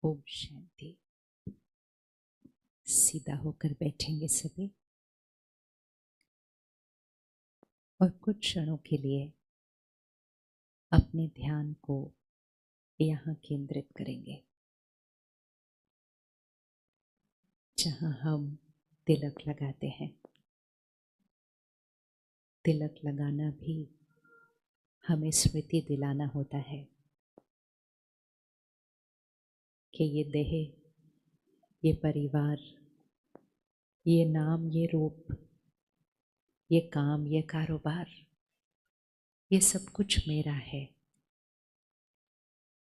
ओम शांति। सीधा होकर बैठेंगे सभी और कुछ क्षणों के लिए अपने ध्यान को यहाँ केंद्रित करेंगे जहाँ हम तिलक लगाते हैं। तिलक लगाना भी हमें स्मृति दिलाना होता है कि ये देह, ये परिवार, ये नाम, ये रूप, ये काम, ये कारोबार, ये सब कुछ मेरा है।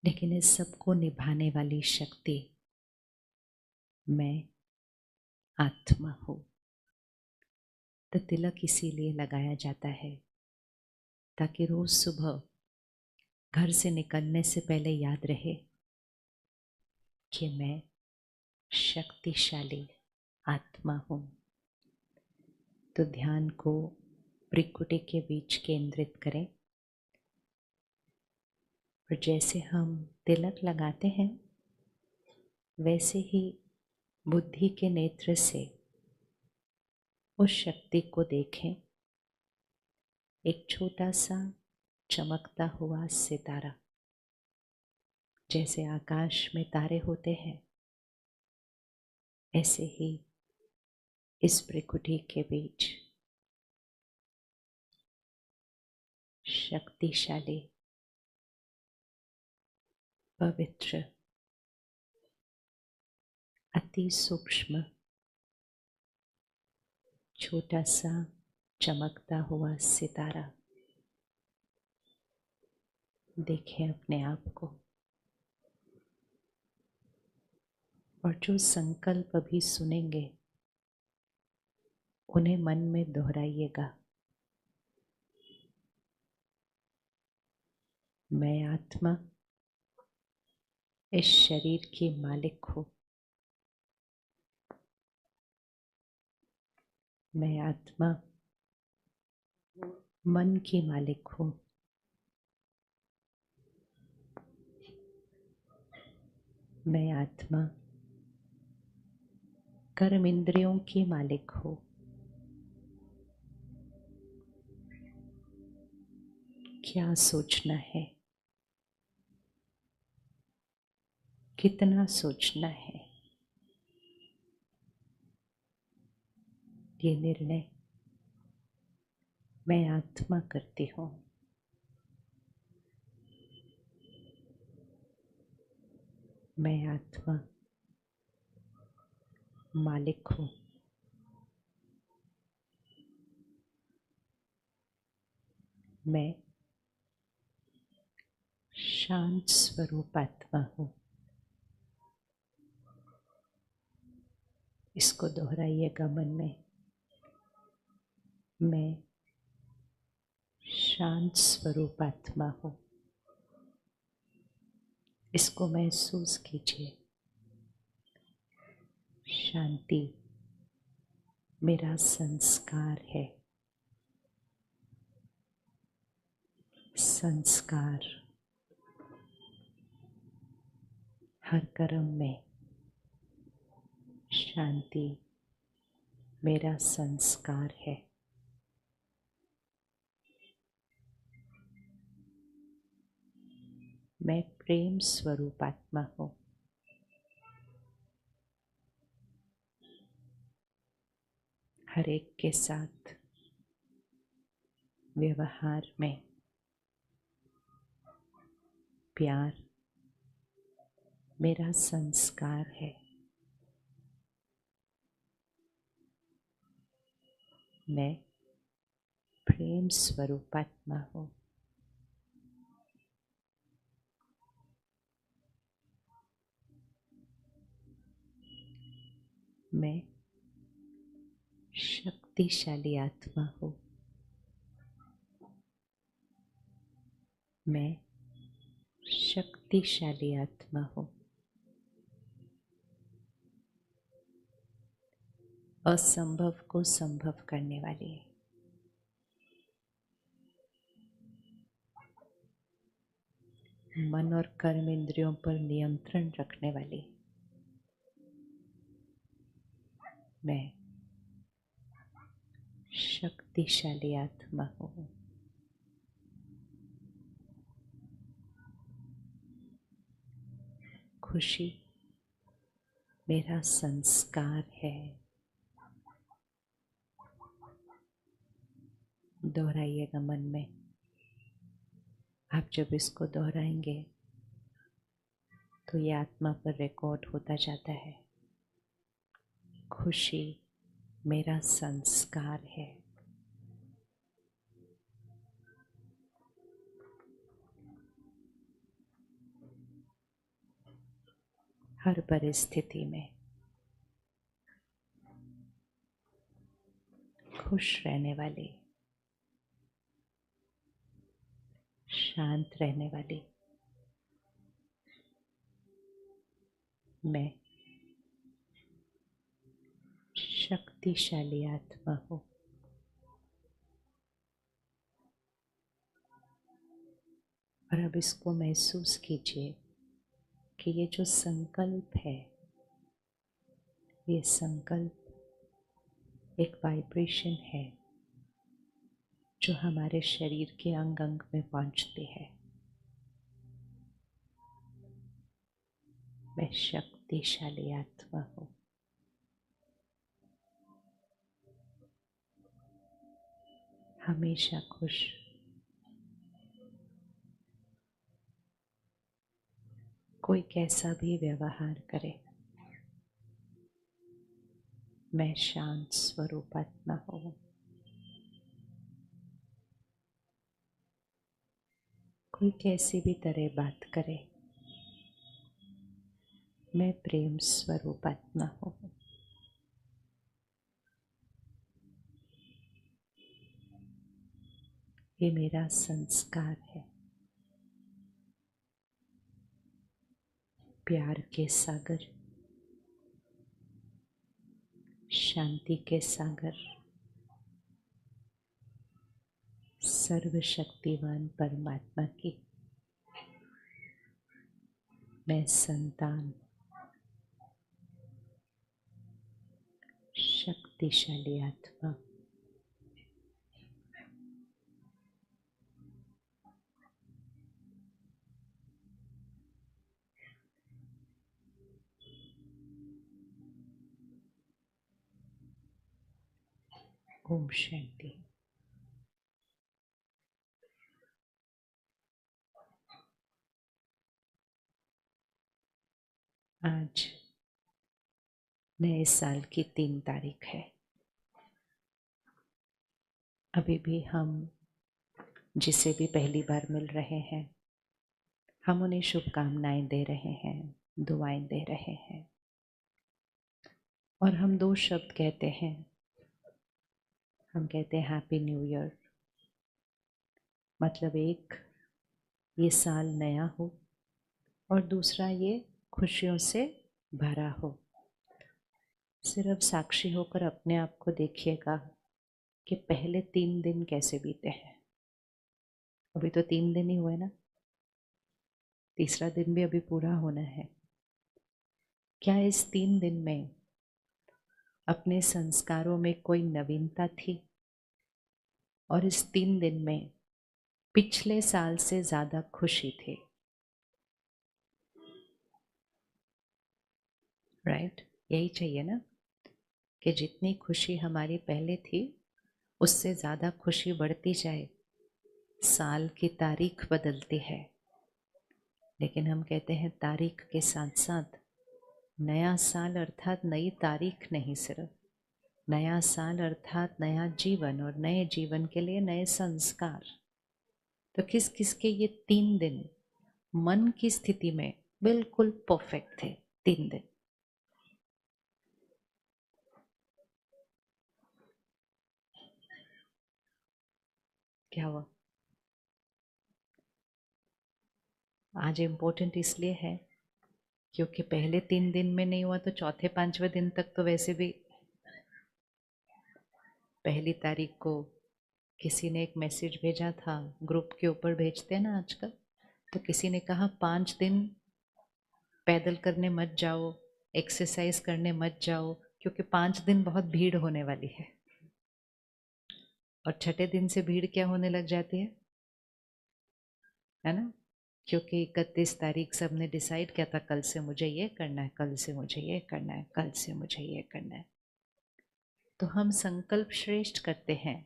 लेकिन इस सब को निभाने वाली शक्ति मैं आत्मा हूँ। तो तिलक इसीलिए लगाया जाता है ताकि रोज सुबह घर से निकलने से पहले याद रहे कि मैं शक्तिशाली आत्मा हूँ। तो ध्यान को भ्रिकुटी के बीच केंद्रित करें और जैसे हम तिलक लगाते हैं वैसे ही बुद्धि के नेत्र से उस शक्ति को देखें। एक छोटा सा चमकता हुआ सितारा, जैसे आकाश में तारे होते हैं ऐसे ही इस भ्रिकुटी के बीच शक्तिशाली, पवित्र, अति सूक्ष्म, छोटा सा चमकता हुआ सितारा देखें अपने आप को। और जो संकल्प भी सुनेंगे उन्हें मन में दोहराइएगा। मैं आत्मा इस शरीर की मालिक हूँ। मैं आत्मा मन की मालिक हूँ। मैं आत्मा कर्म इंद्रियों की मालिक हूँ। क्या सोचना है, कितना सोचना है, ये निर्णय मैं आत्मा करती हूँ। मैं आत्मा मालिक हूँ। मैं शांत स्वरूप आत्मा हूँ। इसको दोहराइएगा मन में। मैं शांत स्वरूप आत्मा हूँ। इसको महसूस कीजिए। शांति मेरा संस्कार है। संस्कार हर कर्म में शांति मेरा संस्कार है। मैं प्रेम स्वरूप आत्मा हूँ। हर एक के साथ व्यवहार में प्यार मेरा संस्कार है। मैं प्रेम स्वरूप आत्मा हूँ। मैं शक्तिशाली आत्मा हूँ। मैं शक्तिशाली आत्मा हूँ। असंभव को संभव करने वाली है। मन और कर्म इंद्रियों पर नियंत्रण रखने वाली मैं शक्तिशाली आत्मा हूँ। खुशी मेरा संस्कार है। दोहराइएगा मन में। आप जब इसको दोहराएंगे तो ये आत्मा पर रिकॉर्ड होता जाता है। खुशी मेरा संस्कार है। हर परिस्थिति में खुश रहने वाली, शांत रहने वाली मैं शक्तिशाली आत्मा हूँ। और अब इसको महसूस कीजिए कि ये जो संकल्प है, ये संकल्प एक वाइब्रेशन है जो हमारे शरीर के अंग अंग में पहुंचती है। मैं शक्तिशाली आत्मा हूँ। हमेशा खुश, कोई कैसा भी व्यवहार करे, मैं शांत स्वरूप आत्मा हूँ। कोई कैसी भी तरह बात करे, मैं प्रेम स्वरूप आत्मा हूँ। ये मेरा संस्कार है। प्यार के सागर, शांति के सागर, सर्वशक्तिवान परमात्मा की मैं संतान, शक्तिशाली आत्मा। ओम शांति। आज नए साल की 3 तारीख है। अभी भी हम जिसे भी पहली बार मिल रहे हैं, हम उन्हें शुभकामनाएं दे रहे हैं, दुआएं दे रहे हैं। और हम 2 शब्द कहते हैं। हम कहते हैं हैप्पी न्यू ईयर। मतलब एक, ये साल नया हो, और दूसरा ये खुशियों से भरा हो। सिर्फ साक्षी होकर अपने आप को देखिएगा कि पहले 3 दिन कैसे बीते हैं। अभी तो 3 दिन ही हुए ना, तीसरा दिन भी अभी पूरा होना है। क्या इस 3 दिन में अपने संस्कारों में कोई नवीनता थी? और इस 3 दिन में पिछले साल से ज्यादा खुशी थी? राइट? यही चाहिए ना, कि जितनी खुशी हमारी पहले थी उससे ज्यादा खुशी बढ़ती जाए। साल की तारीख बदलती है, लेकिन हम कहते हैं तारीख के साथ साथ नया साल अर्थात नई तारीख नहीं, सिर्फ नया साल अर्थात नया जीवन, और नए जीवन के लिए नए संस्कार। तो किस किस के ये 3 दिन मन की स्थिति में बिल्कुल परफेक्ट थे? 3 दिन क्या हुआ? आज इम्पोर्टेंट इसलिए है क्योंकि पहले 3 दिन में नहीं हुआ तो चौथे 5वें दिन तक तो वैसे भी। पहली तारीख को किसी ने एक मैसेज भेजा था, ग्रुप के ऊपर भेजते हैं ना आजकल, तो किसी ने कहा 5 दिन पैदल करने मत जाओ, एक्सरसाइज करने मत जाओ, क्योंकि 5 दिन बहुत भीड़ होने वाली है। और छठे दिन से भीड़ क्या होने लग जाती है ना? क्योंकि 31 तारीख सबने डिसाइड किया था कल से मुझे ये करना है, कल से मुझे ये करना है, कल से मुझे ये करना है। तो हम संकल्प श्रेष्ठ करते हैं,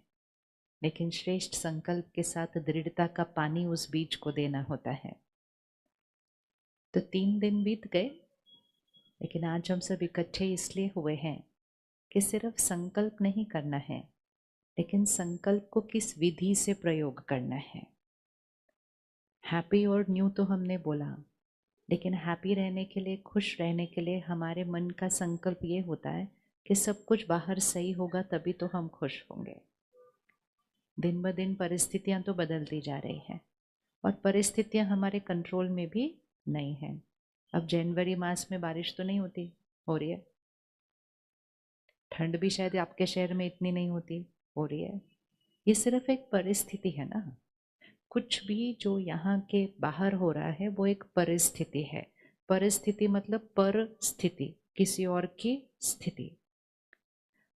लेकिन श्रेष्ठ संकल्प के साथ दृढ़ता का पानी उस बीज को देना होता है। तो 3 दिन बीत गए, लेकिन आज हम सब इकट्ठे इसलिए हुए हैं कि सिर्फ संकल्प नहीं करना है, लेकिन संकल्प को किस विधि से प्रयोग करना है। हैप्पी और न्यू तो हमने बोला, लेकिन हैप्पी रहने के लिए, खुश रहने के लिए हमारे मन का संकल्प ये होता है कि सब कुछ बाहर सही होगा तभी तो हम खुश होंगे। दिन ब दिन परिस्थितियां तो बदलती जा रही हैं और परिस्थितियां हमारे कंट्रोल में भी नहीं है। अब जनवरी मास में बारिश तो नहीं होती, हो रही है। ठंड भी शायद आपके शहर में इतनी नहीं होती, हो रही है। ये सिर्फ एक परिस्थिति है ना। कुछ भी जो यहाँ के बाहर हो रहा है वो एक परिस्थिति है। परिस्थिति मतलब पर स्थिति, किसी और की स्थिति।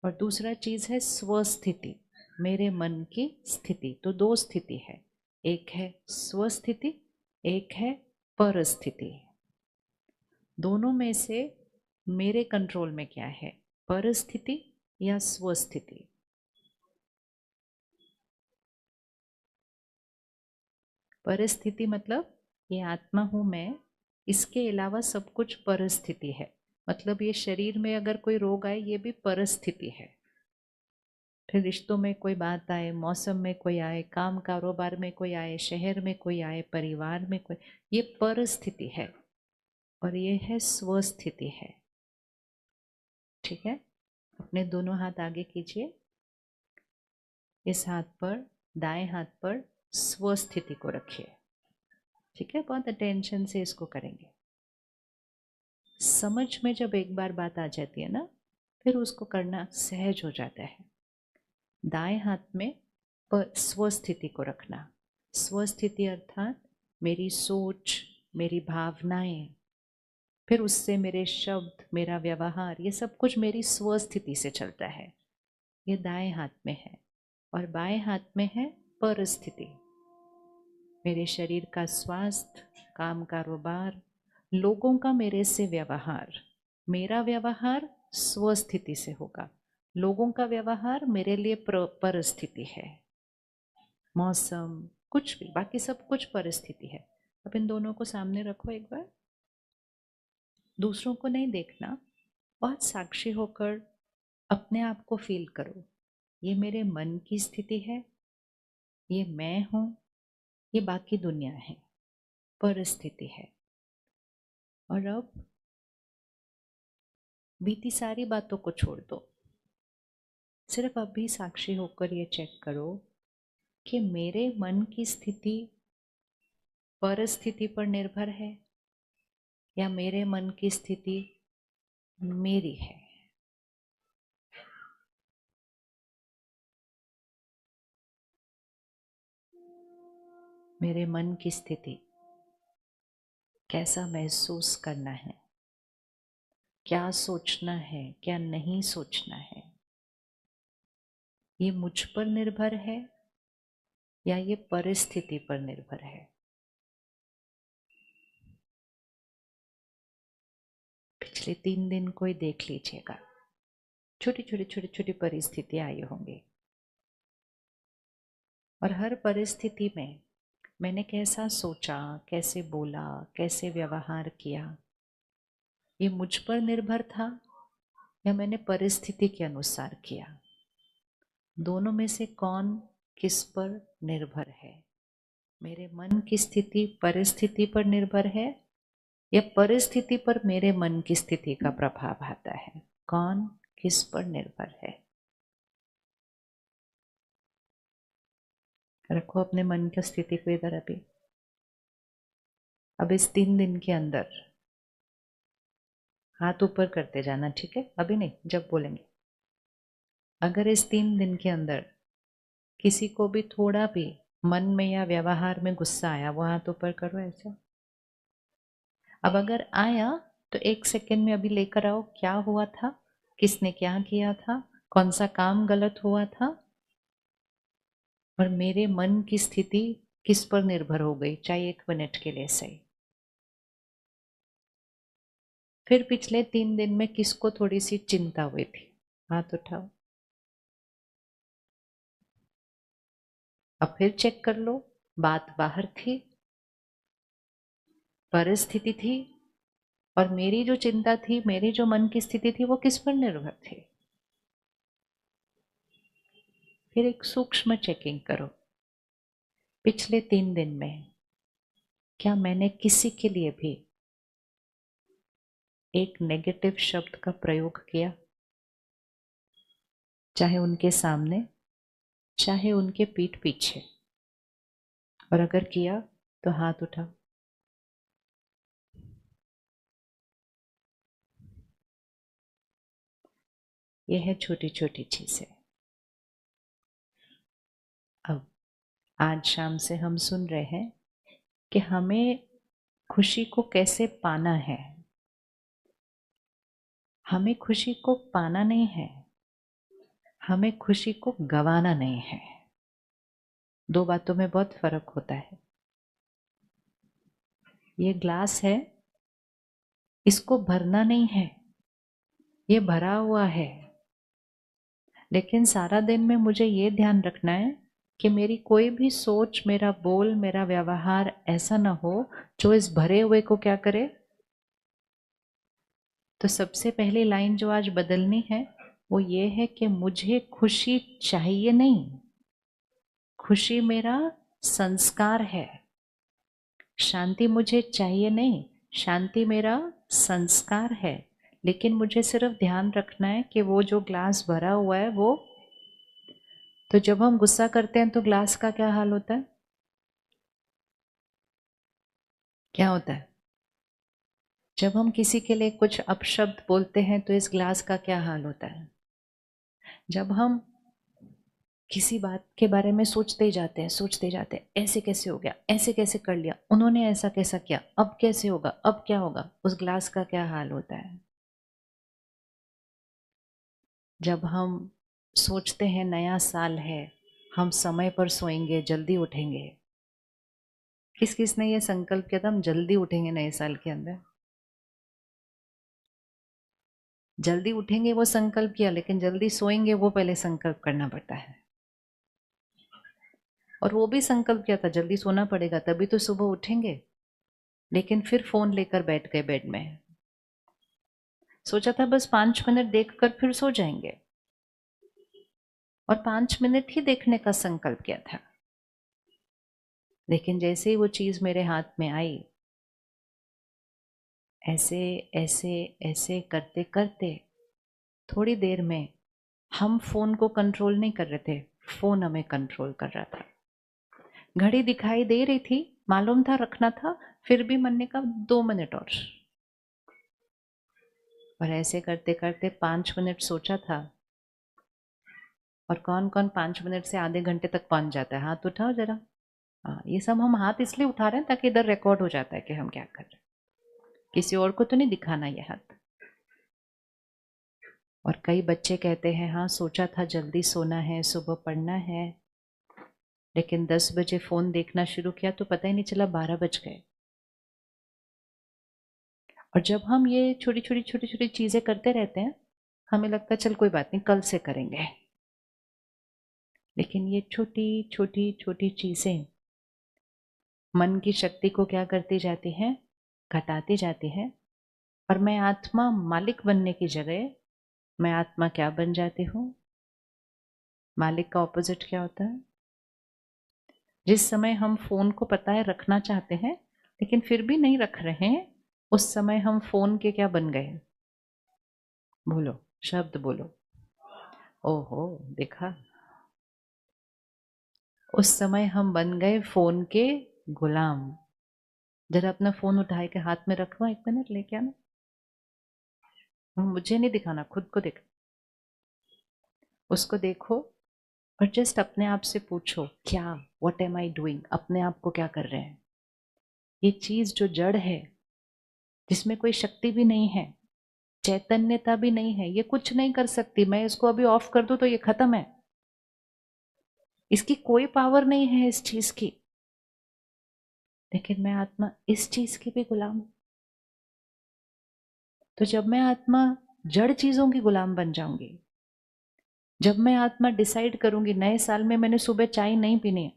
और दूसरा चीज है स्वस्थिति, मेरे मन की स्थिति। तो 2 स्थिति है, एक है स्वस्थिति, एक है परिस्थिति। दोनों में से मेरे कंट्रोल में क्या है, परिस्थिति या स्वस्थिति? परिस्थिति मतलब ये आत्मा हूं मैं, इसके अलावा सब कुछ परिस्थिति है। मतलब ये शरीर में अगर कोई रोग आए ये भी परिस्थिति है। फिर रिश्तों में कोई बात आए, मौसम में कोई आए, काम कारोबार में कोई आए, शहर में कोई आए, परिवार में कोई, ये परिस्थिति है। और ये है स्वस्थिति है। ठीक है, अपने दोनों हाथ आगे कीजिए। इस हाथ पर, दाएं हाथ पर स्वस्थिति को रखिए। ठीक है, बहुत अटेंशन से इसको करेंगे। समझ में जब एक बार बात आ जाती है ना, फिर उसको करना सहज हो जाता है। दाएं हाथ में स्वस्थिति को रखना। स्वस्थिति अर्थात मेरी सोच, मेरी भावनाएं, फिर उससे मेरे शब्द, मेरा व्यवहार, ये सब कुछ मेरी स्वस्थिति से चलता है। ये दाएं हाथ में है। और बाएं हाथ में है परिस्थिति, मेरे शरीर का स्वास्थ्य, काम कारोबार, लोगों का मेरे से व्यवहार। मेरा व्यवहार स्वस्थिति से होगा, लोगों का व्यवहार मेरे लिए परिस्थिति है। मौसम, कुछ भी, बाकी सब कुछ परिस्थिति है। अब इन दोनों को सामने रखो एक बार। दूसरों को नहीं देखना, बहुत साक्षी होकर अपने आप को फील करो। ये मेरे मन की स्थिति है, ये मैं हूं, ये बाकी दुनिया है, परिस्थिति है। और अब बीती सारी बातों को छोड़ दो। सिर्फ अभी साक्षी होकर ये चेक करो कि मेरे मन की स्थिति परिस्थिति पर निर्भर है या मेरे मन की स्थिति मेरी है। मेरे मन की स्थिति, कैसा महसूस करना है, क्या सोचना है, क्या नहीं सोचना है, ये मुझ पर निर्भर है या ये परिस्थिति पर निर्भर है। पिछले 3 दिन को ही देख लीजिएगा, छोटी छोटी छोटी छोटी परिस्थितियां आई होंगी और हर परिस्थिति में मैंने कैसा सोचा, कैसे बोला, कैसे व्यवहार किया, ये मुझ पर निर्भर था या मैंने परिस्थिति के अनुसार किया। दोनों में से कौन किस पर निर्भर है? मेरे मन की स्थिति परिस्थिति पर निर्भर है या परिस्थिति पर मेरे मन की स्थिति का प्रभाव आता है? कौन किस पर निर्भर है? रखो अपने मन की स्थिति को इधर अभी। अब इस 3 दिन के अंदर हाथ ऊपर करते जाना, ठीक है? अभी नहीं, जब बोलेंगे। अगर इस 3 दिन के अंदर किसी को भी थोड़ा भी मन में या व्यवहार में गुस्सा आया, वो हाथ ऊपर करो ऐसा। अब अगर आया तो 1 सेकेंड में अभी लेकर आओ, क्या हुआ था, किसने क्या किया था, कौन सा काम गलत हुआ था, और मेरे मन की स्थिति किस पर निर्भर हो गई, चाहे 1 मिनट के लिए सही। फिर पिछले 3 दिन में किसको थोड़ी सी चिंता हुई थी, हाथ उठाओ। अब फिर चेक कर लो, बात बाहर थी, परिस्थिति थी, और मेरी जो चिंता थी, मेरी जो मन की स्थिति थी, वो किस पर निर्भर थी। फिर एक सूक्ष्म चेकिंग करो, पिछले 3 दिन में क्या मैंने किसी के लिए भी एक नेगेटिव शब्द का प्रयोग किया, चाहे उनके सामने, चाहे उनके पीठ पीछे, और अगर किया तो हाथ उठाओ। यह है छोटी छोटी चीजें। अब आज शाम से हम सुन रहे हैं कि हमें खुशी को कैसे पाना है। हमें खुशी को पाना नहीं है, हमें खुशी को गंवाना नहीं है। दो बातों में बहुत फर्क होता है। ये ग्लास है, इसको भरना नहीं है, ये भरा हुआ है, लेकिन सारा दिन में मुझे ये ध्यान रखना है कि मेरी कोई भी सोच, मेरा बोल, मेरा व्यवहार ऐसा ना हो जो इस भरे हुए को क्या करे। तो सबसे पहली लाइन जो आज बदलनी है वो ये है कि मुझे खुशी चाहिए नहीं, खुशी मेरा संस्कार है। शांति मुझे चाहिए नहीं, शांति मेरा संस्कार है। लेकिन मुझे सिर्फ ध्यान रखना है कि वो जो ग्लास भरा हुआ है वो, तो जब हम गुस्सा करते हैं तो ग्लास का क्या हाल होता है, क्या होता है? जब हम किसी के लिए कुछ अपशब्द बोलते हैं तो इस ग्लास का क्या हाल होता है? जब हम किसी बात के बारे में सोचते ही जाते हैं, सोचते जाते हैं, ऐसे कैसे हो गया, ऐसे कैसे कर लिया, उन्होंने ऐसा कैसा किया, अब कैसे होगा, अब क्या होगा, उस ग्लास का क्या हाल होता है? जब हम सोचते हैं नया साल है, हम समय पर सोएंगे, जल्दी उठेंगे, किस किस ने ये संकल्प किया था हम जल्दी उठेंगे नए साल के अंदर? जल्दी उठेंगे वो संकल्प किया, लेकिन जल्दी सोएंगे वो पहले संकल्प करना पड़ता है। और वो भी संकल्प किया था जल्दी सोना पड़ेगा तभी तो सुबह उठेंगे, लेकिन फिर फोन लेकर बैठ गए बेड में। सोचा था बस 5 मिनट देखकर फिर सो जाएंगे, और 5 मिनट ही देखने का संकल्प किया था। लेकिन जैसे ही वो चीज मेरे हाथ में आई, ऐसे ऐसे ऐसे करते करते थोड़ी देर में हम फोन को कंट्रोल नहीं कर रहे थे, फोन हमें कंट्रोल कर रहा था। घड़ी दिखाई दे रही थी, मालूम था रखना था, फिर भी मन ने कहा 2 मिनट और ऐसे करते करते 5 मिनट सोचा था। और कौन कौन 5 मिनट से आधे घंटे तक पहुंच जाता है, हाथ उठाओ जरा। हाँ, ये सब हम हाथ इसलिए उठा रहे हैं ताकि इधर रिकॉर्ड हो जाता है कि हम क्या कर रहे हैं, किसी और को तो नहीं दिखाना ये हाथ। और कई बच्चे कहते हैं हाँ सोचा था जल्दी सोना है, सुबह पढ़ना है, लेकिन 10 बजे फोन देखना शुरू किया तो पता ही नहीं चला 12 बज गए। और जब हम ये छोटी छोटी छोटी छोटी चीजें करते रहते हैं, हमें लगता है चल कोई बात नहीं कल से करेंगे, लेकिन ये छोटी छोटी छोटी चीजें मन की शक्ति को क्या करती जाती हैं, घटाती जाती हैं। और मैं आत्मा मालिक बनने की जगह मैं आत्मा क्या बन जाती हूँ? मालिक का ऑपोजिट क्या होता है? जिस समय हम फोन को पता है रखना चाहते हैं लेकिन फिर भी नहीं रख रहे हैं, उस समय हम फोन के क्या बन गए? बोलो, शब्द बोलो। ओहो, देखा, उस समय हम बन गए फोन के गुलाम। जरा अपना फोन उठाए के हाथ में रखो, 1 मिनट लेके आना, मुझे नहीं दिखाना, खुद को देख, उसको देखो। और जस्ट अपने आप से पूछो, क्या, व्हाट एम आई डूइंग, अपने आप को क्या कर रहे हैं। ये चीज जो जड़ है, जिसमें कोई शक्ति भी नहीं है, चैतन्यता भी नहीं है, ये कुछ नहीं कर सकती। मैं इसको अभी ऑफ कर दूं तो ये खत्म है, इसकी कोई पावर नहीं है इस चीज की। लेकिन मैं आत्मा इस चीज की भी गुलाम हूं। तो जब मैं आत्मा जड़ चीजों की गुलाम बन जाऊंगी, जब मैं आत्मा डिसाइड करूंगी नए साल में मैंने सुबह चाय नहीं पीनी है,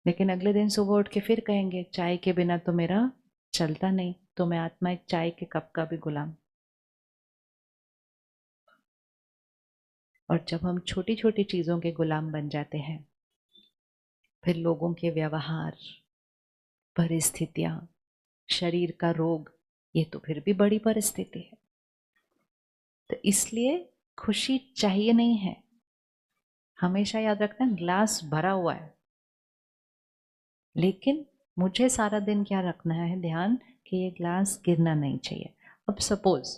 लेकिन अगले दिन सुबह उठ के फिर कहेंगे चाय के बिना तो मेरा चलता नहीं, तो मैं आत्मा एक चाय के कप का भी गुलाम। और जब हम छोटी छोटी चीजों के गुलाम बन जाते हैं, फिर लोगों के व्यवहार, परिस्थितियां, शरीर का रोग, ये तो फिर भी बड़ी परिस्थिति है। तो इसलिए खुशी चाहिए नहीं है। हमेशा याद रखना, ग्लास भरा हुआ है, लेकिन मुझे सारा दिन क्या रखना है ध्यान, कि ये ग्लास गिरना नहीं चाहिए। अब सपोज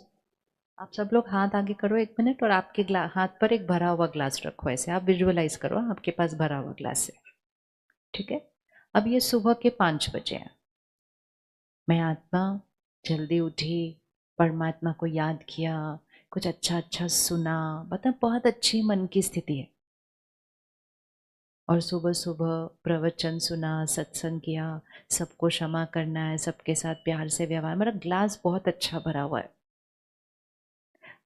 आप सब लोग हाथ आगे करो 1 मिनट, और आपके हाथ पर एक भरा हुआ ग्लास रखो, ऐसे आप विजुअलाइज करो आपके पास भरा हुआ ग्लास है, ठीक है। अब ये सुबह के 5 बजे हैं, मैं आत्मा जल्दी उठी, परमात्मा को याद किया, कुछ अच्छा अच्छा सुना, मतलब बहुत अच्छी मन की स्थिति है। और सुबह सुबह प्रवचन सुना, सत्संग किया, सबको क्षमा करना है, सबके साथ प्यार से व्यवहार, मेरा ग्लास बहुत अच्छा भरा हुआ है।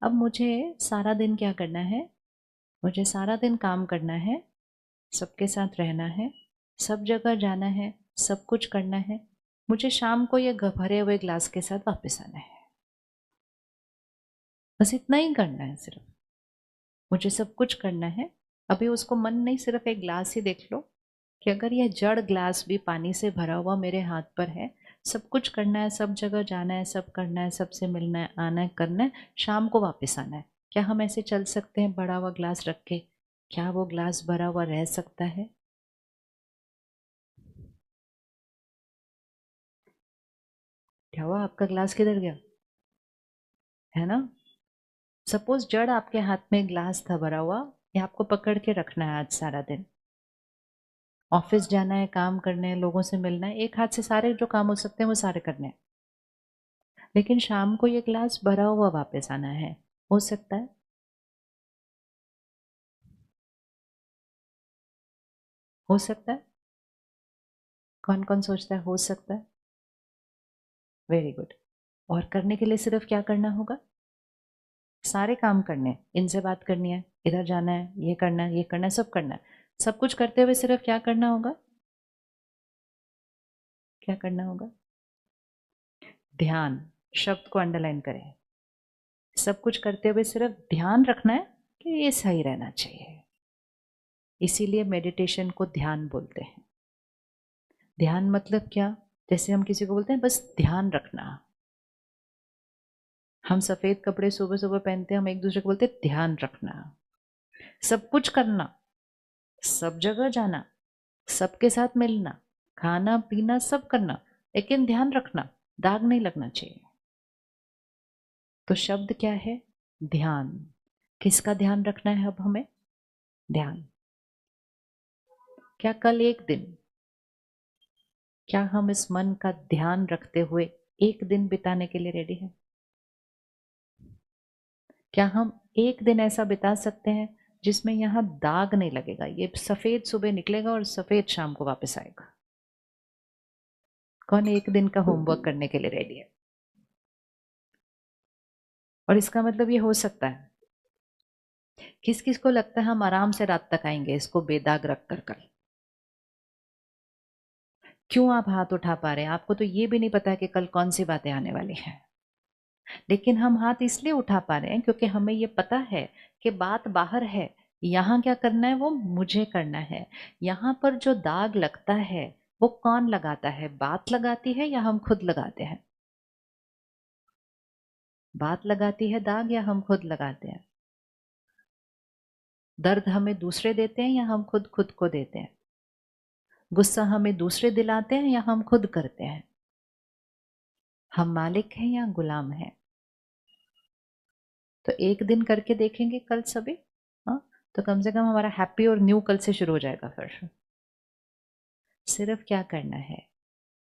अब मुझे सारा दिन क्या करना है, मुझे सारा दिन काम करना है, सबके साथ रहना है, सब जगह जाना है, सब कुछ करना है। मुझे शाम को ये भरे हुए ग्लास के साथ वापस आना है, बस इतना ही करना है सिर्फ। मुझे सब कुछ करना है। अभी उसको मन नहीं, सिर्फ एक ग्लास ही देख लो कि अगर यह जड़ ग्लास भी पानी से भरा हुआ मेरे हाथ पर है, सब कुछ करना है, सब जगह जाना है, सब करना है, सबसे मिलना है, आना है, करना है, शाम को वापस आना है। क्या हम ऐसे चल सकते हैं बड़ा हुआ ग्लास रख के? क्या वो ग्लास भरा हुआ रह सकता है? क्या हुआ, आपका ग्लास किधर गया? है ना? सपोज जड़ आपके हाथ में ग्लास था भरा हुआ, ये आपको पकड़ के रखना है आज सारा दिन। ऑफिस जाना है, काम करने हैं, लोगों से मिलना है, एक हाथ से सारे जो काम हो सकते हैं वो सारे करने हैं, लेकिन शाम को ये ग्लास भरा हुआ वापस आना है। हो सकता है? हो सकता है? कौन कौन सोचता है हो सकता है? Very good. और करने के लिए सिर्फ क्या करना होगा? सारे काम करने हैं, इनसे बात करनी है, इधर जाना है, ये करना है, ये करना है, सब करना है। सब कुछ करते हुए सिर्फ क्या करना होगा? क्या करना होगा? ध्यान। शब्द को अंडरलाइन करें। सब कुछ करते हुए सिर्फ ध्यान रखना है कि ये सही रहना चाहिए। इसीलिए मेडिटेशन को ध्यान बोलते हैं। ध्यान मतलब क्या? जैसे हम किसी को बोलते हैं बस ध्यान रखना। हम सफेद कपड़े सुबह सुबह पहनते हैं, हम एक दूसरे को बोलते हैं ध्यान रखना। सब कुछ करना, सब जगह जाना, सबके साथ मिलना, खाना पीना सब करना, लेकिन ध्यान रखना, दाग नहीं लगना चाहिए। तो शब्द क्या है? ध्यान। किसका ध्यान रखना है अब हमें? ध्यान। क्या कल एक दिन, क्या हम इस मन का ध्यान रखते हुए एक दिन बिताने के लिए रेडी हैं? क्या हम एक दिन ऐसा बिता सकते हैं जिसमें यहां दाग नहीं लगेगा, ये सफेद सुबह निकलेगा और सफेद शाम को वापस आएगा? कौन एक दिन का होमवर्क करने के लिए रेडी है? और इसका मतलब ये हो सकता है, किस किस को लगता है हम आराम से रात तक आएंगे इसको बेदाग रख कर कल? क्यों आप हाथ उठा पा रहे हैं? आपको तो ये भी नहीं पता है कि कल कौन सी बातें आने वाली हैं, लेकिन हम हाथ इसलिए उठा पा रहे हैं क्योंकि हमें ये पता है कि बात बाहर है, यहाँ क्या करना है वो मुझे करना है। यहाँ पर जो दाग लगता है वो कौन लगाता है? बात लगाती है या हम खुद लगाते हैं? बात लगाती है दाग या हम खुद लगाते हैं? दर्द हमें दूसरे देते हैं या हम खुद खुद को देते हैं? गुस्सा हमें दूसरे दिलाते हैं या हम खुद करते हैं? हम मालिक हैं या गुलाम हैं? तो एक दिन करके देखेंगे कल सभी। हाँ, तो कम से कम हमारा हैप्पी और न्यू कल से शुरू हो जाएगा। फिर सिर्फ क्या करना है,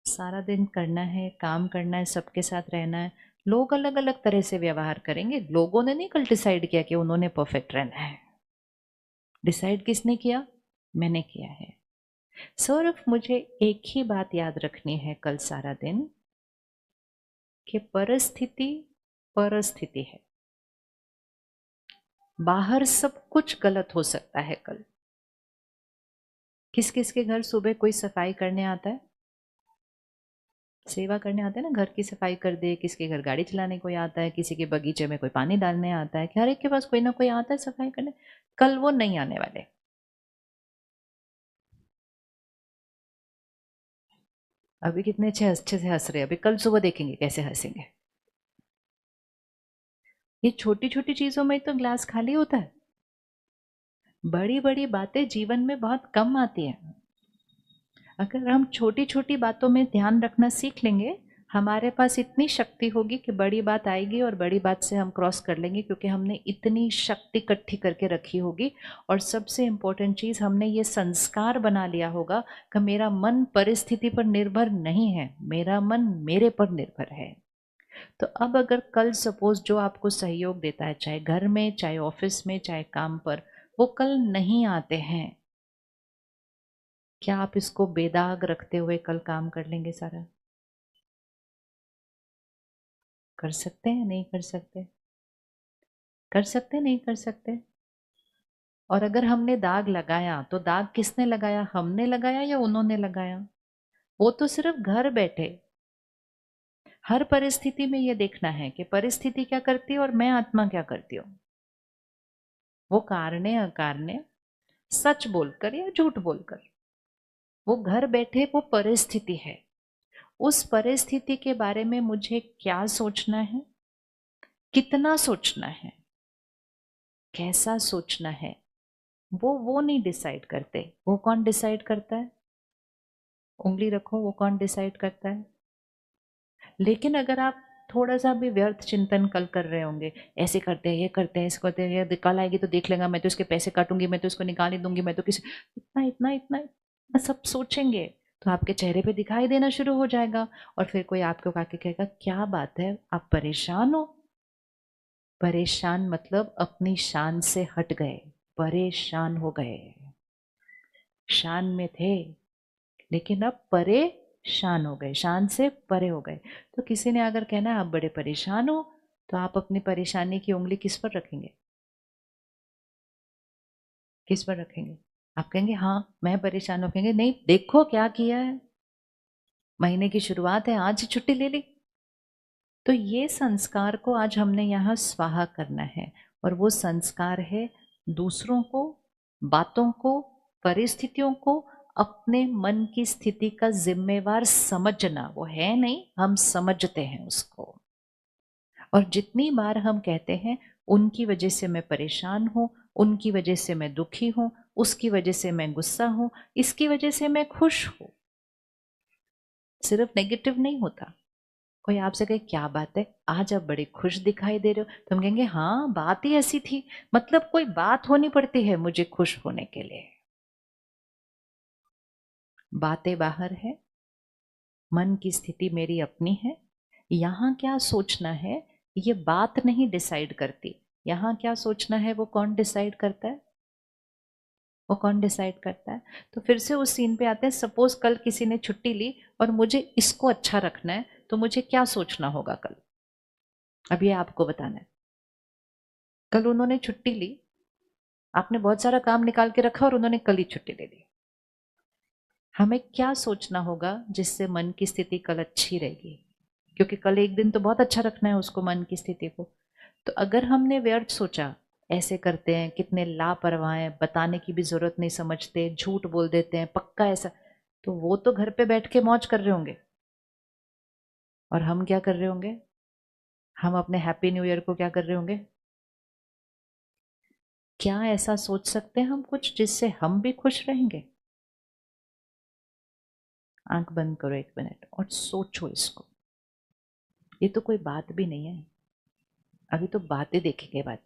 सारा दिन करना है, काम करना है, सबके साथ रहना है। लोग अलग अलग तरह से व्यवहार करेंगे, लोगों ने नहीं कल डिसाइड किया कि उन्होंने परफेक्ट रहना है। डिसाइड किसने किया? मैंने किया है। सिर्फ मुझे एक ही बात याद रखनी है कल सारा दिन, कि परिस्थिति परिस्थिति है, बाहर सब कुछ गलत हो सकता है कल। किस किस के घर सुबह कोई सफाई करने आता है, सेवा करने आता है ना, घर की सफाई कर दे, किसके घर गाड़ी चलाने कोई आता है, किसी के बगीचे में कोई पानी डालने आता है, कि हर एक के पास कोई ना कोई आता है सफाई करने। कल वो नहीं आने वाले। अभी कितने अच्छे से हंस रहे हैं, अभी कल सुबह देखेंगे कैसे हंसेंगे। ये छोटी छोटी चीजों में तो ग्लास खाली होता है, बड़ी बड़ी बातें जीवन में बहुत कम आती हैं। अगर हम छोटी छोटी बातों में ध्यान रखना सीख लेंगे, हमारे पास इतनी शक्ति होगी कि बड़ी बात आएगी और बड़ी बात से हम क्रॉस कर लेंगे, क्योंकि हमने इतनी शक्ति इकट्ठी करके रखी होगी। और सबसे इम्पोर्टेंट चीज़, हमने ये संस्कार बना लिया होगा कि मेरा मन परिस्थिति पर निर्भर नहीं है, मेरा मन मेरे पर निर्भर है। तो अब अगर कल सपोज जो आपको सहयोग देता है, चाहे घर में, चाहे ऑफिस में, चाहे काम पर, वो कल नहीं आते हैं, क्या आप इसको बेदाग रखते हुए कल काम कर लेंगे सारा? कर सकते हैं? नहीं कर सकते? कर सकते नहीं कर सकते? और अगर हमने दाग लगाया तो दाग किसने लगाया, हमने लगाया या उन्होंने लगाया? वो तो सिर्फ घर बैठे। हर परिस्थिति में ये देखना है कि परिस्थिति क्या करती है और मैं आत्मा क्या करती हूँ। वो कारणे अकारणे, सच बोलकर या झूठ बोलकर, वो घर बैठे वो परिस्थिति है। उस परिस्थिति के बारे में मुझे क्या सोचना है, कितना सोचना है, कैसा सोचना है, वो नहीं डिसाइड करते। वो कौन डिसाइड करता है? उंगली रखो, वो कौन डिसाइड करता है? लेकिन अगर आप थोड़ा सा भी व्यर्थ चिंतन कल कर रहे होंगे, ऐसे करते हैं, ये करते हैं, इसको करते हैं, ये कल आएगी तो देख लेगा, मैं तो इसके पैसे काटूंगी, मैं तो इसको निकाल ही दूंगी, मैं तो किसी, इतना इतना इतना इतना सब सोचेंगे तो आपके चेहरे पे दिखाई देना शुरू हो जाएगा। और फिर कोई आपको आके कहेगा, क्या बात है, आप परेशान हो? परेशान मतलब अपनी शान से हट गए, परेशान हो गए। शान में थे लेकिन अब परेशान हो गए, शान से परे हो गए। तो किसी ने अगर कहना है आप बड़े परेशान हो, तो आप अपनी परेशानी की उंगली किस पर रखेंगे? किस पर रखेंगे? आप कहेंगे हाँ मैं परेशान हो, कहेंगे नहीं देखो क्या किया है, महीने की शुरुआत है, आज ही छुट्टी ले ली। तो ये संस्कार को आज हमने यहाँ स्वाहा करना है। और वो संस्कार है दूसरों को, बातों को, परिस्थितियों को अपने मन की स्थिति का जिम्मेवार समझना। वो है नहीं, हम समझते हैं उसको। और जितनी बार हम कहते हैं उनकी वजह से मैं परेशान हूं, उनकी वजह से मैं दुखी हूं, उसकी वजह से मैं गुस्सा हूं, इसकी वजह से मैं खुश हूं, सिर्फ नेगेटिव नहीं होता। कोई आपसे कहे क्या बात है, आज आप बड़े खुश दिखाई दे रहे हो, तो हम कहेंगे हाँ बात ही ऐसी थी। मतलब कोई बात होनी पड़ती है मुझे खुश होने के लिए। बातें बाहर है, मन की स्थिति मेरी अपनी है। यहाँ क्या सोचना है ये बात नहीं डिसाइड करती, यहाँ क्या सोचना है वो कौन डिसाइड करता है? वो कौन डिसाइड करता है? तो फिर से उस सीन पे आते हैं, सपोज कल किसी ने छुट्टी ली और मुझे इसको अच्छा रखना है, तो मुझे क्या सोचना होगा कल? अब ये आपको बताना है। कल उन्होंने छुट्टी ली, आपने बहुत सारा काम निकाल के रखा और उन्होंने कल ही छुट्टी ले ली। हमें क्या सोचना होगा जिससे मन की स्थिति कल अच्छी रहेगी? क्योंकि कल एक दिन तो बहुत अच्छा रखना है उसको, मन की स्थिति को। तो अगर हमने व्यर्थ सोचा, ऐसे करते हैं, कितने लापरवाह हैं, बताने की भी जरूरत नहीं समझते, झूठ बोल देते हैं, पक्का ऐसा, तो वो तो घर पे बैठ के मौज कर रहे होंगे। और हम क्या कर रहे होंगे? हम अपने हैप्पी न्यू ईयर को क्या कर रहे होंगे? क्या ऐसा सोच सकते हैं हम कुछ जिससे हम भी खुश रहेंगे? आंख बंद करो 1 मिनट और सोचो इसको। ये तो कोई बात भी नहीं है, अभी तो बातें देखेंगे बात,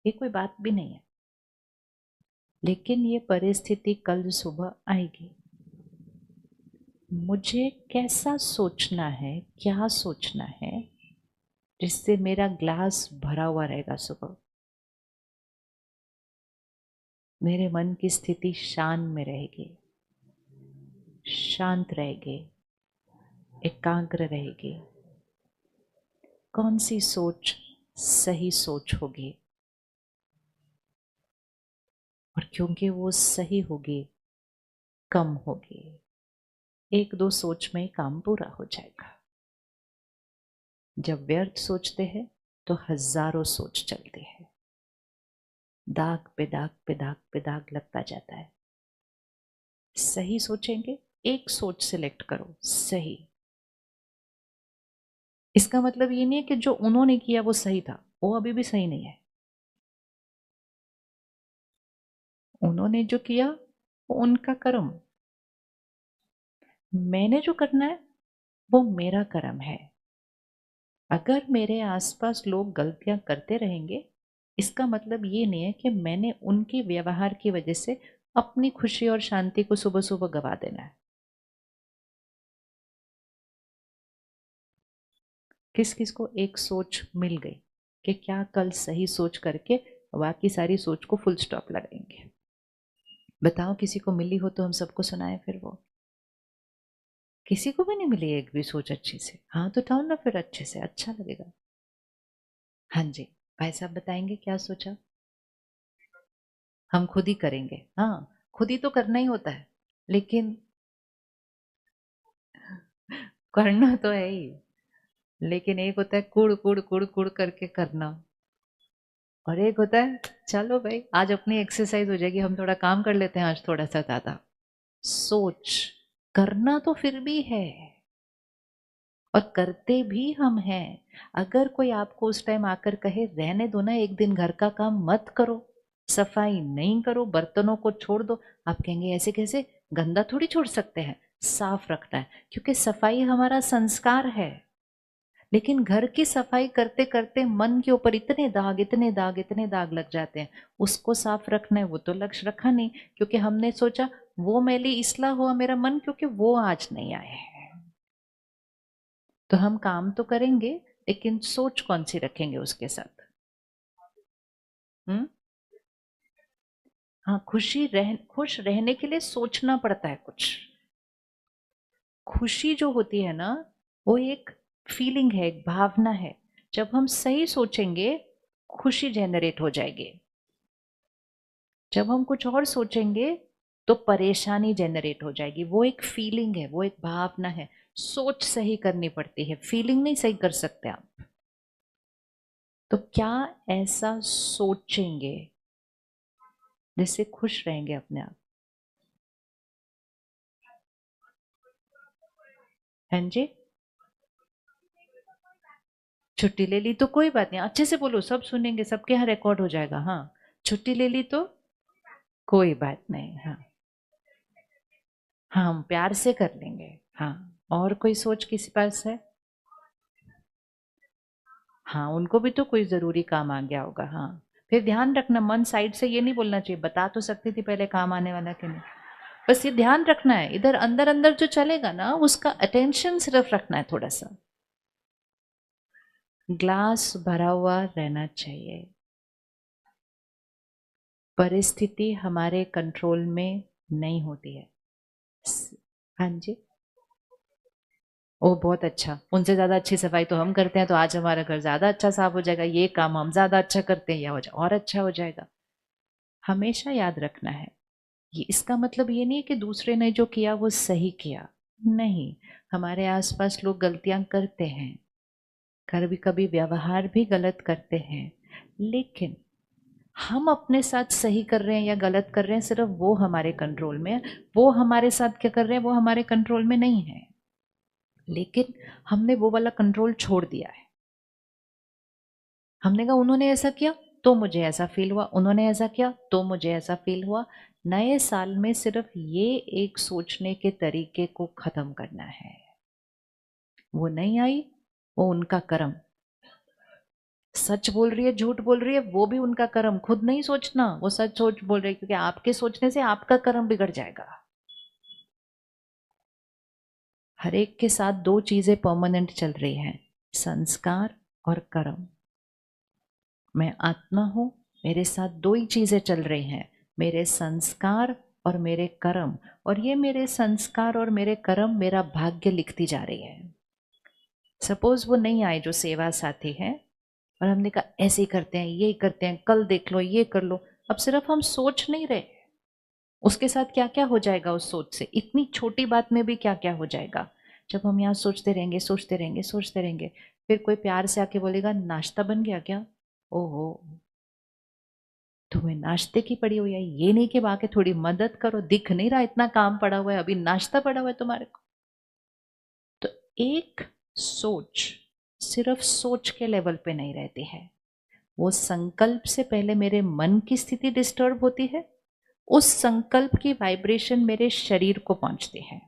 ये कोई बात भी नहीं है। लेकिन ये परिस्थिति कल सुबह आएगी। मुझे कैसा सोचना है, क्या सोचना है जिससे मेरा ग्लास भरा हुआ रहेगा सुबह। मेरे मन की स्थिति शांत में रहेगी, शांत रहेगी, एकाग्र रहेगी। कौन सी सोच सही सोच होगी, और क्योंकि वो सही होगी कम होगी। एक दो सोच में ही काम पूरा हो जाएगा। जब व्यर्थ सोचते हैं तो हजारों सोच चलती है, दाग पे दाग पे दाग पे दाग लगता जाता है। सही सोचेंगे, एक सोच सिलेक्ट करो सही। इसका मतलब ये नहीं है कि जो उन्होंने किया वो सही था, वो अभी भी सही नहीं है। उन्होंने जो किया वो उनका कर्म, मैंने जो करना है वो मेरा कर्म है। अगर मेरे आसपास लोग गलतियां करते रहेंगे, इसका मतलब ये नहीं है कि मैंने उनके व्यवहार की वजह से अपनी खुशी और शांति को सुबह सुबह गवा देना है। किस किस को एक सोच मिल गई कि क्या कल सही सोच करके बाकी सारी सोच को फुल स्टॉप लगाएंगे। बताओ, किसी को मिली हो तो हम सबको सुनाए फिर। वो किसी को भी नहीं मिली एक भी सोच अच्छी से, हाँ तो उठाओ ना फिर अच्छे से, अच्छा लगेगा। हाँ जी, भाई साहब बताएंगे क्या सोचा। हम खुद ही करेंगे, हाँ खुद ही तो करना ही होता है, लेकिन करना तो है ही। लेकिन एक होता है कुड़ कुड़ कुड़ कुड़ करके करना, और एक होता है चलो भाई आज अपनी एक्सरसाइज हो जाएगी, हम थोड़ा काम कर लेते हैं आज थोड़ा सा ज्यादा। सोच करना तो फिर भी है, और करते भी हम हैं। अगर कोई आपको उस टाइम आकर कहे रहने दो ना, एक दिन घर का काम मत करो, सफाई नहीं करो, बर्तनों को छोड़ दो, आप कहेंगे ऐसे कैसे, गंदा थोड़ी छोड़ सकते हैं, साफ रखना है, क्योंकि सफाई हमारा संस्कार है। लेकिन घर की सफाई करते करते मन के ऊपर इतने दाग इतने दाग इतने दाग लग जाते हैं, उसको साफ रखना है वो तो लक्ष्य रखा नहीं, क्योंकि हमने सोचा वो मैली इसलिए हुआ मेरा मन क्योंकि वो आज नहीं आए हैं। तो हम काम तो करेंगे, लेकिन सोच कौन सी रखेंगे उसके साथ। हम्म। हाँ, खुश रहने के लिए सोचना पड़ता है कुछ। खुशी जो होती है ना, वो एक फीलिंग है, एक भावना है। जब हम सही सोचेंगे खुशी जनरेट हो जाएगी, जब हम कुछ और सोचेंगे तो परेशानी जनरेट हो जाएगी। वो एक फीलिंग है, वो एक भावना है। सोच सही करनी पड़ती है, फीलिंग नहीं सही कर सकते आप। तो क्या ऐसा सोचेंगे जिससे खुश रहेंगे अपने आप। हाँ जी, छुट्टी ले ली तो कोई बात नहीं, अच्छे से बोलो, सब सुनेंगे, सबके यहाँ रिकॉर्ड हो जाएगा। हाँ, छुट्टी ले ली तो कोई बात नहीं। हाँ हाँ, हम प्यार से कर लेंगे। हाँ, और कोई सोच किसी पास है। हाँ, उनको भी तो कोई जरूरी काम आ गया होगा। हाँ, फिर ध्यान रखना, मन साइड से ये नहीं बोलना चाहिए, बता तो सकती थी पहले काम आने वाला कि नहीं। बस ये ध्यान रखना है, इधर अंदर अंदर जो चलेगा ना उसका अटेंशन सिर्फ रखना है थोड़ा सा। ग्लास भरा हुआ रहना चाहिए। परिस्थिति हमारे कंट्रोल में नहीं होती है। हाँ जी, ओ बहुत अच्छा, उनसे ज्यादा अच्छी सफाई तो हम करते हैं, तो आज हमारा घर ज्यादा अच्छा साफ हो जाएगा, ये काम हम ज्यादा अच्छा करते हैं, या हो और अच्छा हो जाएगा। हमेशा याद रखना है, ये इसका मतलब ये नहीं कि दूसरे ने जो किया वो सही किया। नहीं, हमारे आसपास लोग गलतियां करते हैं, कभी कभी व्यवहार भी गलत करते हैं, लेकिन हम अपने साथ सही कर रहे हैं या गलत कर रहे हैं सिर्फ वो हमारे कंट्रोल में है। वो हमारे साथ क्या कर रहे हैं वो हमारे कंट्रोल में नहीं है। लेकिन हमने वो वाला कंट्रोल छोड़ दिया है। हमने कहा उन्होंने ऐसा किया तो मुझे ऐसा फील हुआ, उन्होंने ऐसा किया तो मुझे ऐसा फील हुआ। नए साल में सिर्फ ये एक सोचने के तरीके को खत्म करना है। वो नहीं आई, वो उनका कर्म, सच बोल रही है झूठ बोल रही है वो भी उनका कर्म, खुद नहीं सोचना वो सच सोच बोल रही है, क्योंकि आपके सोचने से आपका कर्म बिगड़ जाएगा। हर एक के साथ दो चीजें परमानेंट चल रही हैं, संस्कार और कर्म। मैं आत्मा हूं, मेरे साथ दो ही चीजें चल रही हैं, मेरे संस्कार और मेरे कर्म। और ये मेरे संस्कार और मेरे कर्म मेरा भाग्य लिखती जा रही है। सपोज वो नहीं आए जो सेवा साथी है, और हमने कहा ऐसे ही करते हैं, ये करते हैं, कल देख लो, ये कर लो। अब सिर्फ हम सोच नहीं रहे, उसके साथ क्या क्या हो जाएगा उस सोच से, इतनी छोटी बात में भी क्या क्या हो जाएगा। जब हम यहाँ सोचते रहेंगे सोचते रहेंगे सोचते रहेंगे, फिर कोई प्यार से आके बोलेगा नाश्ता बन गया क्या? ओहो, तुम्हें नाश्ते की पड़ी हुई है, ये नहीं कि आके थोड़ी मदद करो, दिख नहीं रहा इतना काम पड़ा हुआ है, अभी नाश्ता पड़ा हुआ है तुम्हारे को। तो एक सोच सिर्फ सोच के लेवल पे नहीं रहती है, वो संकल्प से पहले मेरे मन की स्थिति डिस्टर्ब होती है, उस संकल्प की वाइब्रेशन मेरे शरीर को पहुंचती है।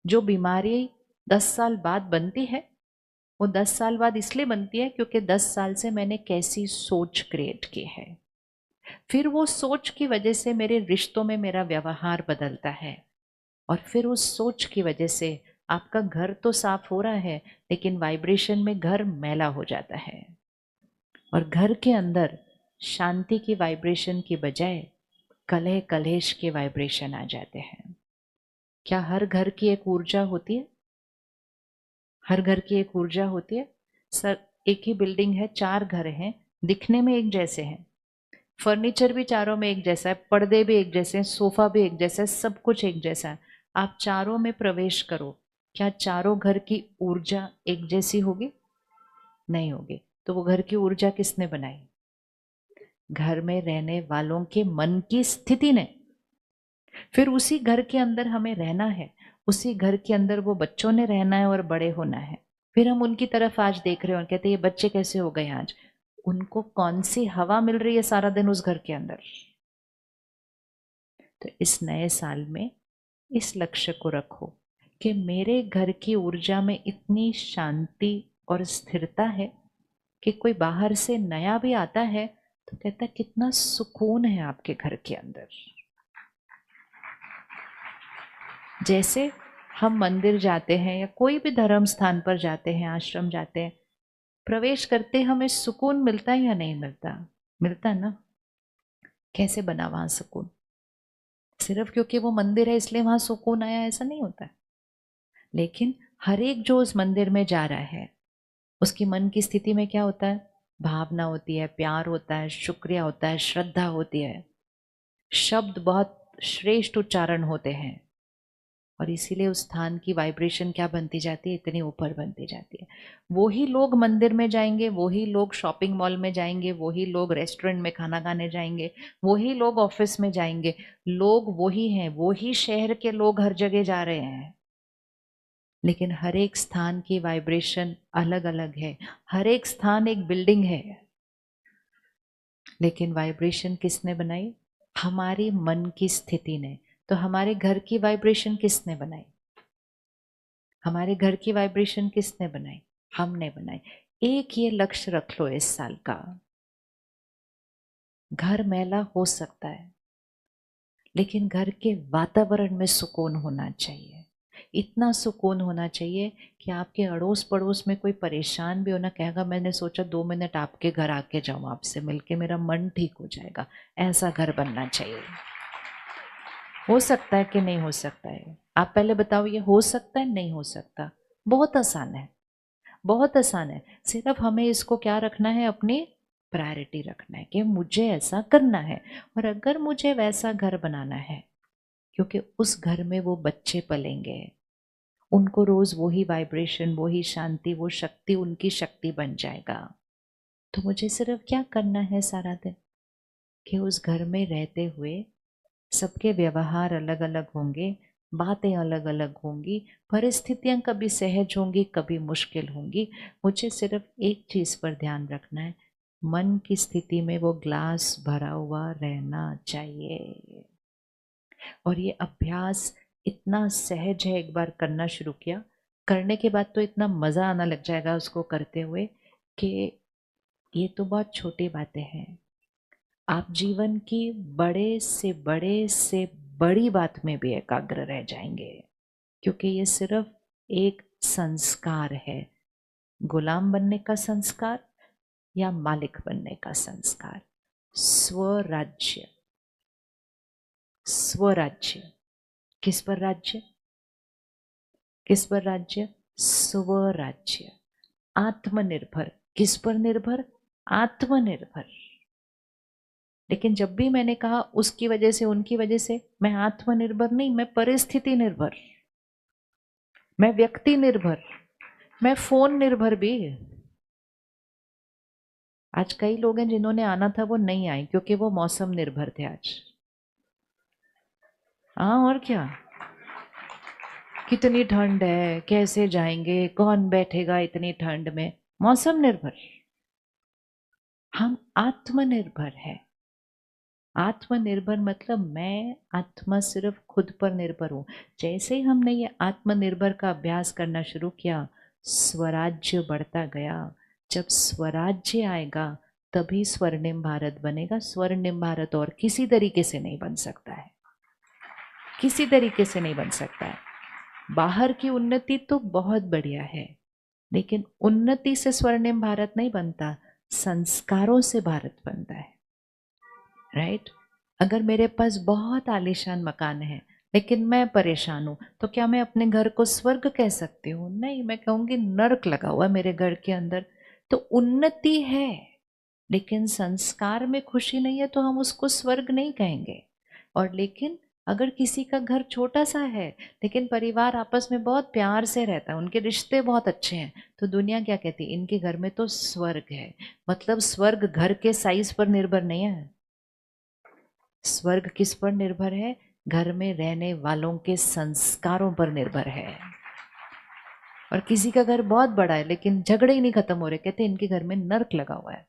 जो बीमारी 10 साल बाद बनती है, वो 10 साल बाद इसलिए बनती है क्योंकि 10 साल से मैंने कैसी सोच क्रिएट की है। फिर वो सोच की वजह से मेरे रिश्तों में मेरा व्यवहार बदलता है, और फिर उस सोच की वजह से आपका घर तो साफ हो रहा है, लेकिन वाइब्रेशन में घर मैला हो जाता है, और घर के अंदर शांति की वाइब्रेशन की बजाय कलह कलेश के वाइब्रेशन आ जाते हैं। क्या हर घर की एक ऊर्जा होती है? हर घर की एक ऊर्जा होती है। सर, एक ही बिल्डिंग है, 4 घर हैं, दिखने में एक जैसे हैं, फर्नीचर भी चारों में एक जैसा है, पर्दे भी एक जैसे हैं, सोफा भी एक जैसा है, सब कुछ एक जैसा है। आप चारों में प्रवेश करो, क्या चारों घर की ऊर्जा एक जैसी होगी? नहीं होगी। तो वो घर की ऊर्जा किसने बनाई? घर में रहने वालों के मन की स्थिति ने। फिर उसी घर के अंदर हमें रहना है, उसी घर के अंदर वो बच्चों ने रहना है और बड़े होना है। फिर हम उनकी तरफ आज देख रहे हो और कहते हैं ये बच्चे कैसे हो गए आज? उनको कौन सी हवा मिल रही है सारा दिन उस घर के अंदर? तो इस नए साल में इस लक्ष्य को रखो कि मेरे घर की ऊर्जा में इतनी शांति और स्थिरता है कि कोई बाहर से नया भी आता है तो कहता कितना सुकून है आपके घर के अंदर। जैसे हम मंदिर जाते हैं या कोई भी धर्म स्थान पर जाते हैं, आश्रम जाते हैं, प्रवेश करते हमें सुकून मिलता है या नहीं मिलता? मिलता ना। कैसे बना वहां सुकून? सिर्फ क्योंकि वो मंदिर है इसलिए वहां सुकून आया, ऐसा नहीं होता। लेकिन हर एक जो उस मंदिर में जा रहा है उसकी मन की स्थिति में क्या होता है? भावना होती है, प्यार होता है, शुक्रिया होता है, श्रद्धा होती है, शब्द बहुत श्रेष्ठ उच्चारण होते हैं, और इसीलिए उस स्थान की वाइब्रेशन क्या बनती जाती है? इतनी ऊपर बनती जाती है। वही लोग मंदिर में जाएंगे, वही लोग शॉपिंग मॉल में जाएंगे, वही लोग रेस्टोरेंट में खाना खाने जाएंगे, वही लोग ऑफिस में जाएंगे, लोग वही हैं, वही शहर के लोग हर जगह जा रहे हैं, लेकिन हर एक स्थान की वाइब्रेशन अलग अलग है। हर एक स्थान एक बिल्डिंग है, लेकिन वाइब्रेशन किसने बनाई? हमारी मन की स्थिति ने। तो हमारे घर की वाइब्रेशन किसने बनाई? हमारे घर की वाइब्रेशन किसने बनाई? हमने बनाई। एक ये लक्ष्य रख लो इस साल का, घर मैला हो सकता है लेकिन घर के वातावरण में सुकून होना चाहिए। इतना सुकून होना चाहिए कि आपके अड़ोस पड़ोस में कोई परेशान भी होना, कहेगा मैंने सोचा 2 मिनट आपके घर आके जाऊं, आपसे मिलके मेरा मन ठीक हो जाएगा। ऐसा घर बनना चाहिए। हो सकता है कि नहीं हो सकता है? आप पहले बताओ, ये हो सकता है नहीं हो सकता? बहुत आसान है, बहुत आसान है। सिर्फ हमें इसको क्या रखना है? अपनी प्रायोरिटी रखना है कि मुझे ऐसा करना है, और अगर मुझे वैसा घर बनाना है, क्योंकि उस घर में वो बच्चे पलेंगे, उनको रोज वही वाइब्रेशन, वही शांति, वो शक्ति उनकी शक्ति बन जाएगा। तो मुझे सिर्फ क्या करना है सारा दिन कि उस घर में रहते हुए सबके व्यवहार अलग अलग होंगे, बातें अलग अलग होंगी, परिस्थितियां कभी सहज होंगी, कभी मुश्किल होंगी। मुझे सिर्फ एक चीज पर ध्यान रखना है, मन की स्थिति में वो ग्लास भरा हुआ रहना चाहिए। और ये अभ्यास इतना सहज है, एक बार करना शुरू किया, करने के बाद तो इतना मजा आना लग जाएगा उसको करते हुए कि ये तो बहुत छोटी बातें हैं। आप जीवन की बड़े से बड़ी बात में भी एकाग्र रह जाएंगे, क्योंकि ये सिर्फ एक संस्कार है। गुलाम बनने का संस्कार या मालिक बनने का संस्कार। स्वराज्य, स्वराज्य, किस पर राज्य, किस पर राज्य, स्वराज्य। आत्मनिर्भर, किस पर निर्भर, आत्मनिर्भर। लेकिन जब भी मैंने कहा उसकी वजह से उनकी वजह से, मैं आत्मनिर्भर नहीं, मैं परिस्थिति निर्भर, मैं व्यक्ति निर्भर, मैं फोन निर्भर भी। आज कई लोग हैं जिन्होंने आना था वो नहीं आए क्योंकि वो मौसम निर्भर थे आज। हाँ, और क्या, कितनी ठंड है, कैसे जाएंगे, कौन बैठेगा इतनी ठंड में, मौसम निर्भर। हम आत्मनिर्भर है। आत्मनिर्भर मतलब मैं आत्मा सिर्फ खुद पर निर्भर हूं। जैसे ही हमने ये आत्मनिर्भर का अभ्यास करना शुरू किया, स्वराज्य बढ़ता गया। जब स्वराज्य आएगा तभी स्वर्णिम भारत बनेगा। स्वर्णिम भारत और किसी तरीके से नहीं बन सकता है, किसी तरीके से नहीं बन सकता है। बाहर की उन्नति तो बहुत बढ़िया है, लेकिन उन्नति से स्वर्णिम भारत नहीं बनता, संस्कारों से भारत बनता है। राइट? अगर मेरे पास बहुत आलीशान मकान है लेकिन मैं परेशान हूं, तो क्या मैं अपने घर को स्वर्ग कह सकती हूँ? नहीं, मैं कहूंगी नर्क लगा हुआ मेरे घर के अंदर। तो उन्नति है लेकिन संस्कार में खुशी नहीं है तो हम उसको स्वर्ग नहीं कहेंगे। और लेकिन अगर किसी का घर छोटा सा है लेकिन परिवार आपस में बहुत प्यार से रहता है, उनके रिश्ते बहुत अच्छे हैं, तो दुनिया क्या कहती है, इनके घर में तो स्वर्ग है। मतलब स्वर्ग घर के साइज पर निर्भर नहीं है, स्वर्ग किस पर निर्भर है, घर में रहने वालों के संस्कारों पर निर्भर है। और किसी का घर बहुत बड़ा है लेकिन झगड़े ही नहीं खत्म हो रहे, कहते इनके घर में नर्क लगा हुआ है।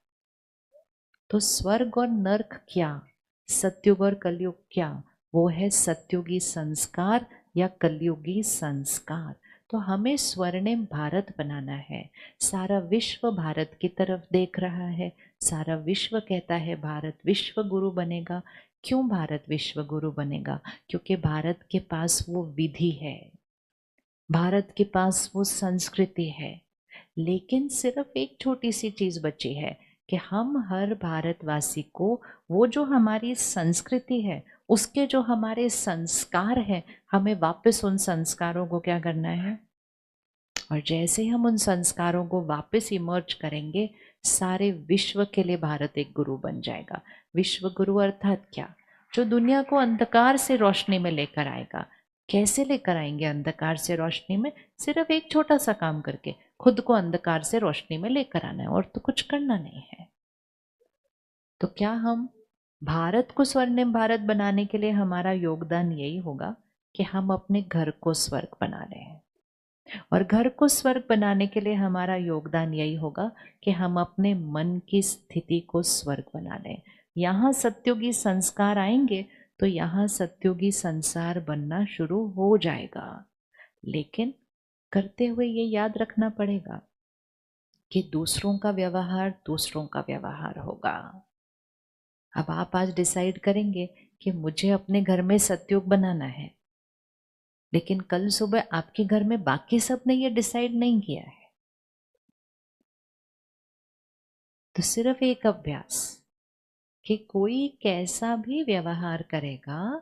तो स्वर्ग और नर्क क्या, सत्युग और कलयुग क्या, वो है सत्युगी संस्कार या कलयुगी संस्कार। तो हमें स्वर्णिम भारत बनाना है। सारा विश्व भारत की तरफ देख रहा है, सारा विश्व कहता है भारत विश्व गुरु बनेगा। क्यों भारत विश्व गुरु बनेगा? क्योंकि भारत के पास वो विधि है, भारत के पास वो संस्कृति है। लेकिन सिर्फ एक छोटी सी चीज बची है कि हम हर भारतवासी को वो जो हमारी संस्कृति है, उसके जो हमारे संस्कार हैं, हमें वापस उन संस्कारों को क्या करना है। और जैसे हम उन संस्कारों को वापस इमर्ज करेंगे, सारे विश्व के लिए भारत एक गुरु बन जाएगा। विश्व गुरु अर्थात क्या? जो दुनिया को अंधकार से रोशनी में लेकर आएगा। कैसे लेकर आएंगे अंधकार से रोशनी में? सिर्फ एक छोटा सा काम करके, खुद को अंधकार से रोशनी में लेकर आना है, और तो कुछ करना नहीं है। तो क्या हम भारत को स्वर्णिम भारत बनाने के लिए हमारा योगदान यही होगा कि हम अपने घर को स्वर्ग बना रहे हैं। और घर को स्वर्ग बनाने के लिए हमारा योगदान यही होगा कि हम अपने मन की स्थिति को स्वर्ग बना लें। यहाँ सत्युगी संस्कार आएंगे तो यहाँ सत्युगी संसार बनना शुरू हो जाएगा। लेकिन करते हुए ये याद रखना पड़ेगा कि दूसरों का व्यवहार दूसरों का व्यवहार होगा। अब आप आज डिसाइड करेंगे कि मुझे अपने घर में सत्युग बनाना है, लेकिन कल सुबह आपके घर में बाकी सब ने ये डिसाइड नहीं किया है, तो सिर्फ एक अभ्यास कि कोई कैसा भी व्यवहार करेगा,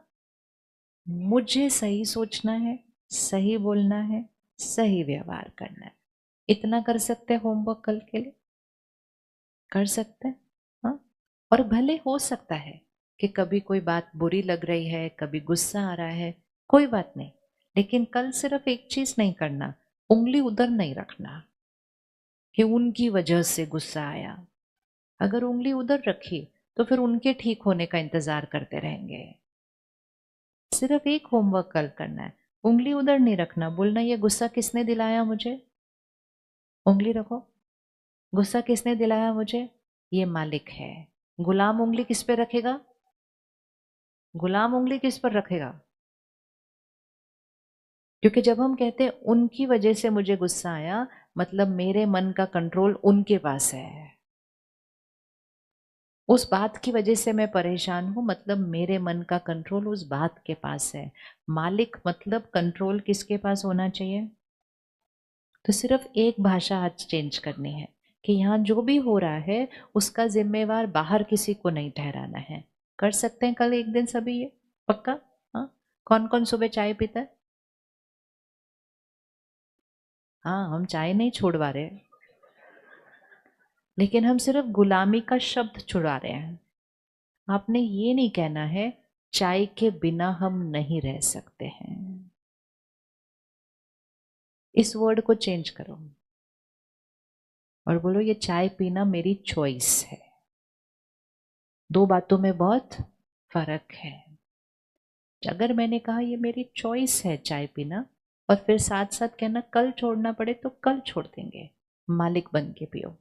मुझे सही सोचना है, सही बोलना है, सही व्यवहार करना है। इतना कर सकते हैं होमवर्क कल के लिए, कर सकते हैं। हाँ, और भले हो सकता है कि कभी कोई बात बुरी लग रही है, कभी गुस्सा आ रहा है, कोई बात नहीं, लेकिन कल सिर्फ एक चीज नहीं करना, उंगली उधर नहीं रखना कि उनकी वजह से गुस्सा आया। अगर उंगली उधर रखी तो फिर उनके ठीक होने का इंतजार करते रहेंगे। सिर्फ एक होमवर्क कल करना है, उंगली उधर नहीं रखना, बोलना ये गुस्सा किसने दिलाया मुझे, उंगली रखो, गुस्सा किसने दिलाया मुझे, ये मालिक है। गुलाम उंगली किस पे रखेगा, गुलाम उंगली किस पर रखेगा? क्योंकि जब हम कहते हैं उनकी वजह से मुझे गुस्सा आया, मतलब मेरे मन का कंट्रोल उनके पास है। उस बात की वजह से मैं परेशान हूं, मतलब मेरे मन का कंट्रोल उस बात के पास है। मालिक मतलब कंट्रोल किसके पास होना चाहिए? तो सिर्फ एक भाषा आज चेंज करनी है कि यहाँ जो भी हो रहा है उसका जिम्मेवार बाहर किसी को नहीं ठहराना है। कर सकते हैं कल एक दिन सभी ये? पक्का? हाँ। कौन कौन सुबह चाय पीता है? हाँ, हम चाय नहीं छोड़वा रहे, लेकिन हम सिर्फ गुलामी का शब्द छुड़ा रहे हैं। आपने ये नहीं कहना है चाय के बिना हम नहीं रह सकते हैं। इस वर्ड को चेंज करो और बोलो ये चाय पीना मेरी चॉइस है। दो बातों में बहुत फर्क है। अगर मैंने कहा ये मेरी चॉइस है चाय पीना, और फिर साथ साथ कहना कल छोड़ना पड़े तो कल छोड़ देंगे, मालिक बन के पियो।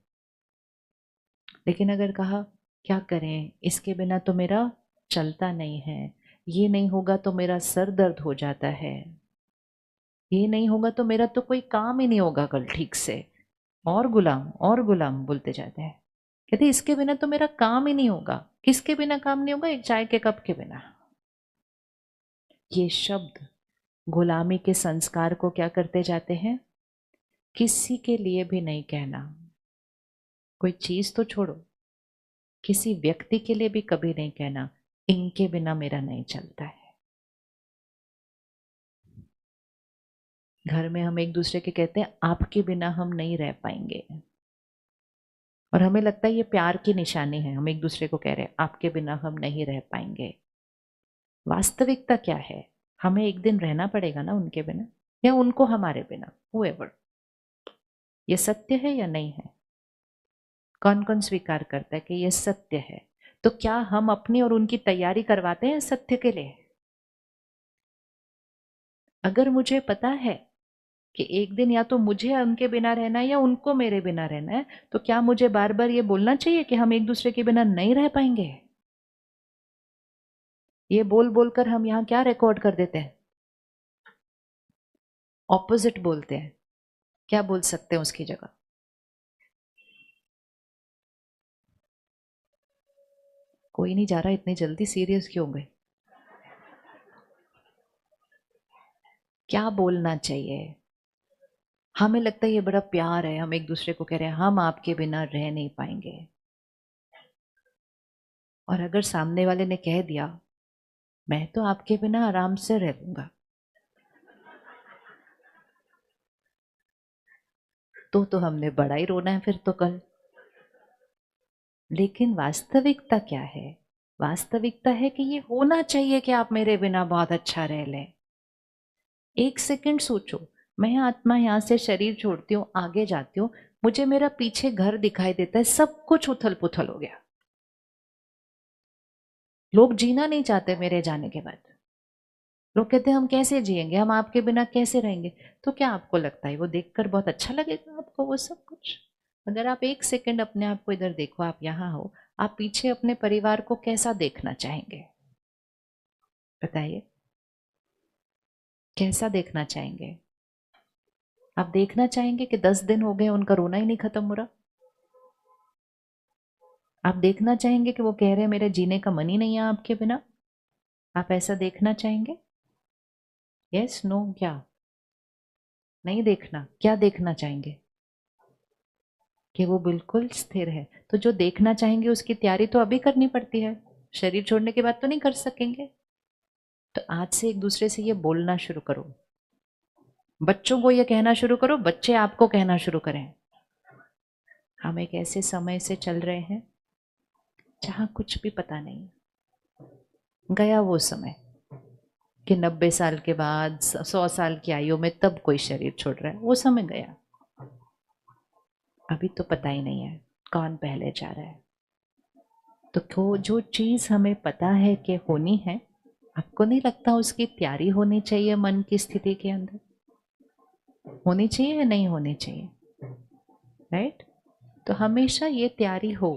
लेकिन अगर कहा क्या करें, इसके बिना तो मेरा चलता नहीं है, ये नहीं होगा तो मेरा सर दर्द हो जाता है, ये नहीं होगा तो मेरा तो कोई काम ही नहीं होगा कल ठीक से, और गुलाम बोलते जाते हैं। कहते इसके बिना तो मेरा काम ही नहीं होगा। किसके बिना काम नहीं होगा? एक चाय के कप के बिना। ये शब्द गुलामी के संस्कार को क्या करते जाते हैं? किसी के लिए भी नहीं कहना। कोई चीज तो छोड़ो, किसी व्यक्ति के लिए भी कभी नहीं कहना इनके बिना मेरा नहीं चलता है। घर में हम एक दूसरे के कहते हैं आपके बिना हम नहीं रह पाएंगे, और हमें लगता है ये प्यार की निशानी है। हम एक दूसरे को कह रहे हैं आपके बिना हम नहीं रह पाएंगे। वास्तविकता क्या है? हमें एक दिन रहना पड़ेगा ना उनके बिना, या उनको हमारे बिना, whoever। ये सत्य है या नहीं है? कौन कौन स्वीकार करता है कि ये सत्य है? तो क्या हम अपनी और उनकी तैयारी करवाते हैं सत्य के लिए? अगर मुझे पता है कि एक दिन या तो मुझे उनके बिना रहना है या उनको मेरे बिना रहना है, तो क्या मुझे बार बार ये बोलना चाहिए कि हम एक दूसरे के बिना नहीं रह पाएंगे? ये बोल बोलकर हम यहां क्या रिकॉर्ड कर देते हैं? ऑपोजिट बोलते हैं। क्या बोल सकते हैं उसकी जगह? कोई नहीं जा रहा, इतनी जल्दी सीरियस क्यों हो गए? क्या बोलना चाहिए? हमें लगता है ये बड़ा प्यार है, हम एक दूसरे को कह रहे हैं हम आपके बिना रह नहीं पाएंगे। और अगर सामने वाले ने कह दिया मैं तो आपके बिना आराम से रह लूंगा, तो हमने बड़ा ही रोना है फिर तो कल। लेकिन वास्तविकता क्या है? वास्तविकता है कि ये होना चाहिए कि आप मेरे बिना बहुत अच्छा रह लें। एक सेकंड सोचो, मैं आत्मा यहां से शरीर छोड़ती हूँ, आगे जाती हूँ, मुझे मेरा पीछे घर दिखाई देता है, सब कुछ उथल पुथल हो गया। लोग जीना नहीं चाहते मेरे जाने के बाद। लोग कहते हैं हम कैसे जिएंगे, हम आपके बिना कैसे रहेंगे। तो क्या आपको लगता है वो देखकर बहुत अच्छा लगेगा आपको वो सब कुछ? अगर आप एक सेकंड अपने आप को इधर देखो, आप यहाँ हो, आप पीछे अपने परिवार को कैसा देखना चाहेंगे? बताइए, कैसा देखना चाहेंगे? आप देखना चाहेंगे कि 10 दिन हो गए उनका रोना ही नहीं खत्म हो रहा? आप देखना चाहेंगे कि वो कह रहे हैं मेरे जीने का मन ही नहीं है आपके बिना? आप ऐसा देखना चाहेंगे? यस नो क्या? नहीं देखना, क्या देखना चाहेंगे? कि वो बिल्कुल स्थिर है। तो जो देखना चाहेंगे उसकी तैयारी तो अभी करनी पड़ती है, शरीर छोड़ने के बाद तो नहीं कर सकेंगे। तो आज से एक दूसरे से ये बोलना शुरू करो, बच्चों को ये कहना शुरू करो, बच्चे आपको कहना शुरू करें। हम एक ऐसे समय से चल रहे हैं जहां कुछ भी पता नहीं। गया वो समय कि 90 साल के बाद 100 साल की आयु में तब कोई शरीर छोड़ रहा है, वो समय गया। अभी तो पता ही नहीं है कौन पहले जा रहा है। तो जो चीज हमें पता है कि होनी है, आपको नहीं लगता उसकी तैयारी होनी चाहिए? मन की स्थिति के अंदर होनी चाहिए या नहीं होनी चाहिए? राइट? तो हमेशा ये तैयारी हो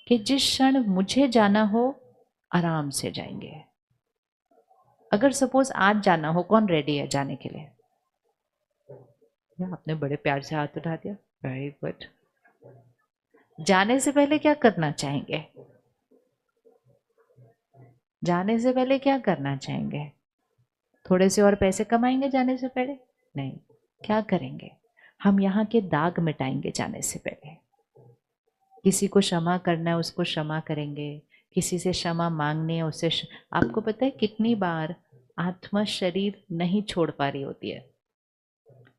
कि जिस क्षण मुझे जाना हो आराम से जाएंगे। अगर सपोज आज जाना हो, कौन रेडी है जाने के लिए? या आपने बड़े प्यार से हाथ उठा दिया, वेरी गुड। जाने से पहले क्या करना चाहेंगे? जाने से पहले क्या करना चाहेंगे? थोड़े से और पैसे कमाएंगे जाने से पहले? नहीं, क्या करेंगे? हम यहाँ के दाग मिटाएंगे जाने से पहले। किसी को क्षमा करना है उसको क्षमा करेंगे, किसी से क्षमा मांगनी है उससे आपको पता है कितनी बार आत्मा शरीर नहीं छोड़ पा रही होती है,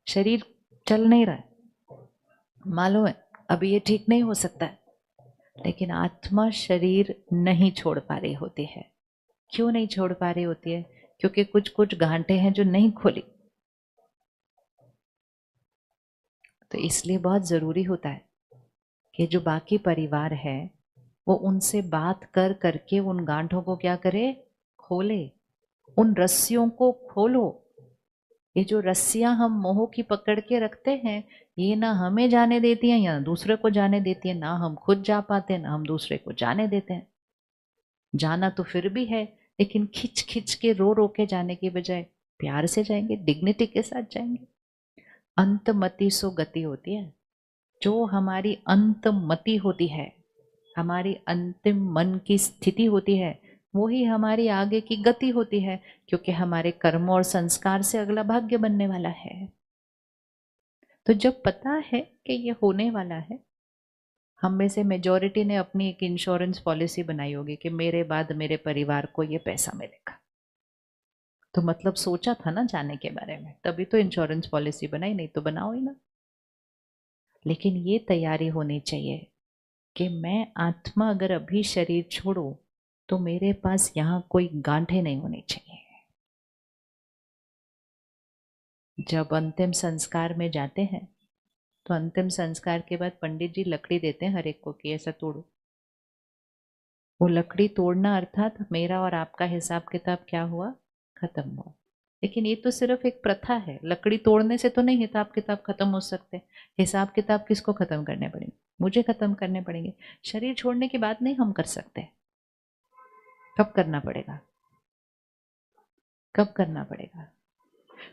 शरीर चल नहीं रहा है, मालूम है अभी ये ठीक नहीं हो सकता है, लेकिन आत्मा शरीर नहीं छोड़ पा रही होती है। क्यों नहीं छोड़ पा रही होती है? क्योंकि कुछ कुछ गांठें हैं जो नहीं खोली। तो इसलिए बहुत जरूरी होता है कि जो बाकी परिवार है वो उनसे बात कर करके उन गांठों को क्या करे, खोले, उन रस्सियों को खोलो। ये जो रस्सियां हम मोह की पकड़ के रखते हैं, ये ना हमें जाने देती हैं या दूसरे को जाने देती है, ना हम खुद जा पाते हैं ना हम दूसरे को जाने देते हैं। जाना तो फिर भी है, लेकिन खिंच खिंच के रो रो के जाने की बजाय प्यार से जाएंगे, डिग्निटी के साथ जाएंगे। अंतमति सो गति होती है। जो हमारी अंतमति होती है, हमारी अंतिम मन की स्थिति होती है, वो ही हमारी आगे की गति होती है, क्योंकि हमारे कर्म और संस्कार से अगला भाग्य बनने वाला है। तो जब पता है कि ये होने वाला है, हम में से मेजॉरिटी ने अपनी एक इंश्योरेंस पॉलिसी बनाई होगी कि मेरे बाद मेरे परिवार को ये पैसा मिलेगा। तो मतलब सोचा था ना जाने के बारे में, तभी तो इंश्योरेंस पॉलिसी बनाई, नहीं तो बनाओ ही ना। लेकिन ये तैयारी होनी चाहिए कि मैं आत्मा अगर अभी शरीर छोड़ू तो मेरे पास यहाँ कोई गांठें नहीं होनी चाहिए। जब अंतिम संस्कार में जाते हैं तो अंतिम संस्कार के बाद पंडित जी लकड़ी देते हैं हर एक को कि ऐसा तोड़ो। वो लकड़ी तोड़ना अर्थात मेरा और आपका हिसाब किताब क्या हुआ, खत्म हुआ। लेकिन ये तो सिर्फ एक प्रथा है, लकड़ी तोड़ने से तो नहीं हिसाब किताब खत्म हो सकते। हिसाब किताब किसको खत्म करने पड़ेंगे? मुझे खत्म करने पड़ेंगे। शरीर छोड़ने की बात नहीं हम कर सकते। कब करना पड़ेगा? कब करना पड़ेगा?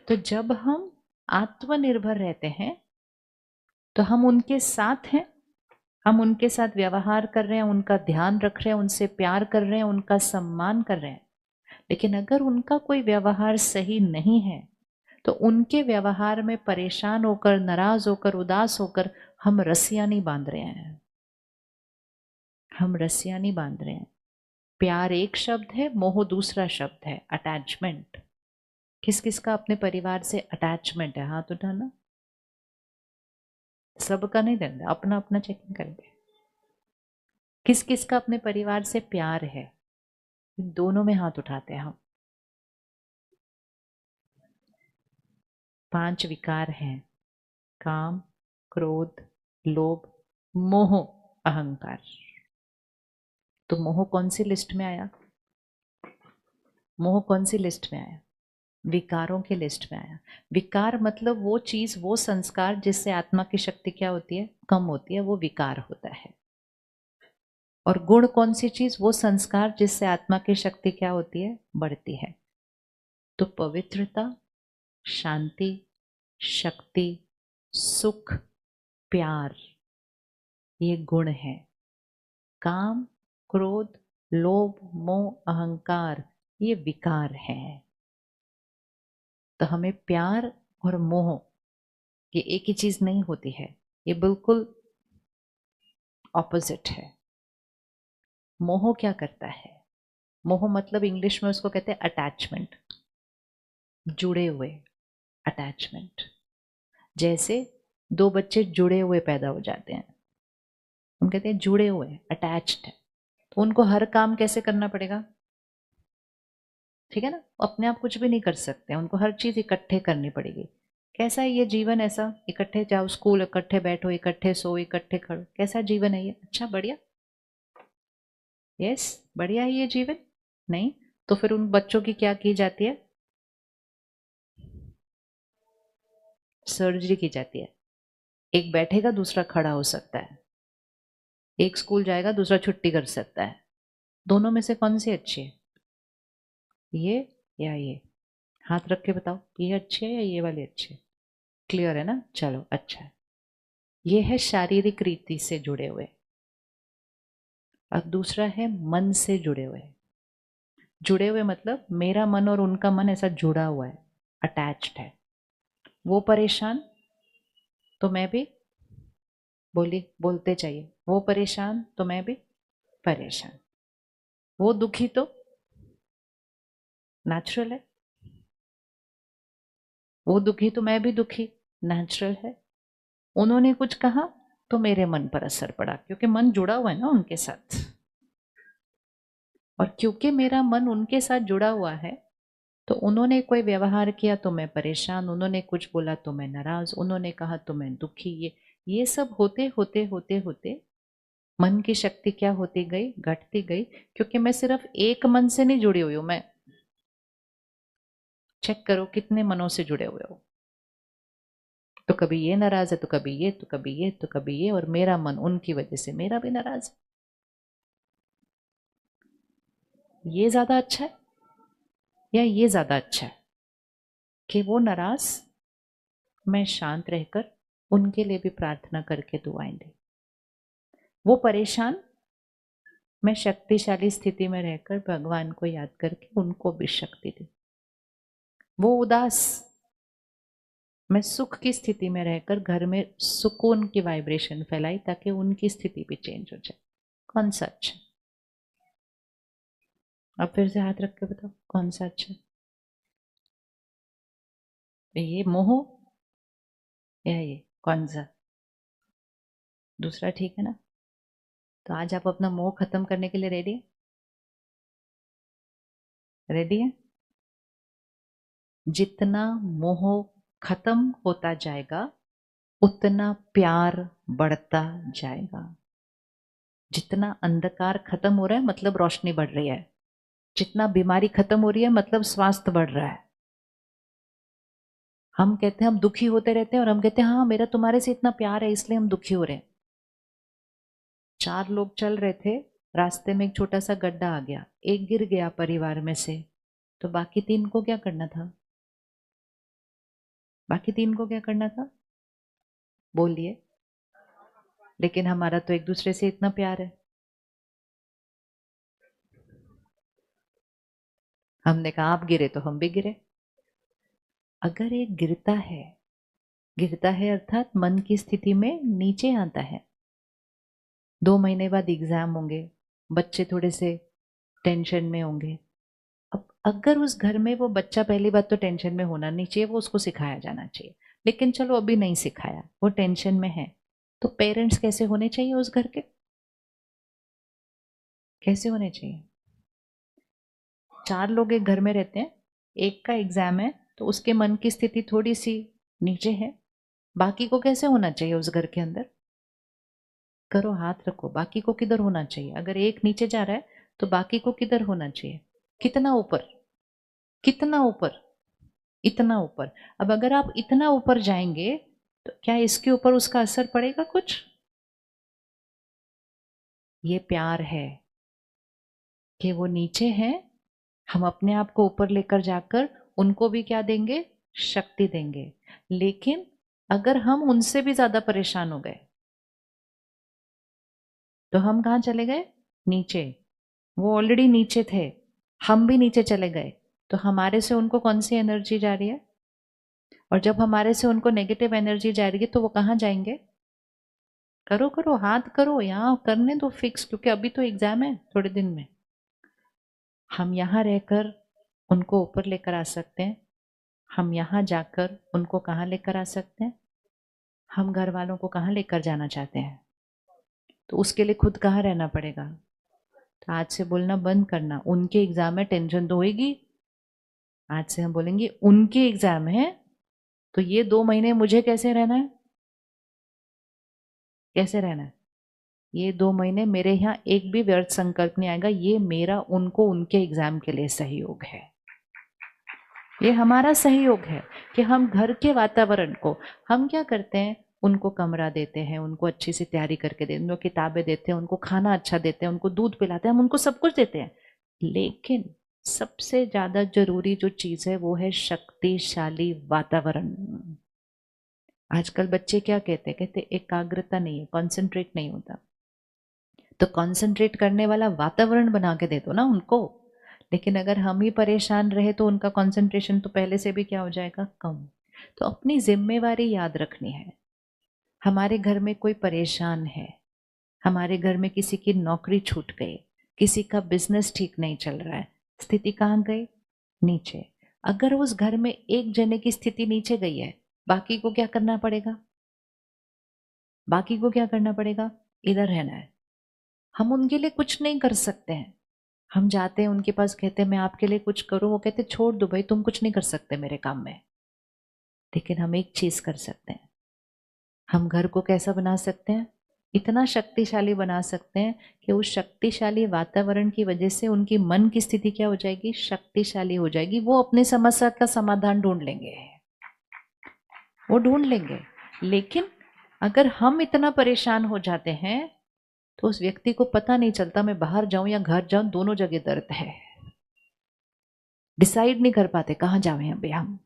तो जब हम आत्मनिर्भर रहते हैं तो हम उनके साथ हैं, हम उनके साथ व्यवहार कर रहे हैं, उनका ध्यान रख रहे हैं, उनसे प्यार कर रहे हैं, उनका सम्मान कर रहे हैं। लेकिन अगर उनका कोई व्यवहार सही नहीं है तो उनके व्यवहार में परेशान होकर, नाराज होकर, उदास होकर हम रस्सियां नहीं बांध रहे हैं। हम रस्सियां नहीं बांध रहे हैं। प्यार एक शब्द है, मोह दूसरा शब्द है, अटैचमेंट। किस किस का अपने परिवार से अटैचमेंट है? हाथ उठाना। सबका नहीं देना, अपना अपना चेकिंग करेंगे। किस किस का अपने परिवार से प्यार है? दोनों में हाथ उठाते हैं हम। 5 विकार हैं: काम, क्रोध, लोभ, मोह, अहंकार। तो मोह कौन सी लिस्ट में आया? मोह कौन सी लिस्ट में आया? विकारों की लिस्ट में आया। विकार मतलब वो चीज, वो संस्कार जिससे आत्मा की शक्ति क्या होती है, कम होती है, वो विकार होता है। और गुण कौन सी चीज? वो संस्कार जिससे आत्मा की शक्ति क्या होती है, बढ़ती है। तो पवित्रता, शांति, शक्ति, सुख, प्यार, ये गुण है। काम, क्रोध, लोभ, मोह, अहंकार, ये विकार है। तो हमें प्यार और मोह ये एक ही चीज नहीं होती है, ये बिल्कुल ऑपोजिट है। मोह क्या करता है? मोह मतलब इंग्लिश में उसको कहते हैं अटैचमेंट, जुड़े हुए, अटैचमेंट। जैसे 2 बच्चे जुड़े हुए पैदा हो जाते हैं, हम कहते हैं जुड़े हुए, अटैच्ड है। तो उनको हर काम कैसे करना पड़ेगा? ठीक है ना, अपने आप कुछ भी नहीं कर सकते, उनको हर चीज इकट्ठे करनी पड़ेगी। कैसा है ये जीवन? ऐसा इकट्ठे जाओ स्कूल, इकट्ठे बैठो, इकट्ठे सो, इकट्ठे खड़ो, कैसा जीवन है ये? अच्छा, बढ़िया, यस, बढ़िया है ये जीवन? नहीं। तो फिर उन बच्चों की क्या की जाती है? सर्जरी की जाती है। एक बैठेगा दूसरा खड़ा हो सकता है, एक स्कूल जाएगा दूसरा छुट्टी कर सकता है। दोनों में से कौन सी अच्छी है? ये या ये? हाथ रख के बताओ, ये अच्छी है या ये वाली अच्छी है? क्लियर है ना? चलो, अच्छा है। ये है शारीरिक रीति से जुड़े हुए। और दूसरा है मन से जुड़े हुए। जुड़े हुए मतलब मेरा मन और उनका मन ऐसा जुड़ा हुआ है, अटैच्ड है। वो परेशान तो मैं भी बोलते चाहिए, वो परेशान तो मैं भी परेशान। वो दुखी तो नेचुरल है, वो दुखी तो मैं भी दुखी, नेचुरल है। उन्होंने कुछ कहा तो मेरे मन पर असर पड़ा, क्योंकि मन जुड़ा हुआ है ना उनके साथ। और क्योंकि मेरा मन उनके साथ जुड़ा हुआ है, तो उन्होंने कोई व्यवहार किया तो मैं परेशान, उन्होंने कुछ बोला तो मैं नाराज, उन्होंने कहा तो मैं दुखी। ये सब होते होते होते होते मन की शक्ति क्या होती गई, घटती गई। क्योंकि मैं सिर्फ एक मन से नहीं जुड़ी हुई हूं, मैं चेक करो कितने मनों से जुड़े हुए हो। तो कभी ये नाराज है, तो कभी ये, तो कभी ये, तो कभी ये, और मेरा मन उनकी वजह से मेरा भी नाराज है। ये ज्यादा अच्छा है या ये ज्यादा अच्छा है कि वो नाराज, मैं शांत रहकर उनके लिए भी प्रार्थना करके दुआएं दे। वो परेशान, मैं शक्तिशाली स्थिति में रहकर भगवान को याद करके उनको भी शक्ति दे। वो उदास, मैं सुख की स्थिति में रहकर घर में सुकून की वाइब्रेशन फैलाई ताकि उनकी स्थिति भी चेंज हो जाए। कौन सा अच्छा? अब फिर से हाथ रख के बताओ कौन सा अच्छा? ये मोह या ये कौन सा? दूसरा ठीक है ना? तो आज आप अपना मोह खत्म करने के लिए रेडी है? रेडी है? जितना मोह खत्म होता जाएगा उतना प्यार बढ़ता जाएगा। जितना अंधकार खत्म हो रहा है मतलब रोशनी बढ़ रही है, जितना बीमारी खत्म हो रही है मतलब स्वास्थ्य बढ़ रहा है। हम कहते हैं हम दुखी होते रहते हैं और हम कहते हैं हाँ मेरा तुम्हारे से इतना प्यार है इसलिए हम दुखी हो रहे हैं। 4 लोग चल रहे थे, रास्ते में एक छोटा सा गड्ढा आ गया, एक गिर गया परिवार में से, तो बाकी 3 को क्या करना था? बाकी 3 को क्या करना था? बोलिए। लेकिन हमारा तो एक दूसरे से इतना प्यार है। हमने कहा आप गिरे तो हम भी गिरे। अगर एक गिरता है अर्थात मन की स्थिति में नीचे आता है, 2 महीने बाद एग्जाम होंगे, बच्चे थोड़े से टेंशन में होंगे। अब अगर उस घर में वो बच्चा, पहली बात तो टेंशन में होना नहीं चाहिए, वो उसको सिखाया जाना चाहिए, लेकिन चलो अभी नहीं सिखाया, वो टेंशन में है, तो पेरेंट्स कैसे होने चाहिए उस घर के? कैसे होने चाहिए? 4 लोग एक घर में रहते हैं, एक का एग्जाम है तो उसके मन की स्थिति थोड़ी सी नीचे है, बाकी को कैसे होना चाहिए उस घर के अंदर? करो, हाथ रखो, बाकी को किधर होना चाहिए? अगर एक नीचे जा रहा है तो बाकी को किधर होना चाहिए? कितना ऊपर? कितना ऊपर? इतना ऊपर। अब अगर आप इतना ऊपर जाएंगे तो क्या इसके ऊपर उसका असर पड़ेगा कुछ? ये प्यार है कि वो नीचे हैं, हम अपने आप को ऊपर लेकर जाकर उनको भी क्या देंगे? शक्ति देंगे। लेकिन अगर हम उनसे भी ज्यादा परेशान हो गए तो हम कहां चले गए? नीचे। वो ऑलरेडी नीचे थे, हम भी नीचे चले गए, तो हमारे से उनको कौन सी एनर्जी जा रही है? और जब हमारे से उनको नेगेटिव एनर्जी जा रही है तो वो कहाँ जाएंगे? करो करो, हाथ करो, यहाँ करने दो फिक्स, क्योंकि अभी तो एग्जाम है थोड़े दिन में। हम यहाँ रहकर उनको ऊपर लेकर आ सकते हैं, हम यहाँ जाकर उनको कहाँ लेकर आ सकते हैं? हम घर वालों को कहाँ लेकर जाना चाहते हैं? तो उसके लिए खुद कहाँ रहना पड़ेगा? तो आज से बोलना बंद करना उनके एग्जाम में टेंशन तो होगी। आज से हम बोलेंगे उनके एग्जाम है तो ये 2 महीने मुझे कैसे रहना है? कैसे रहना है? ये 2 महीने मेरे यहाँ एक भी व्यर्थ संकल्प नहीं आएगा, ये मेरा उनको उनके एग्जाम के लिए सहयोग है। ये हमारा सहयोग है कि हम घर के वातावरण को, हम क्या करते हैं, उनको कमरा देते हैं, उनको अच्छी सी तैयारी करके देते हैं, उनको किताबें देते हैं, उनको खाना अच्छा देते हैं, उनको दूध पिलाते हैं, हम उनको सब कुछ देते हैं। लेकिन सबसे ज्यादा जरूरी जो चीज है वो है शक्तिशाली वातावरण। आजकल बच्चे क्या कहते हैं? कहते एकाग्रता नहीं है, कॉन्सेंट्रेट नहीं होता। तो कॉन्सेंट्रेट करने वाला वातावरण बना के दे दो ना उनको। लेकिन अगर हम ही परेशान रहे तो उनका कंसंट्रेशन तो पहले से भी क्या हो जाएगा, कम। तो अपनी जिम्मेवारी याद रखनी है। हमारे घर में कोई परेशान है, हमारे घर में किसी की नौकरी छूट गई, किसी का बिजनेस ठीक नहीं चल रहा है, स्थिति कहाँ गई, नीचे। अगर उस घर में एक जने की स्थिति नीचे गई है, बाकी को क्या करना पड़ेगा, बाकी को क्या करना पड़ेगा, इधर रहना है। हम उनके लिए कुछ नहीं कर सकते हैं। हम जाते हैं उनके पास, कहते हैं मैं आपके लिए कुछ करूं, वो कहते छोड़ दो भाई, तुम कुछ नहीं कर सकते मेरे काम में। लेकिन हम एक चीज कर सकते हैं, हम घर को कैसा बना सकते हैं, इतना शक्तिशाली बना सकते हैं कि उस शक्तिशाली वातावरण की वजह से उनकी मन की स्थिति क्या हो जाएगी, शक्तिशाली हो जाएगी। वो अपने समस्या का समाधान ढूंढ लेंगे, वो ढूंढ लेंगे। लेकिन अगर हम इतना परेशान हो जाते हैं तो उस व्यक्ति को पता नहीं चलता मैं बाहर जाऊं या घर जाऊं, दोनों जगह दर्द है, डिसाइड नहीं कर पाते कहां जावे अभी हम।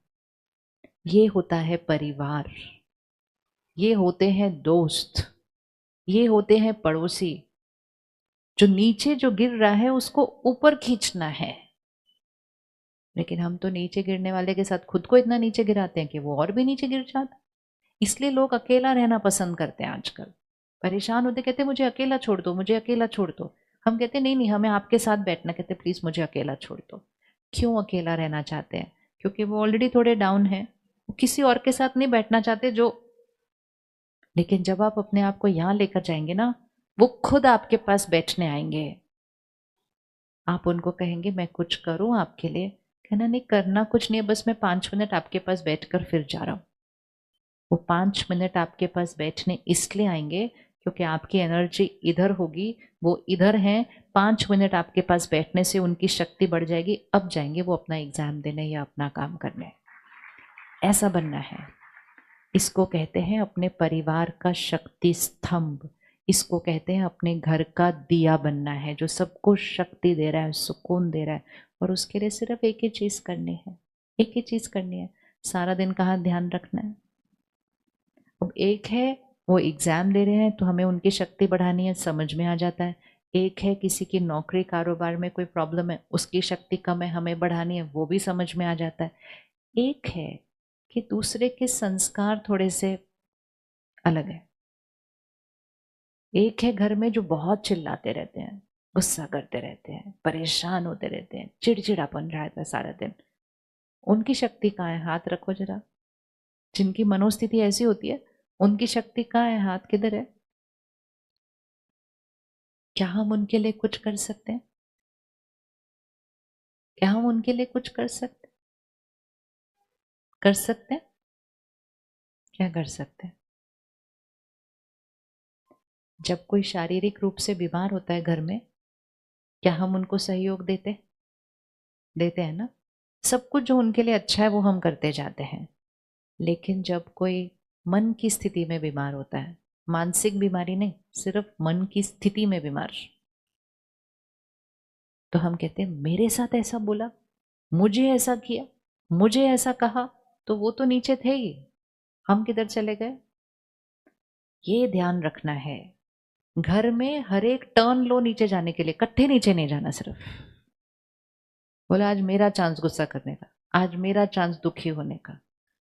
ये होता है परिवार, ये होते हैं दोस्त, ये होते हैं पड़ोसी। जो नीचे जो गिर रहा है उसको ऊपर खींचना है। लेकिन हम तो नीचे गिरने वाले के साथ खुद को इतना नीचे गिराते हैं कि वो और भी नीचे गिर जाता। इसलिए लोग अकेला रहना पसंद करते हैं आजकल। परेशान होते कहते मुझे अकेला छोड़ दो, मुझे अकेला छोड़ दो। हम कहते नहीं नहीं, हमें आपके साथ बैठना। कहते प्लीज मुझे अकेला छोड़ दो। क्यों अकेला रहना चाहते हैं, क्योंकि वो ऑलरेडी थोड़े डाउन है, वो किसी और के साथ नहीं बैठना चाहते जो। लेकिन जब आप अपने आप को यहां लेकर जाएंगे ना, वो खुद आपके पास बैठने आएंगे। आप उनको कहेंगे मैं कुछ करूं आपके लिए, कहना नहीं करना कुछ नहीं है, बस मैं 5 मिनट आपके पास बैठकर फिर जा रहा हूं। वो 5 मिनट आपके पास बैठने इसलिए आएंगे क्योंकि आपकी एनर्जी इधर होगी, वो इधर हैं। 5 मिनट आपके पास बैठने से उनकी शक्ति बढ़ जाएगी, अब जाएंगे वो अपना एग्जाम देने या अपना काम करने। ऐसा बनना है। इसको कहते हैं अपने परिवार का शक्ति स्तंभ। इसको कहते हैं अपने घर का दिया बनना है, जो सबको शक्ति दे रहा है, सुकून दे रहा है। और उसके लिए सिर्फ एक ही चीज करनी है, एक ही चीज करनी है। सारा दिन कहाँ ध्यान रखना है। अब एक है वो एग्जाम दे रहे हैं तो हमें उनकी शक्ति बढ़ानी है, समझ में आ जाता है। एक है किसी की नौकरी कारोबार में कोई प्रॉब्लम है, उसकी शक्ति कम है, हमें बढ़ानी है, वो भी समझ में आ जाता है। एक है कि दूसरे के संस्कार थोड़े से अलग है। एक है घर में जो बहुत चिल्लाते रहते हैं, गुस्सा करते रहते हैं, परेशान होते रहते हैं, चिड़चिड़ापन रहता है सारा दिन। उनकी शक्ति कहाँ है, हाथ रखो जरा। जिनकी मनोस्थिति ऐसी होती है उनकी शक्ति कहाँ है, हाथ किधर है। क्या हम उनके लिए कुछ कर सकते हैं, क्या हम उनके लिए कुछ कर सकते, कर सकते हैं, क्या कर सकते हैं। जब कोई शारीरिक रूप से बीमार होता है घर में, क्या हम उनको सहयोग देते, देते हैं ना। सब कुछ जो उनके लिए अच्छा है वो हम करते जाते हैं। लेकिन जब कोई मन की स्थिति में बीमार होता है, मानसिक बीमारी नहीं, सिर्फ मन की स्थिति में बीमार, तो हम कहते हैं मेरे साथ ऐसा बोला, मुझे ऐसा किया, मुझे ऐसा कहा, तो वो तो नीचे थे ही, हम किधर चले गए। ये ध्यान रखना है। घर में हर एक टर्न लो नीचे जाने के लिए, इकट्ठे नीचे नहीं जाना। सिर्फ बोला आज मेरा चांस गुस्सा करने का, आज मेरा चांस दुखी होने का।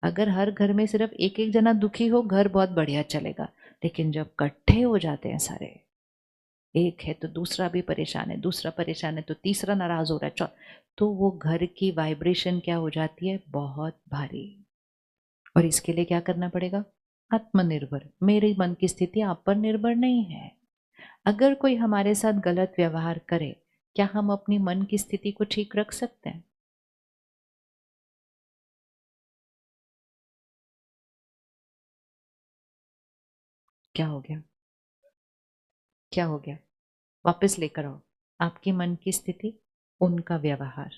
अगर हर घर में सिर्फ एक एक जना दुखी हो, घर बहुत बढ़िया चलेगा। लेकिन जब इकट्ठे हो जाते हैं सारे, एक है तो दूसरा भी परेशान है, दूसरा परेशान है तो तीसरा नाराज हो रहा है, तो वो घर की वाइब्रेशन क्या हो जाती है, बहुत भारी। और इसके लिए क्या करना पड़ेगा, आत्मनिर्भर। मेरी मन की स्थिति आप पर निर्भर नहीं है। अगर कोई हमारे साथ गलत व्यवहार करे, क्या हम अपनी मन की स्थिति को ठीक रख सकते हैं। क्या हो गया, क्या हो गया, वापस लेकर आओ आपकी मन की स्थिति, उनका व्यवहार।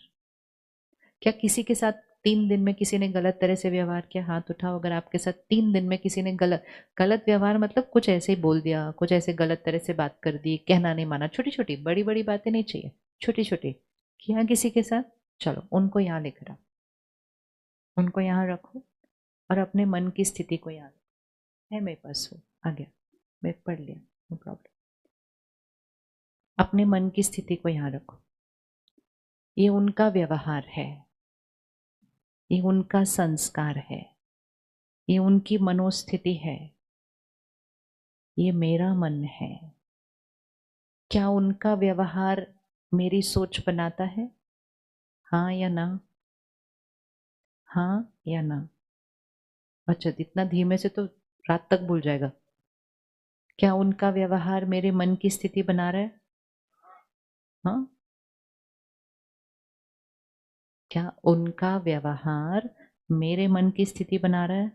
क्या किसी के साथ 3 दिन में किसी ने गलत तरह से व्यवहार किया, हाथ उठाओ। अगर आपके साथ 3 दिन में किसी ने गलत गलत व्यवहार मतलब कुछ ऐसे ही बोल दिया, कुछ ऐसे गलत तरह से बात कर दी, कहना नहीं माना, छोटी छोटी, बड़ी बड़ी बातें नहीं चाहिए, छोटी छोटी किया किसी के साथ, चलो उनको यहाँ लेकर आओ, उनको यहाँ रखो। और अपने मन की स्थिति को यहाँ है, मेरे पास हो आ गया, मैं पढ़ लिया, नो प्रॉब्लम। अपने मन की स्थिति को यहाँ रखो। ये उनका व्यवहार है, ये उनका संस्कार है, ये उनकी मनोस्थिति है, ये मेरा मन है। क्या उनका व्यवहार मेरी सोच बनाता है? हाँ या ना? हाँ या ना? अच्छा, इतना धीमे से तो रात तक भूल जाएगा। क्या उनका व्यवहार मेरे मन की स्थिति बना रहा है? हाँ? क्या उनका व्यवहार मेरे मन की स्थिति बना रहा है?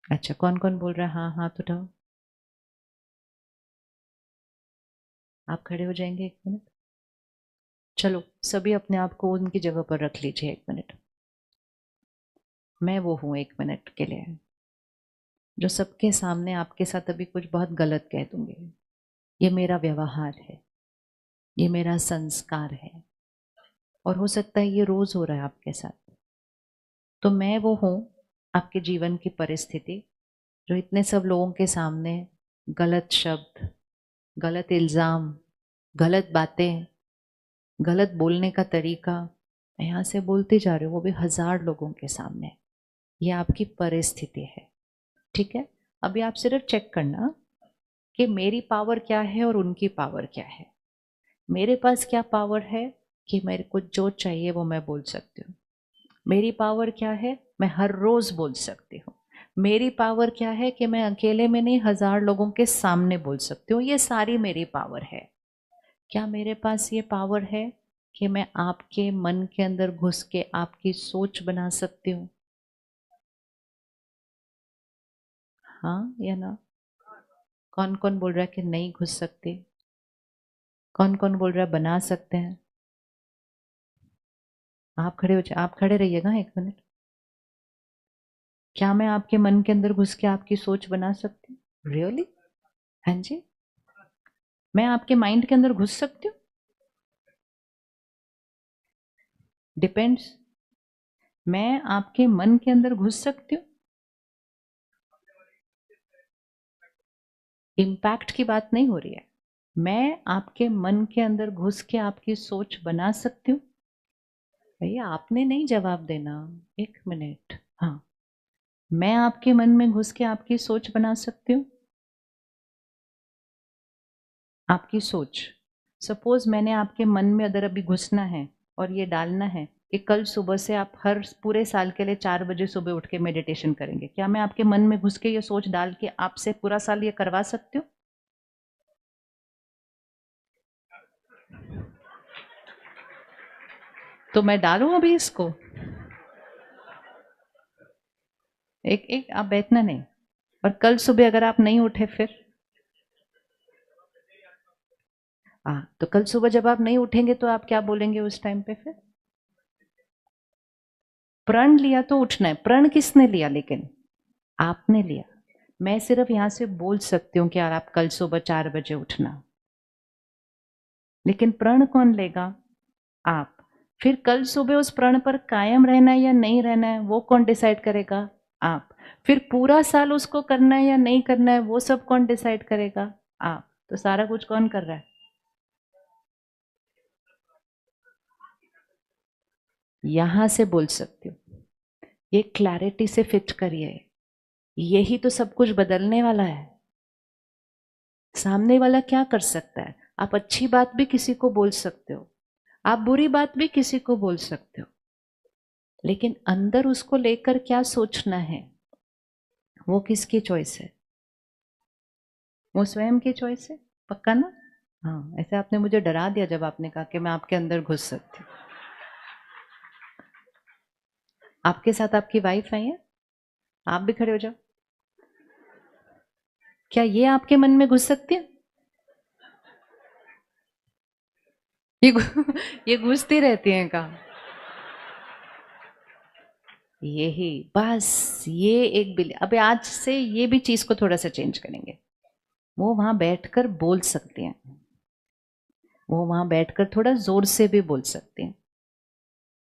अच्छा, कौन कौन बोल रहा है हाँ? हाथ उठाओ। आप खड़े हो जाएंगे 1 मिनट? चलो, सभी अपने आप को उनकी जगह पर रख लीजिए 1 मिनट। मैं वो हूं 1 मिनट के लिए जो सबके सामने आपके साथ अभी कुछ बहुत गलत कह दूंगी। ये मेरा व्यवहार है, ये मेरा संस्कार है, और हो सकता है ये रोज हो रहा है आपके साथ। तो मैं वो हूं, आपके जीवन की परिस्थिति, जो इतने सब लोगों के सामने गलत शब्द, गलत इल्जाम, गलत बातें, गलत बोलने का तरीका मैं यहाँ से बोलते जा रही हूँ, वो भी 1000 लोगों के सामने। ये आपकी परिस्थिति है, ठीक है? अभी आप सिर्फ चेक करना कि मेरी पावर क्या है और उनकी पावर क्या है। मेरे पास क्या पावर है कि मेरे को जो चाहिए वो मैं बोल सकती हूँ। मेरी पावर क्या है? मैं हर रोज बोल सकती हूँ। मेरी पावर क्या है कि मैं अकेले में नहीं, 1000 लोगों के सामने बोल सकती हूँ। ये सारी मेरी पावर है। क्या मेरे पास ये पावर है कि मैं आपके मन के अंदर घुस के आपकी सोच बना सकती हूँ? हाँ या ना? कौन कौन बोल रहा है कि नहीं घुस सकती? कौन कौन बोल रहा है बना सकते हैं? आप खड़े हो जाए, आप खड़े रहिएगा 1 मिनट। क्या मैं आपके मन के अंदर घुस के आपकी सोच बना सकती हूँ? रियली? हाँ जी, मैं आपके माइंड के अंदर घुस सकती हूँ? डिपेंड्स। मैं आपके मन के अंदर घुस सकती हूँ? इम्पैक्ट की बात नहीं हो रही है। मैं आपके मन के अंदर घुस के आपकी सोच बना सकती हूँ? भैया आपने नहीं जवाब देना, 1 मिनट। हाँ, मैं आपके मन में घुस के आपकी सोच बना सकती हूँ? आपकी सोच, सपोज मैंने आपके मन में अगर अभी घुसना है और ये डालना है कि कल सुबह से आप हर पूरे साल के लिए 4 बजे सुबह उठ के मेडिटेशन करेंगे, क्या मैं आपके मन में घुस के ये सोच डाल के आपसे पूरा साल ये करवा सकती हूँ? तो मैं डालूं अभी इसको? एक एक आप बैठना नहीं। और कल सुबह अगर आप नहीं उठे फिर? हाँ, तो कल सुबह जब आप नहीं उठेंगे तो आप क्या बोलेंगे उस टाइम पे फिर? प्रण लिया तो उठना है। प्रण किसने लिया? लेकिन आपने लिया। मैं सिर्फ यहां से बोल सकती हूँ कि यार आप कल सुबह 4 बजे उठना, लेकिन प्रण कौन लेगा? आप। फिर कल सुबह उस प्रण पर कायम रहना है या नहीं रहना है, वो कौन डिसाइड करेगा? आप। फिर पूरा साल उसको करना है या नहीं करना है, वो सब कौन डिसाइड करेगा? आप। तो सारा कुछ कौन कर रहा है? यहां से बोल सकती हूँ। ये क्लैरिटी से फिट करिए। यही तो सब कुछ बदलने वाला है। सामने वाला क्या कर सकता है? आप अच्छी बात भी किसी को बोल सकते हो, आप बुरी बात भी किसी को बोल सकते हो, लेकिन अंदर उसको लेकर क्या सोचना है, वो किसकी चॉइस है? वो स्वयं की चॉइस है। पक्का ना? हाँ, ऐसे आपने मुझे डरा दिया जब आपने कहा कि मैं आपके अंदर घुस सकती हूँ। आपके साथ आपकी वाइफ आई है, आप भी खड़े हो जाओ। क्या ये आपके मन में घुस सकती है? ये ये घुसती रहती हैं कहा? यही बस, ये एक बिल। अबे आज से ये भी चीज को थोड़ा सा चेंज करेंगे। वो वहां बैठकर बोल सकते हैं, वो वहां बैठकर थोड़ा जोर से भी बोल सकते हैं,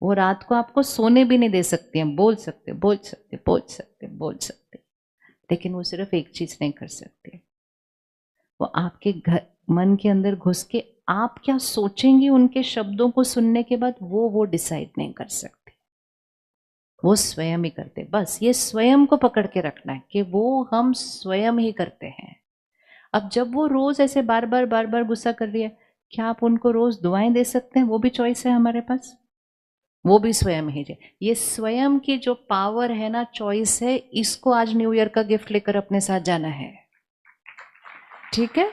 वो रात को आपको सोने भी नहीं दे सकती हैं। बोल सकते, बोल सकते, बोल सकते, बोल सकते, लेकिन वो सिर्फ एक चीज नहीं कर सकते, वो आपके घर मन के अंदर घुस के आप क्या सोचेंगी उनके शब्दों को सुनने के बाद वो डिसाइड नहीं कर सकते, वो स्वयं ही करते। बस ये स्वयं को पकड़ के रखना है कि वो हम स्वयं ही करते हैं। अब जब वो रोज ऐसे बार बार गुस्सा कर रही है, क्या आप उनको रोज दुआएं दे सकते हैं? वो भी चॉइस है हमारे पास, वो भी स्वयं ही है। ये स्वयं की जो पावर है ना, चॉइस है, इसको आज न्यू ईयर का गिफ्ट लेकर अपने साथ जाना है। ठीक है,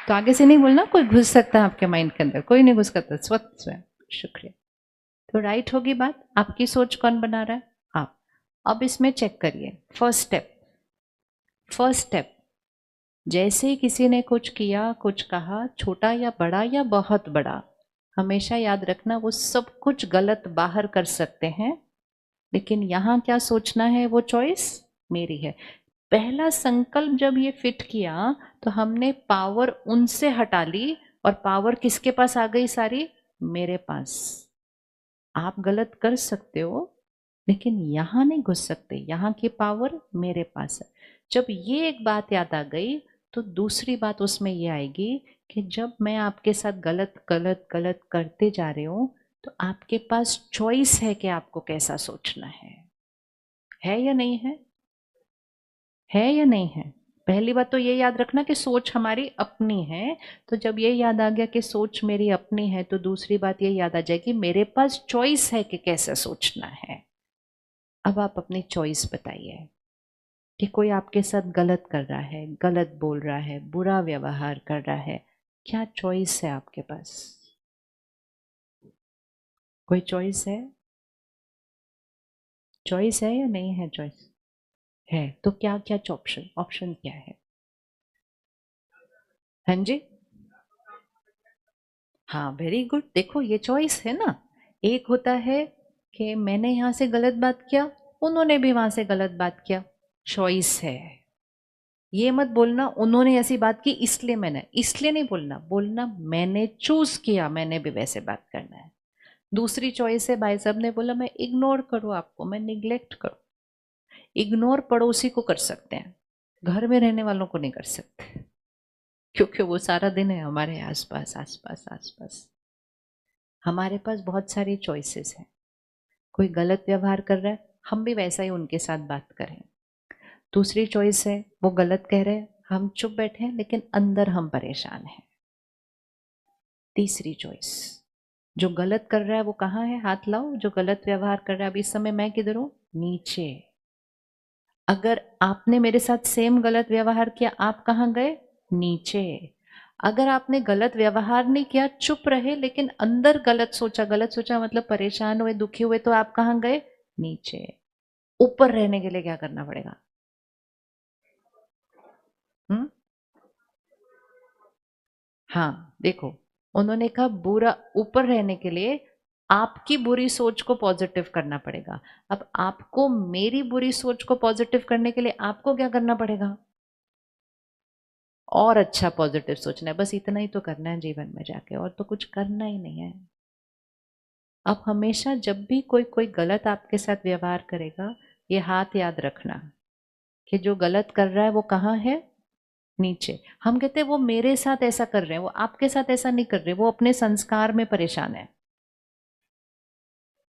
तो आगे से नहीं बोलना कोई घुस सकता है आपके माइंड के अंदर, कोई नहीं घुस सकता, स्वयं। शुक्रिया। तो राइट होगी बात, आपकी सोच कौन बना रहा है? आप। अब इसमें चेक करिए, फर्स्ट स्टेप, जैसे ही किसी ने कुछ किया, कुछ कहा, छोटा या बड़ा या बहुत बड़ा, हमेशा याद रखना वो सब कुछ गलत बाहर कर सकते हैं, लेकिन यहां क्या सोचना है वो चॉइस मेरी है। पहला संकल्प जब ये फिट किया तो हमने पावर उनसे हटा ली और पावर किसके पास आ गई? सारी मेरे पास। आप गलत कर सकते हो लेकिन यहां नहीं घुस सकते, यहां की पावर मेरे पास है। जब ये एक बात याद आ गई तो दूसरी बात उसमें ये आएगी कि जब मैं आपके साथ गलत गलत गलत करते जा रही हूं तो आपके पास चॉइस है कि आपको कैसा सोचना है या नहीं है? है या नहीं है? पहली बात तो ये याद रखना कि सोच हमारी अपनी है। तो जब ये याद आ गया कि सोच मेरी अपनी है तो दूसरी बात ये याद आ जाएगी मेरे पास चॉइस है कि कैसे सोचना है। अब आप अपनी चॉइस बताइए कि कोई आपके साथ गलत कर रहा है, गलत बोल रहा है, बुरा व्यवहार कर रहा है, क्या चॉइस है आपके पास? कोई चॉइस है? चॉइस है या नहीं है? चॉइस है तो क्या क्या ऑप्शन, ऑप्शन क्या है? हाँ जी, हाँ वेरी गुड। देखो ये चॉइस है ना। एक होता है कि मैंने यहां से गलत बात किया, उन्होंने भी वहां से गलत बात किया, चॉइस है। ये मत बोलना उन्होंने ऐसी बात की इसलिए मैंने, इसलिए नहीं बोलना, बोलना मैंने चूज किया, मैंने भी वैसे बात करना है। दूसरी चॉइस है, भाई साहब ने बोला मैं इग्नोर करूं आपको, मैं निग्लेक्ट करूं। इग्नोर पड़ोसी को कर सकते हैं, घर में रहने वालों को नहीं कर सकते, क्योंकि वो सारा दिन है हमारे आसपास आसपास आसपास। हमारे पास बहुत सारी चॉइसेस हैं। कोई गलत व्यवहार कर रहा है, हम भी वैसा ही उनके साथ बात करें। दूसरी चॉइस है, वो गलत कह रहे हैं, हम चुप बैठे हैं लेकिन अंदर हम परेशान हैं। तीसरी चॉइस, जो गलत कर रहा है वो कहाँ है? हाथ लाओ। जो गलत व्यवहार कर रहा है, अभी इस समय मैं किधर हूं? नीचे। अगर आपने मेरे साथ सेम गलत व्यवहार किया, आप कहाँ गए? नीचे। अगर आपने गलत व्यवहार नहीं किया, चुप रहे, लेकिन अंदर गलत सोचा, गलत सोचा मतलब परेशान हुए, दुखी हुए, तो आप कहाँ गए? नीचे। ऊपर रहने के लिए क्या करना पड़ेगा? हम्म, हाँ देखो, उन्होंने कहा बुरा, ऊपर रहने के लिए आपकी बुरी सोच को पॉजिटिव करना पड़ेगा। अब आपको मेरी बुरी सोच को पॉजिटिव करने के लिए आपको क्या करना पड़ेगा? और अच्छा पॉजिटिव सोचना है। बस इतना ही तो करना है जीवन में जाके, और तो कुछ करना ही नहीं है। अब हमेशा जब भी कोई कोई गलत आपके साथ व्यवहार करेगा, ये हाथ याद रखना कि जो गलत कर रहा है वो कहाँ है? नीचे। हम कहते हैं वो मेरे साथ ऐसा कर रहे हैं, वो आपके साथ ऐसा नहीं कर रहे, वो अपने संस्कार में परेशान है।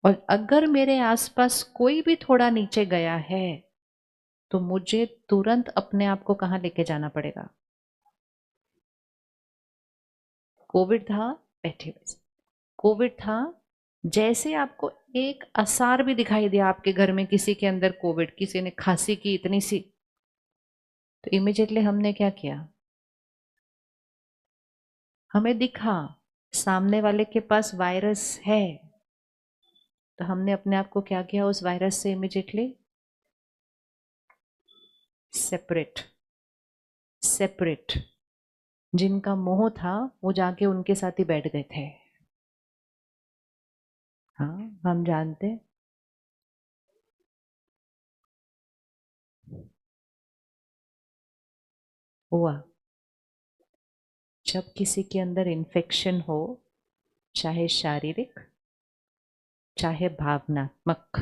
और अगर मेरे आसपास कोई भी थोड़ा नीचे गया है तो मुझे तुरंत अपने आप को कहाँ लेके जाना पड़ेगा? कोविड था, बैठे हुए, कोविड था, जैसे आपको एक आसार भी दिखाई दिया आपके घर में किसी के अंदर कोविड, किसी ने खांसी की इतनी सी, तो इमिजिएटली हमने क्या किया? हमें दिखा सामने वाले के पास वायरस है, तो हमने अपने आप को क्या किया? उस वायरस से इमिजिएटली सेपरेट। सेपरेट। जिनका मोह था वो जाके उनके साथ ही बैठ गए थे। हाँ हम जानते। हुआ। जब किसी के अंदर इन्फेक्शन हो, चाहे शारीरिक चाहे भावनात्मक,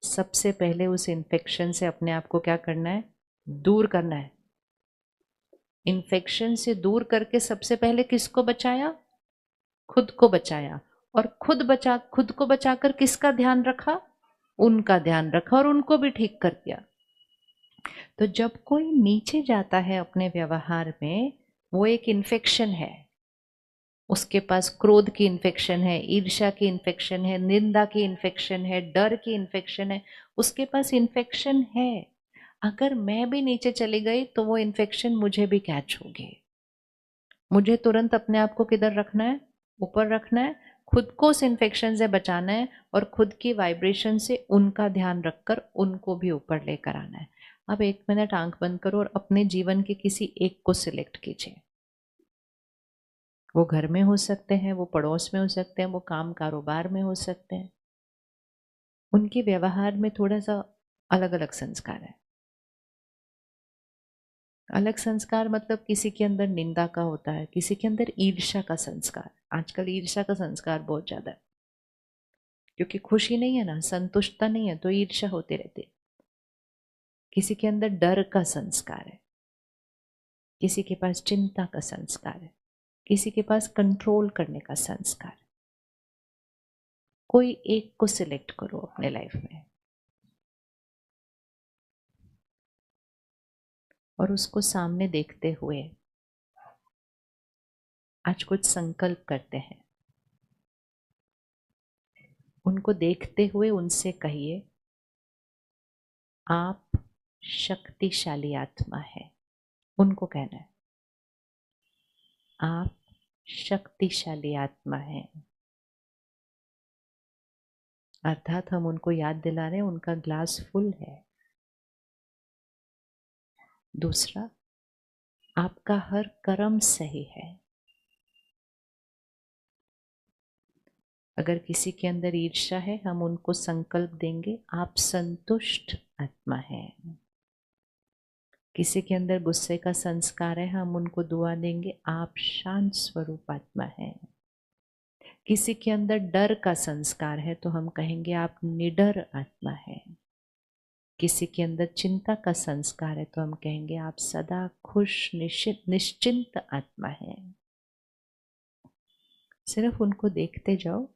सबसे पहले उस इन्फेक्शन से अपने आप को क्या करना है? दूर करना है। इन्फेक्शन से दूर करके सबसे पहले किसको बचाया? खुद को बचाया। और खुद को बचाकर किसका ध्यान रखा? उनका ध्यान रखा और उनको भी ठीक कर दिया। तो जब कोई नीचे जाता है अपने व्यवहार में, वो एक इन्फेक्शन है। उसके पास क्रोध की इन्फेक्शन है, ईर्ष्या की इन्फेक्शन है, निंदा की इन्फेक्शन है, डर की इन्फेक्शन है, उसके पास इन्फेक्शन है। अगर मैं भी नीचे चली गई तो वो इन्फेक्शन मुझे भी कैच होगी। मुझे तुरंत अपने आप को किधर रखना है? ऊपर रखना है। खुद को उस इन्फेक्शन से बचाना है और खुद की वाइब्रेशन से उनका ध्यान रखकर उनको भी ऊपर लेकर आना है। अब 1 मिनट आंख बंद करो और अपने जीवन के किसी एक को सिलेक्ट कीजिए। वो घर में हो सकते हैं, वो पड़ोस में हो सकते हैं, वो काम कारोबार में हो सकते हैं। उनके व्यवहार में थोड़ा सा अलग अलग संस्कार है। अलग संस्कार मतलब किसी के अंदर निंदा का होता है, किसी के अंदर ईर्ष्या का संस्कार। आजकल ईर्ष्या का संस्कार बहुत ज्यादा है, क्योंकि खुशी नहीं है ना, संतुष्टता नहीं है, तो ईर्ष्या होती रहती है। किसी के अंदर डर का संस्कार है, किसी के पास चिंता का संस्कार है, किसी के पास कंट्रोल करने का संस्कार है। कोई एक को सिलेक्ट करो अपने लाइफ में और उसको सामने देखते हुए आज कुछ संकल्प करते हैं। उनको देखते हुए उनसे कहिए, आप शक्तिशाली आत्मा है। उनको कहना है, आप शक्तिशाली आत्मा है। अर्थात हम उनको याद दिला रहे हैं उनका ग्लास फुल है। दूसरा, आपका हर कर्म सही है। अगर किसी के अंदर ईर्ष्या है, हम उनको संकल्प देंगे, आप संतुष्ट आत्मा है। किसी के अंदर गुस्से का संस्कार है, हम उनको दुआ देंगे, आप शांत स्वरूप आत्मा है। किसी के अंदर डर का संस्कार है तो हम कहेंगे, आप निडर आत्मा है। किसी के अंदर चिंता का संस्कार है तो हम कहेंगे, आप सदा खुश निश्चिंत आत्मा है। सिर्फ उनको देखते जाओ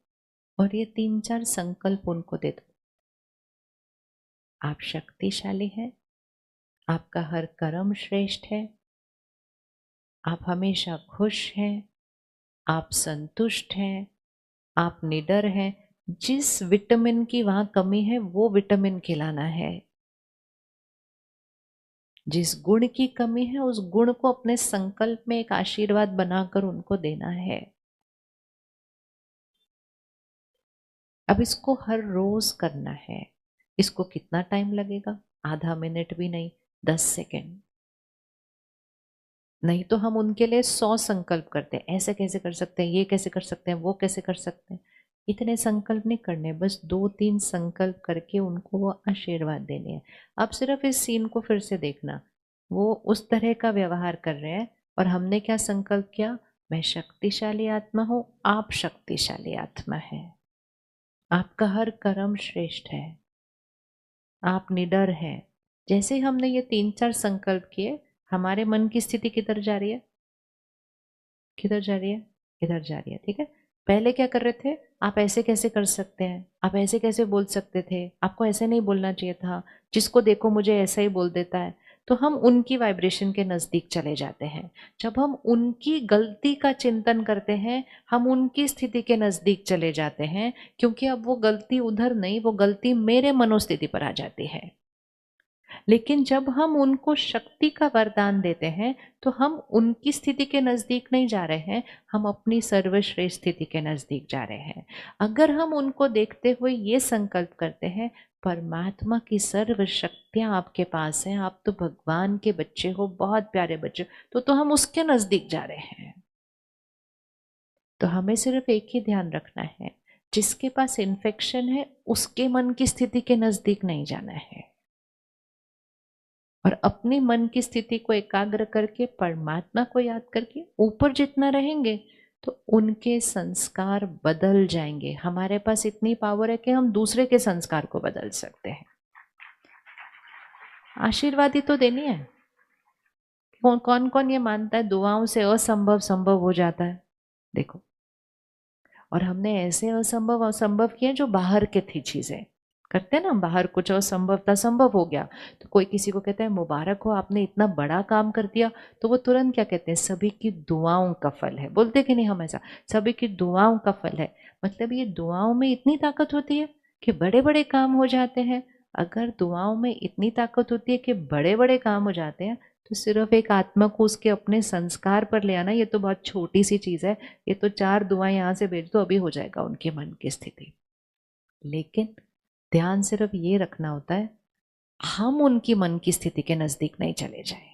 और ये 3-4 संकल्प उनको दे दो। आप शक्तिशाली हैं, आपका हर कर्म श्रेष्ठ है, आप हमेशा खुश हैं, आप संतुष्ट हैं, आप निडर हैं। जिस विटामिन की वहां कमी है वो विटामिन खिलाना है। जिस गुण की कमी है उस गुण को अपने संकल्प में एक आशीर्वाद बनाकर उनको देना है। अब इसको हर रोज करना है। इसको कितना टाइम लगेगा? आधा मिनट भी नहीं, 10 सेकेंड। नहीं तो हम उनके लिए 100 संकल्प करते हैं, ऐसे कैसे कर सकते हैं, ये कैसे कर सकते हैं, वो कैसे कर सकते हैं। इतने संकल्प नहीं करने, बस 2-3 संकल्प करके उनको वो आशीर्वाद देने हैं। अब सिर्फ इस सीन को फिर से देखना, वो उस तरह का व्यवहार कर रहे हैं और हमने क्या संकल्प किया? मैं शक्तिशाली आत्मा हूं, आप शक्तिशाली आत्मा है, आपका हर कर्म श्रेष्ठ है, आप निडर हैं। जैसे हमने ये 3-4 संकल्प किए, हमारे मन की स्थिति किधर जा रही है? किधर जा रही है? इधर जा रही है। ठीक है। पहले क्या कर रहे थे? आप ऐसे कैसे कर सकते हैं, आप ऐसे कैसे बोल सकते थे, आपको ऐसे नहीं बोलना चाहिए था, जिसको देखो मुझे ऐसा ही बोल देता है। तो हम उनकी वाइब्रेशन के नजदीक चले जाते हैं। जब हम उनकी गलती का चिंतन करते हैं, हम उनकी स्थिति के नजदीक चले जाते हैं, क्योंकि अब वो गलती उधर नहीं, वो गलती मेरे मनोस्थिति पर आ जाती है। लेकिन जब हम उनको शक्ति का वरदान देते हैं तो हम उनकी स्थिति के नजदीक नहीं जा रहे हैं, हम अपनी सर्वश्रेष्ठ स्थिति के नजदीक जा रहे हैं। अगर हम उनको देखते हुए ये संकल्प करते हैं, परमात्मा की सर्व शक्तियां आपके पास हैं, आप तो भगवान के बच्चे हो, बहुत प्यारे बच्चे, तो हम उसके नजदीक जा रहे हैं। तो हमें सिर्फ एक ही ध्यान रखना है, जिसके पास इन्फेक्शन है उसके मन की स्थिति के नजदीक नहीं जाना है, और अपने मन की स्थिति को एकाग्र करके परमात्मा को याद करके ऊपर जितना रहेंगे तो उनके संस्कार बदल जाएंगे। हमारे पास इतनी पावर है कि हम दूसरे के संस्कार को बदल सकते हैं। आशीर्वाद ही तो देनी है, कौन कौन ये मानता है दुआओं से असंभव संभव हो जाता है? देखो, और हमने ऐसे असंभव असंभव किए जो बाहर के थी चीजें, करते हैं ना, बाहर कुछ असंभव था संभव हो गया। तो कोई किसी को कहता है मुबारक हो आपने इतना बड़ा काम कर दिया, तो वो तुरंत क्या कहते हैं, सभी की दुआओं का फल है। बोलते कि नहीं हमेशा, सभी की दुआओं का फल है। मतलब ये दुआओं में इतनी ताकत होती है कि बड़े बड़े काम हो जाते हैं। अगर दुआओं में इतनी ताकत होती है कि बड़े बड़े काम हो जाते हैं, तो सिर्फ एक आत्मा को उसके अपने संस्कार पर ले आना, ये तो बहुत छोटी सी चीज है। ये तो 4 दुआएं यहाँ से भेज दो, अभी हो जाएगा उनके मन की स्थिति। लेकिन ध्यान सिर्फ ये रखना होता है, हम उनकी मन की स्थिति के नजदीक नहीं चले जाए।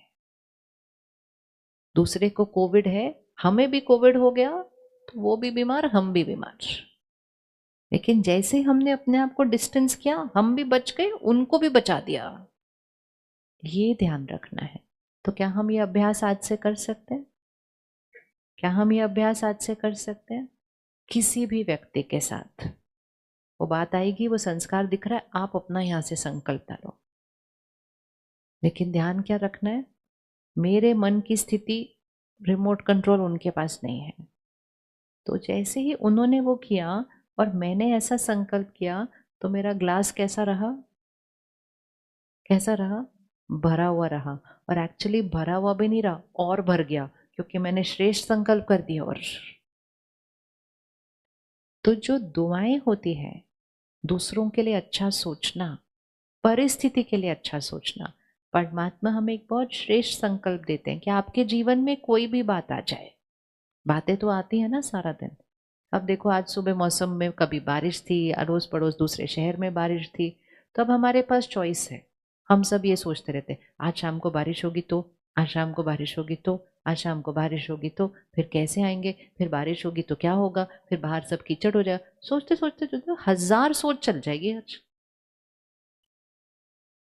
दूसरे को कोविड है, हमें भी कोविड हो गया, तो वो भी बीमार, हम भी बीमार। लेकिन जैसे ही हमने अपने आप को डिस्टेंस किया, हम भी बच गए, उनको भी बचा दिया। ये ध्यान रखना है। तो क्या हम ये अभ्यास आज से कर सकते हैं? क्या हम ये अभ्यास आज से कर सकते हैं? किसी भी व्यक्ति के साथ वो बात आएगी, वो संस्कार दिख रहा है, आप अपना यहां से संकल्प डालो। लेकिन ध्यान क्या रखना है, मेरे मन की स्थिति, रिमोट कंट्रोल उनके पास नहीं है। तो जैसे ही उन्होंने वो किया और मैंने ऐसा संकल्प किया, तो मेरा ग्लास कैसा रहा? कैसा रहा? भरा हुआ रहा। और एक्चुअली भरा हुआ भी नहीं रहा, और भर गया, क्योंकि मैंने श्रेष्ठ संकल्प कर दिया। और तो जो दुआएं होती है, दूसरों के लिए अच्छा सोचना, परिस्थिति के लिए अच्छा सोचना, परमात्मा हमें एक बहुत श्रेष्ठ संकल्प देते हैं कि आपके जीवन में कोई भी बात आ जाए। बातें तो आती है ना सारा दिन। अब देखो, आज सुबह मौसम में कभी बारिश थी, अड़ोस पड़ोस दूसरे शहर में बारिश थी, तो अब हमारे पास चॉइस है। हम सब ये सोचते रहते, आज शाम को बारिश होगी तो, आज शाम को बारिश होगी तो, आज शाम को बारिश होगी तो, फिर कैसे आएंगे, फिर बारिश होगी तो क्या होगा, फिर बाहर सब कीचड़ हो जाए। सोचते सोचते सोचते 1000 सोच चल जाएगी आज।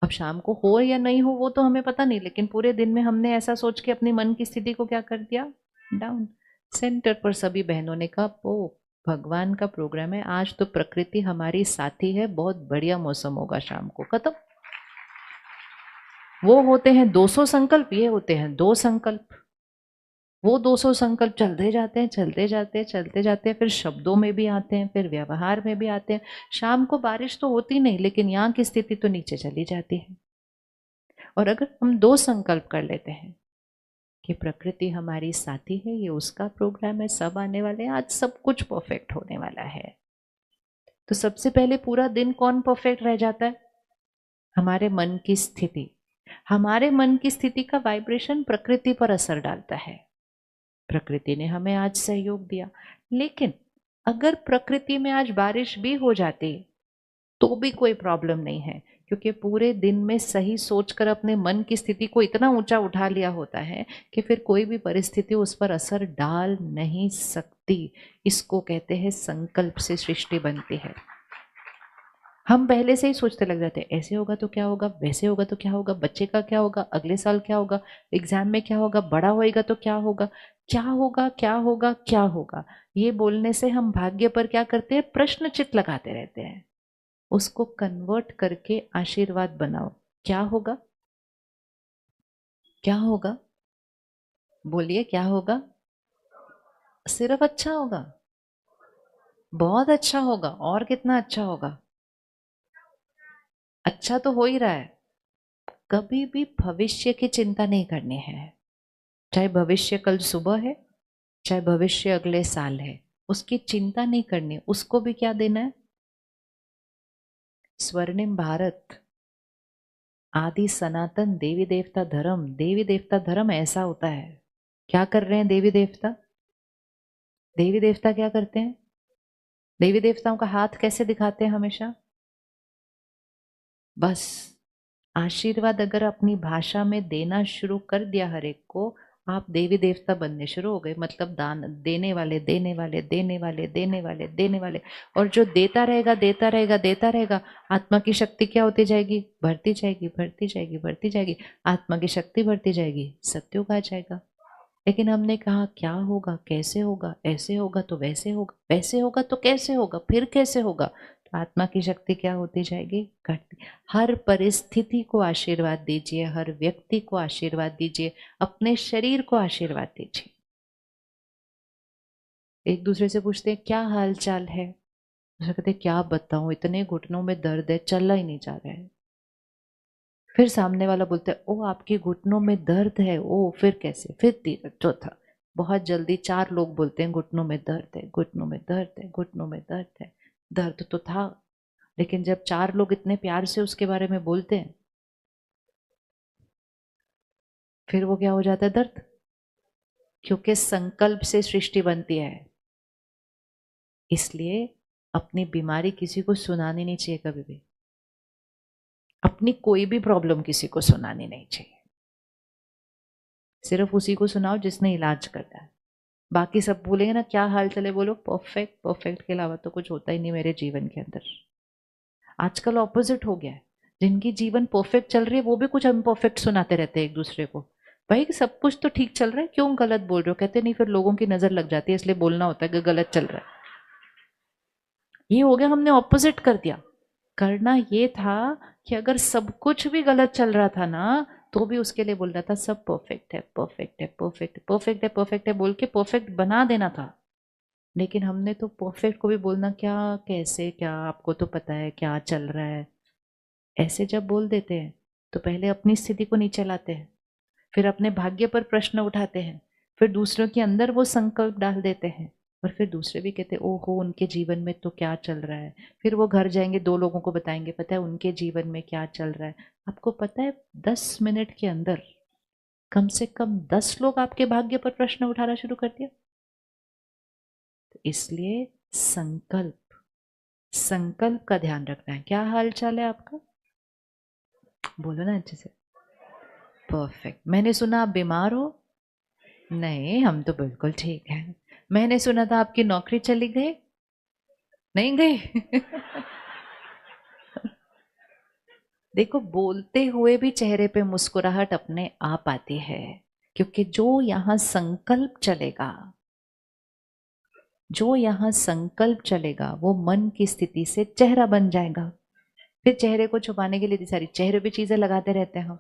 अब शाम को हो या नहीं हो वो तो हमें पता नहीं, लेकिन पूरे दिन में हमने ऐसा सोच के अपनी मन की स्थिति को क्या कर दिया, डाउन। सेंटर पर सभी बहनों ने कहा, ओ भगवान का प्रोग्राम है आज, तो प्रकृति हमारी साथी है, बहुत बढ़िया मौसम होगा शाम को, खत्म। वो होते हैं 200 संकल्प, ये होते हैं 2 संकल्प। वो 200 संकल्प चलते जाते हैं, चलते जाते हैं, चलते जाते हैं, फिर शब्दों में भी आते हैं, फिर व्यवहार में भी आते हैं। शाम को बारिश तो होती नहीं, लेकिन यहाँ की स्थिति तो नीचे चली जाती है। और अगर हम 2 संकल्प कर लेते हैं कि प्रकृति हमारी साथी है, ये उसका प्रोग्राम है, सब आने वाले हैं, आज सब कुछ परफेक्ट होने वाला है, तो सबसे पहले पूरा दिन कौन परफेक्ट रह जाता है? हमारे मन की स्थिति। हमारे मन की स्थिति का वाइब्रेशन प्रकृति पर असर डालता है। प्रकृति ने हमें आज सहयोग दिया, लेकिन अगर प्रकृति में आज बारिश भी हो जाती तो भी कोई प्रॉब्लम नहीं है, क्योंकि पूरे दिन में सही सोचकर अपने मन की स्थिति को इतना ऊंचा उठा लिया होता है कि फिर कोई भी परिस्थिति उस पर असर डाल नहीं सकती। इसको कहते हैं संकल्प से सृष्टि बनती है। हम पहले से ही सोचते लग जाते हैं, ऐसे होगा तो क्या होगा, वैसे होगा तो क्या होगा, बच्चे का क्या होगा, अगले साल क्या होगा, एग्जाम में क्या होगा, बड़ा होएगा तो क्या होगा, क्या होगा, क्या होगा, क्या होगा। ये बोलने से हम भाग्य पर क्या करते हैं, प्रश्न चिन्ह लगाते रहते हैं। उसको कन्वर्ट करके आशीर्वाद बनाओ। क्या होगा? क्या होगा? बोलिए, क्या होगा? सिर्फ अच्छा होगा? बहुत अच्छा होगा। और कितना अच्छा होगा? अच्छा तो हो ही रहा है। कभी भी भविष्य की चिंता नहीं करनी है। चाहे भविष्य कल सुबह है, चाहे भविष्य अगले साल है, उसकी चिंता नहीं करनी। उसको भी क्या देना है? स्वर्णिम भारत, आदि सनातन देवी देवता धर्म। देवी देवता धर्म ऐसा होता है। क्या कर रहे हैं देवी देवता? देवी देवता क्या करते हैं? देवी देवताओं का हाथ कैसे दिखाते हैं हमेशा? बस आशीर्वाद अगर अपनी भाषा में देना शुरू कर दिया हर एक को, आप देवी देवता बनने शुरू हो गए। मतलब दान देने वाले, देने वाले, देने वाले, देने वाले, देने वाले। और जो देता रहेगा, देता रहेगा, देता रहेगा, आत्मा की शक्ति क्या होती जाएगी? बढ़ती जाएगी, बढ़ती जाएगी, बढ़ती जाएगी। आत्मा की शक्ति बढ़ती जाएगी, सत्युग आ जाएगा। लेकिन हमने कहा क्या होगा, कैसे होगा, ऐसे होगा तो वैसे होगा, वैसे होगा तो कैसे होगा, फिर कैसे होगा। आत्मा की शक्ति क्या होती जाएगी? घटती। हर परिस्थिति को आशीर्वाद दीजिए, हर व्यक्ति को आशीर्वाद दीजिए, अपने शरीर को आशीर्वाद दीजिए। एक दूसरे से पूछते हैं क्या हाल चाल है, दूसरे कहते क्या बताऊं, इतने घुटनों में दर्द है, चलना ही नहीं जा रहा है। फिर सामने वाला बोलता है ओ आपके घुटनों में दर्द है, ओ फिर कैसे, फिर तीसरा चौथा। बहुत जल्दी 4 लोग बोलते हैं घुटनों में दर्द है, घुटनों में दर्द है, घुटनों में दर्द है। दर्द तो था, लेकिन जब 4 लोग इतने प्यार से उसके बारे में बोलते हैं, फिर वो क्या हो जाता है? दर्द। क्योंकि संकल्प से सृष्टि बनती है। इसलिए अपनी बीमारी किसी को सुनानी नहीं चाहिए कभी भी। अपनी कोई भी प्रॉब्लम किसी को सुनानी नहीं चाहिए। सिर्फ उसी को सुनाओ जिसने इलाज करना है। बाकी सब बोलेंगे ना क्या हाल चले, बोलो परफेक्ट। परफेक्ट के अलावा तो कुछ होता ही नहीं मेरे जीवन के अंदर। आजकल ऑपोजिट हो गया है। जिनकी जीवन परफेक्ट चल रही है वो भी कुछ इम्परफेक्ट सुनाते रहते हैं एक दूसरे को। भाई सब कुछ तो ठीक चल रहा है, क्यों गलत बोल रहे हो? कहते नहीं फिर लोगों की नजर लग जाती है, इसलिए बोलना होता है कि गलत चल रहा है। ये हो गया, हमने ऑपोजिट कर दिया। करना ये था कि अगर सब कुछ भी गलत चल रहा था ना, तो भी उसके लिए बोल रहा था सब परफेक्ट है, परफेक्ट है, परफेक्ट है, परफेक्ट है, परफेक्ट है, बोल के परफेक्ट बना देना था। लेकिन हमने तो परफेक्ट को भी बोलना क्या, कैसे, क्या आपको तो पता है क्या चल रहा है, ऐसे जब बोल देते हैं तो पहले अपनी स्थिति को नीचे लाते हैं, फिर अपने भाग्य पर प्रश्न उठाते हैं, फिर दूसरों के अंदर वो संकल्प डाल देते हैं, और फिर दूसरे भी कहते ओहो उनके जीवन में तो क्या चल रहा है। फिर वो घर जाएंगे 2 लोगों को बताएंगे, पता है उनके जीवन में क्या चल रहा है। आपको पता है 10 मिनट के अंदर कम से कम 10 लोग आपके भाग्य पर प्रश्न उठाना शुरू कर दिया। तो इसलिए संकल्प, संकल्प का ध्यान रखना है। क्या हाल चाल है आपका? बोलो ना अच्छे से। परफेक्ट। मैंने सुना आप बीमार हो? नहीं हम तो बिल्कुल ठीक है। मैंने सुना था आपकी नौकरी चली गई? नहीं गई। देखो बोलते हुए भी चेहरे पे मुस्कुराहट अपने आप आती है, क्योंकि जो यहां संकल्प चलेगा, जो यहां संकल्प चलेगा वो मन की स्थिति से चेहरा बन जाएगा। फिर चेहरे को छुपाने के लिए सारी चेहरे पे चीजें लगाते रहते हैं हम।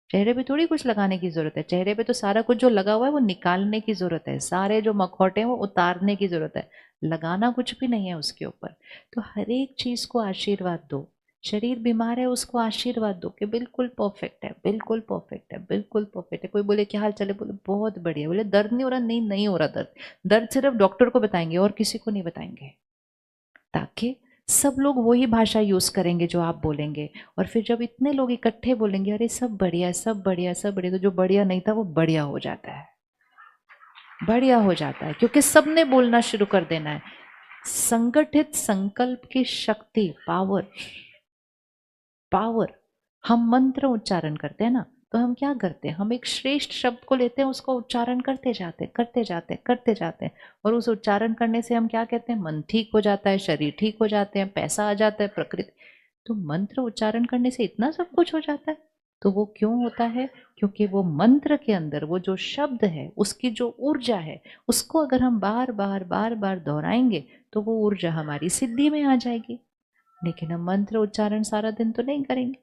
चेहरे पे थोड़ी कुछ लगाने की जरूरत है, चेहरे पे तो सारा कुछ जो लगा हुआ है वो निकालने की जरूरत है, सारे जो मखौटे हैं वो उतारने की जरूरत है, लगाना कुछ भी नहीं है उसके ऊपर। तो हर एक चीज को आशीर्वाद दो। शरीर बीमार है उसको आशीर्वाद दो कि बिल्कुल परफेक्ट है, बिल्कुल परफेक्ट है, बिल्कुल परफेक्ट है। कोई बोले क्या हाल चले, बोले बहुत बढ़िया, बोले दर्द नहीं हो रहा, नहीं नहीं हो रहा दर्द। दर्द सिर्फ डॉक्टर को बताएंगे और किसी को नहीं बताएंगे, ताकि सब लोग वही भाषा यूज करेंगे जो आप बोलेंगे। और फिर जब इतने लोग इकट्ठे बोलेंगे अरे सब बढ़िया, सब बढ़िया, सब बढ़िया, तो जो बढ़िया नहीं था वो बढ़िया हो जाता है, बढ़िया हो जाता है, क्योंकि सबने बोलना शुरू कर देना है। संगठित संकल्प की शक्ति, पावर, पावर। हम मंत्र उच्चारण करते हैं ना, तो हम क्या करते हैं, हम एक श्रेष्ठ शब्द को लेते हैं, उसको उच्चारण करते जाते करते जाते करते जाते हैं, और उस उच्चारण करने से हम क्या कहते हैं, मन ठीक हो जाता है, शरीर ठीक हो जाते हैं, पैसा आ जाता है, प्रकृति। तो मंत्र उच्चारण करने से इतना सब कुछ हो जाता है। तो वो क्यों होता है? क्योंकि वो मंत्र के अंदर वो जो शब्द है, उसकी जो ऊर्जा है, उसको अगर हम बार बार बार बार दोहराएंगे तो वो ऊर्जा हमारी सिद्धि में आ जाएगी। लेकिन हम मंत्र उच्चारण सारा दिन तो नहीं करेंगे।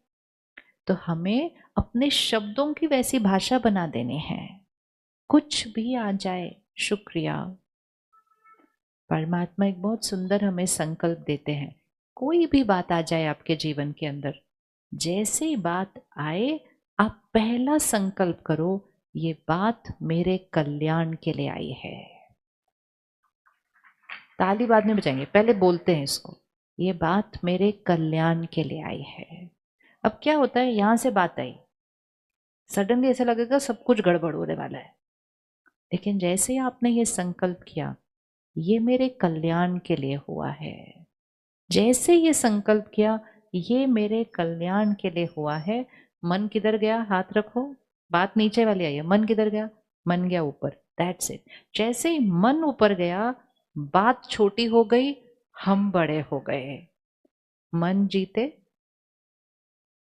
तो हमें अपने शब्दों की वैसी भाषा बना देनी है, कुछ भी आ जाए शुक्रिया। परमात्मा एक बहुत सुंदर हमें संकल्प देते हैं, कोई भी बात आ जाए आपके जीवन के अंदर, जैसे ही बात आए आप पहला संकल्प करो ये बात मेरे कल्याण के लिए आई है। ताली बाद में बजाएंगे, पहले बोलते हैं इसको, ये बात मेरे कल्याण के लिए आई है। अब क्या होता है, यहां से बात आई, सडनली ऐसा लगेगा सब कुछ गड़बड़ होने वाला है। लेकिन जैसे ही आपने ये संकल्प किया ये मेरे कल्याण के लिए हुआ है, जैसे ये संकल्प किया ये मेरे कल्याण के लिए हुआ है, मन किधर गया, हाथ रखो, बात नीचे वाली आई है, मन किधर गया, मन गया ऊपर, दैट्स इट। जैसे ही मन ऊपर गया बात छोटी हो गई, हम बड़े हो गए। मन जीते,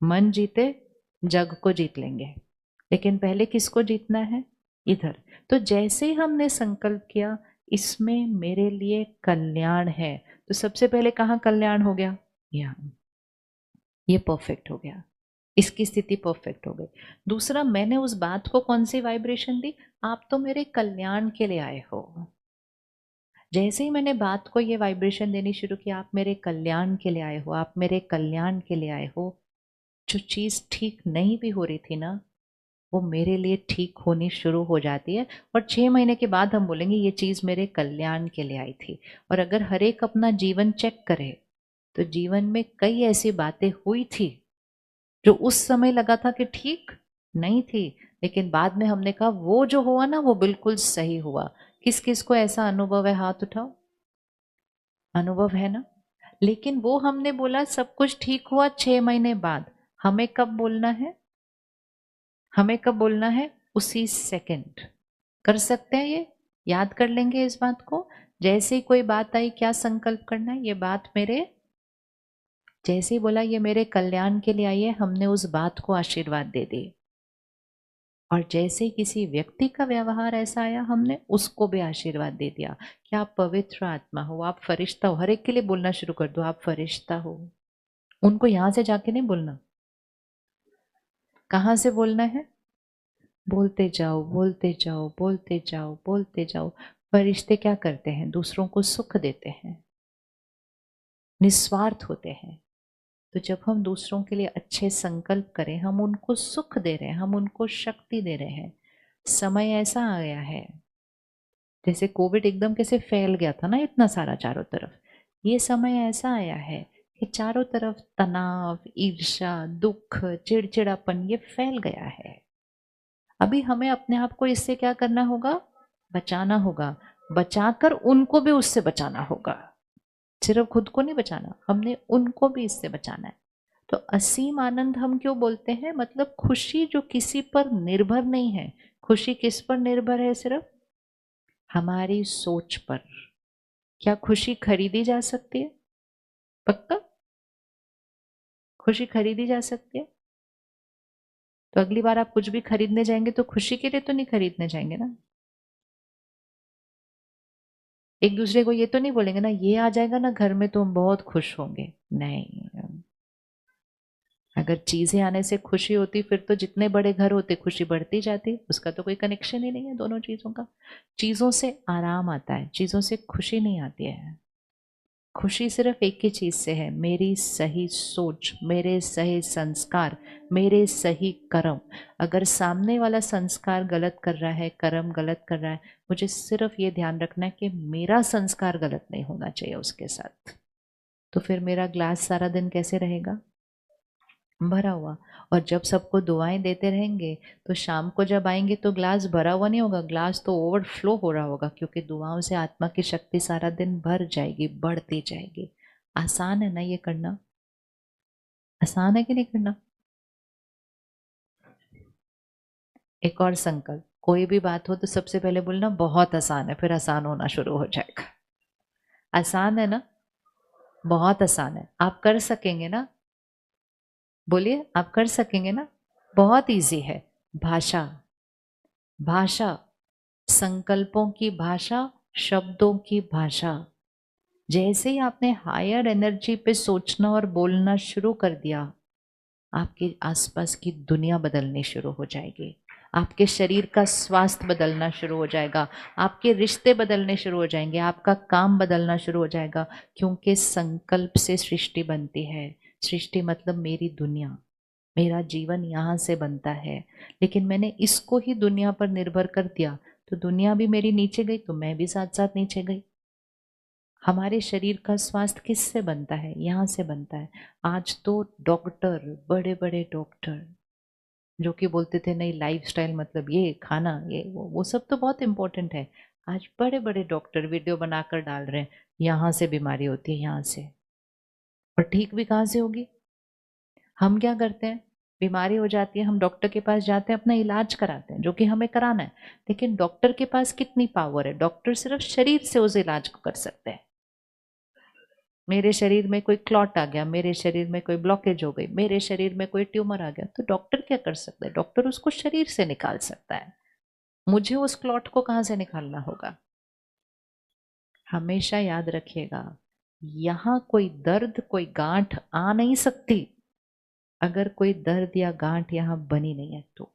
मन जीते जग को जीत लेंगे, लेकिन पहले किसको जीतना है, इधर। तो जैसे ही हमने संकल्प किया इसमें मेरे लिए कल्याण है, तो सबसे पहले कहाँ कल्याण हो गया, या ये परफेक्ट हो गया, इसकी स्थिति परफेक्ट हो गई। दूसरा, मैंने उस बात को कौन सी वाइब्रेशन दी? आप तो मेरे कल्याण के लिए आए हो। जैसे ही मैंने बात को ये वाइब्रेशन देनी शुरू की, आप मेरे कल्याण के लिए आए हो, आप मेरे कल्याण के लिए आए हो, जो चीज ठीक नहीं भी हो रही थी ना, वो मेरे लिए ठीक होनी शुरू हो जाती है। और 6 महीने के बाद हम बोलेंगे ये चीज मेरे कल्याण के लिए आई थी। और अगर हर एक अपना जीवन चेक करे तो जीवन में कई ऐसी बातें हुई थी जो उस समय लगा था कि ठीक नहीं थी, लेकिन बाद में हमने कहा वो जो हुआ ना वो बिल्कुल सही हुआ। किस किस को ऐसा अनुभव है? हाथ उठाओ। अनुभव है ना? लेकिन वो हमने बोला सब कुछ ठीक हुआ 6 महीने बाद। हमें कब बोलना है? हमें कब बोलना है? उसी सेकंड। कर सकते हैं ये? याद कर लेंगे इस बात को। जैसे ही कोई बात आई, क्या संकल्प करना है? ये बात मेरे, जैसे ही बोला ये मेरे कल्याण के लिए आई है, हमने उस बात को आशीर्वाद दे दी। और जैसे ही किसी व्यक्ति का व्यवहार ऐसा आया, हमने उसको भी आशीर्वाद दे दिया कि आप पवित्र आत्मा हो, आप फरिश्ता हो। हर एक के लिए बोलना शुरू कर दो, आप फरिश्ता हो। उनको यहां से जाके नहीं बोलना। कहां से बोलना है? बोलते जाओ, बोलते जाओ, बोलते जाओ, बोलते जाओ। फरिश्ते क्या करते हैं? दूसरों को सुख देते हैं, निस्वार्थ होते हैं। तो जब हम दूसरों के लिए अच्छे संकल्प करें, हम उनको सुख दे रहे हैं, हम उनको शक्ति दे रहे हैं। समय ऐसा आ गया है, जैसे कोविड एकदम कैसे फैल गया था ना इतना सारा चारों तरफ, ये समय ऐसा आया है कि चारों तरफ तनाव, ईर्ष्या, दुख, चिड़चिड़ापन ये फैल गया है। अभी हमें अपने आप को इससे क्या करना होगा? बचाना होगा। बचाकर उनको भी उससे बचाना होगा। सिर्फ खुद को नहीं बचाना, हमने उनको भी इससे बचाना है। तो असीम आनंद हम क्यों बोलते हैं? मतलब खुशी जो किसी पर निर्भर नहीं है। खुशी किस पर निर्भर है? सिर्फ हमारी सोच पर। क्या खुशी खरीदी जा सकती है? पक्का? खुशी खरीदी जा सकती है? तो अगली बार आप कुछ भी खरीदने जाएंगे तो खुशी के लिए तो नहीं खरीदने जाएंगे ना। एक दूसरे को ये तो नहीं बोलेंगे ना, ये आ जाएगा ना घर में तो हम बहुत खुश होंगे। नहीं, अगर चीजें आने से खुशी होती फिर तो जितने बड़े घर होते खुशी बढ़ती जाती। उसका तो कोई कनेक्शन ही नहीं है दोनों चीजों का। चीजों से आराम आता है, चीजों से खुशी नहीं आती है। खुशी सिर्फ एक ही चीज से है, मेरी सही सोच, मेरे सही संस्कार, मेरे सही कर्म। अगर सामने वाला संस्कार गलत कर रहा है, कर्म गलत कर रहा है, मुझे सिर्फ ये ध्यान रखना है कि मेरा संस्कार गलत नहीं होना चाहिए उसके साथ। तो फिर मेरा ग्लास सारा दिन कैसे रहेगा? भरा हुआ। और जब सबको दुआएं देते रहेंगे तो शाम को जब आएंगे तो ग्लास भरा हुआ नहीं होगा, ग्लास तो ओवरफ्लो हो रहा होगा, क्योंकि दुआओं से आत्मा की शक्ति सारा दिन भर जाएगी, बढ़ती जाएगी। आसान है ना ये करना? आसान है कि नहीं करना? एक और संकल्प, कोई भी बात हो तो सबसे पहले बोलना बहुत आसान है, फिर आसान होना शुरू हो जाएगा। आसान है ना? बहुत आसान है। आप कर सकेंगे ना? बोलिए, आप कर सकेंगे ना? बहुत इजी है। भाषा, भाषा, संकल्पों की भाषा, शब्दों की भाषा। जैसे ही आपने हायर एनर्जी पे सोचना और बोलना शुरू कर दिया, आपके आसपास की दुनिया बदलनी शुरू हो जाएगी। आपके शरीर का स्वास्थ्य बदलना शुरू हो जाएगा, आपके रिश्ते बदलने शुरू हो जाएंगे, आपका काम बदलना शुरू हो जाएगा। क्योंकि संकल्प से सृष्टि बनती है। सृष्टि मतलब मेरी दुनिया, मेरा जीवन यहाँ से बनता है। लेकिन मैंने इसको ही दुनिया पर निर्भर कर दिया तो दुनिया भी मेरी नीचे गई तो मैं भी साथ साथ नीचे गई। हमारे शरीर का स्वास्थ्य किससे बनता है? यहाँ से बनता है। आज तो डॉक्टर, बड़े बड़े डॉक्टर जो कि बोलते थे नहीं लाइफस्टाइल मतलब ये खाना ये वो सब तो बहुत इंपॉर्टेंट है। आज बड़े बड़े डॉक्टर वीडियो बनाकर डाल रहे हैं यहाँ से बीमारी होती है, यहाँ से। और ठीक भी कहाँ से होगी? हम क्या करते हैं? बीमारी हो जाती है, हम डॉक्टर के पास जाते हैं, अपना इलाज कराते हैं जो कि हमें कराना है। लेकिन डॉक्टर के पास कितनी पावर है? डॉक्टर सिर्फ शरीर से उस इलाज को कर सकते हैं। मेरे शरीर में कोई क्लॉट आ गया, मेरे शरीर में कोई ब्लॉकेज हो गई, मेरे शरीर में कोई ट्यूमर आ गया, तो डॉक्टर क्या कर सकता है? डॉक्टर उसको शरीर से निकाल सकता है। मुझे उस क्लॉट को कहाँ से निकालना होगा? हमेशा याद रखिएगा, यहां कोई दर्द, कोई गांठ आ नहीं सकती अगर कोई दर्द या गांठ यहां बनी नहीं है तो।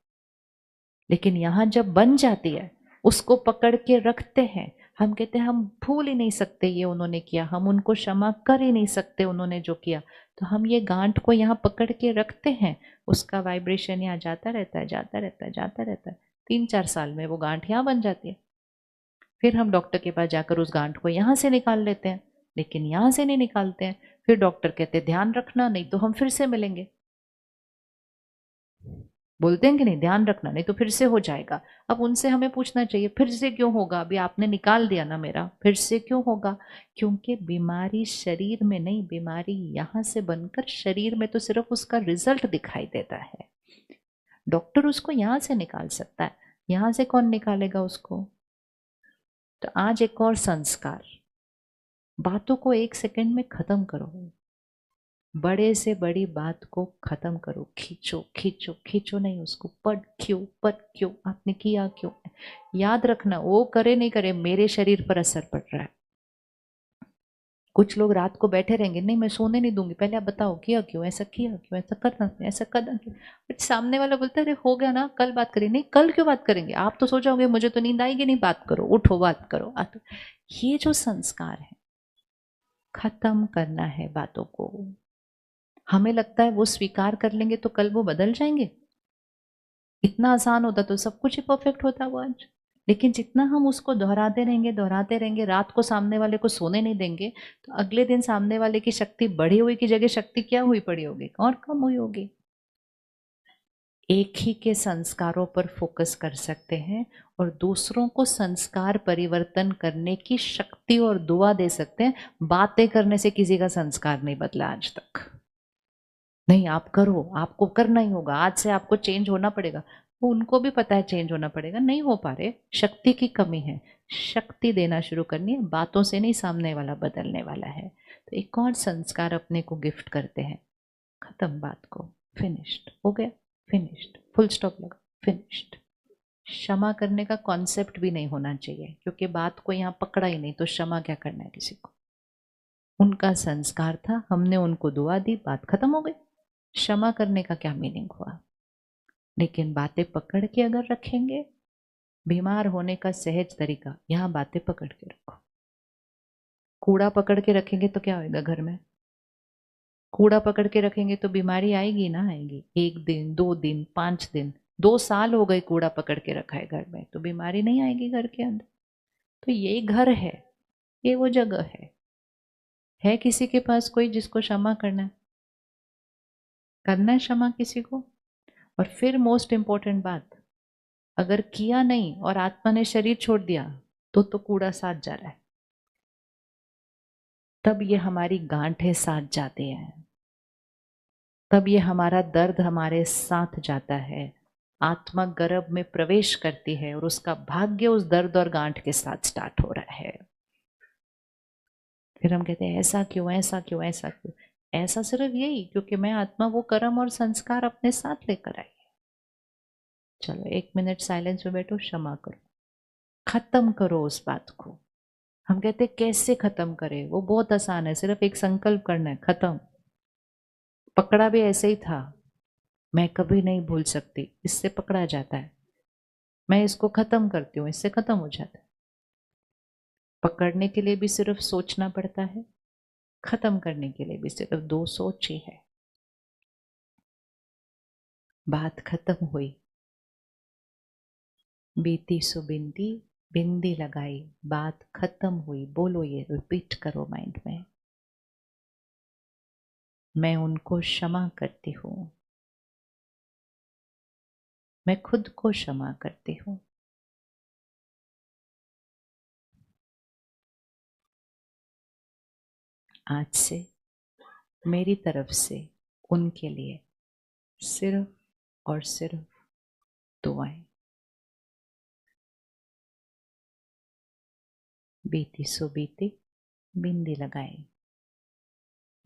लेकिन यहां जब बन जाती है, उसको पकड़ के रखते हैं, हम कहते हैं हम भूल ही नहीं सकते ये उन्होंने किया, हम उनको क्षमा कर ही नहीं सकते उन्होंने जो किया, तो हम ये गांठ को यहाँ पकड़ के रखते हैं। उसका वाइब्रेशन यहाँ जाता रहता है, जाता रहता है, जाता रहता है। 3-4 साल में वो गांठ यहाँ बन जाती है। फिर हम डॉक्टर के पास जाकर उस गांठ को यहाँ से निकाल लेते हैं, लेकिन यहाँ से नहीं निकालते हैं। फिर डॉक्टर कहते हैं ध्यान रखना, नहीं तो हम फिर से मिलेंगे। बोलते हैं कि नहीं, ध्यान रखना नहीं तो फिर से हो जाएगा। अब उनसे हमें पूछना चाहिए फिर से क्यों होगा? अभी आपने निकाल दिया ना मेरा, फिर से क्यों होगा? क्योंकि बीमारी शरीर में नहीं, बीमारी यहां से बनकर शरीर में तो सिर्फ उसका रिजल्ट दिखाई देता है। डॉक्टर उसको यहां से निकाल सकता है, यहां से कौन निकालेगा उसको? तो आज एक और संस्कार, बातों को 1 सेकंड में खत्म करो। बड़े से बड़ी बात को खत्म करो, खींचो खींचो खींचो नहीं उसको, पर क्यों आपने किया, क्यों? याद रखना, वो करे नहीं करे मेरे शरीर पर असर पड़ रहा है। कुछ लोग रात को बैठे रहेंगे, नहीं मैं सोने नहीं दूंगी, पहले आप बताओ किया क्यों, ऐसा किया क्यों, ऐसा करना क्यों, ऐसा करना क्यों? बट सामने वाला बोलता है अरे हो गया ना, कल बात करेंगे। नहीं, कल क्यों बात करेंगे? आप तो सो जाओगे, मुझे तो नींद आएगी नहीं, बात करो, उठो बात करो। ये जो संस्कार है, खत्म करना है बातों को। हमें लगता है वो स्वीकार कर लेंगे तो कल वो बदल जाएंगे। इतना आसान होता तो सब कुछ ही परफेक्ट होता वो आज। लेकिन जितना हम उसको दोहराते रहेंगे, रात को सामने वाले को सोने नहीं देंगे, तो अगले दिन सामने वाले की शक्ति बढ़ी हुई की जगह शक्ति क्या हुई पड़ी होगी? और कम हुई होगी। एक ही के संस्कारों पर फोकस कर सकते हैं और दूसरों को संस्कार परिवर्तन करने की शक्ति और दुआ दे सकते हैं। बातें करने से किसी का संस्कार नहीं बदला आज तक। नहीं आप करो, आपको करना ही होगा, आज से आपको चेंज होना पड़ेगा। वो उनको भी पता है चेंज होना पड़ेगा, नहीं हो पा रहे, शक्ति की कमी है। शक्ति देना शुरू करनी है, बातों से नहीं, सामने वाला बदलने वाला है। तो एक और संस्कार अपने को गिफ्ट करते हैं। खत्म बात को, फिनिश्ड हो गया, फिनिश्ड, फुल स्टॉप लगा, फिनिश्ड। क्षमा करने का कॉन्सेप्ट भी नहीं होना चाहिए, क्योंकि बात को यहाँ पकड़ा ही नहीं तो क्षमा क्या करना है किसी को? उनका संस्कार था, हमने उनको दुआ दी, बात खत्म हो गई। क्षमा करने का क्या मीनिंग हुआ? लेकिन बातें पकड़ के अगर रखेंगे, बीमार होने का सहज तरीका, यहां बातें पकड़ के रखो। कूड़ा पकड़ के रखेंगे तो क्या होगा? घर में कूड़ा पकड़ के रखेंगे तो बीमारी आएगी ना आएगी? 1 दिन, 2 दिन, 5 दिन, 2 साल हो गए कूड़ा पकड़ के रखा है घर में, तो बीमारी नहीं आएगी घर के अंदर। तो ये घर है, ये वो जगह है किसी के पास कोई जिसको क्षमा करना है? करना है क्षमा किसी को? और फिर मोस्ट इंपॉर्टेंट बात, अगर किया नहीं और आत्मा ने शरीर छोड़ दिया तो कूड़ा साथ जा रहा है। तब ये हमारी गांठें साथ जाती हैं, तब ये हमारा दर्द हमारे साथ जाता है। आत्मा गर्भ में प्रवेश करती है और उसका भाग्य उस दर्द और गांठ के साथ स्टार्ट हो रहा है। फिर हम कहते हैं ऐसा क्यों, ऐसा क्यों, ऐसा क्यों? ऐसा सिर्फ यही क्योंकि मैं आत्मा वो कर्म और संस्कार अपने साथ लेकर आई। चलो 1 मिनट साइलेंस में बैठो, क्षमा करो, खत्म करो उस बात को। हम कहते कैसे खत्म करें? वो बहुत आसान है, सिर्फ एक संकल्प करना है, खत्म। पकड़ा भी ऐसे ही था, मैं कभी नहीं भूल सकती, इससे पकड़ा जाता है। मैं इसको खत्म करती हूँ, इससे खत्म हो जाता है। पकड़ने के लिए भी सिर्फ सोचना पड़ता है, खत्म करने के लिए भी सिर्फ 2 सोच ही है। बात खत्म हुई, बीती सो बिंदी, बिंदी लगाई, बात खत्म हुई। बोलो, ये रिपीट करो माइंड में, मैं उनको क्षमा करती हूँ, मैं खुद को क्षमा करती हूँ। आज से मेरी तरफ से उनके लिए सिर्फ और सिर्फ दुआएं। बीती सो बीती, बिंदी लगाई,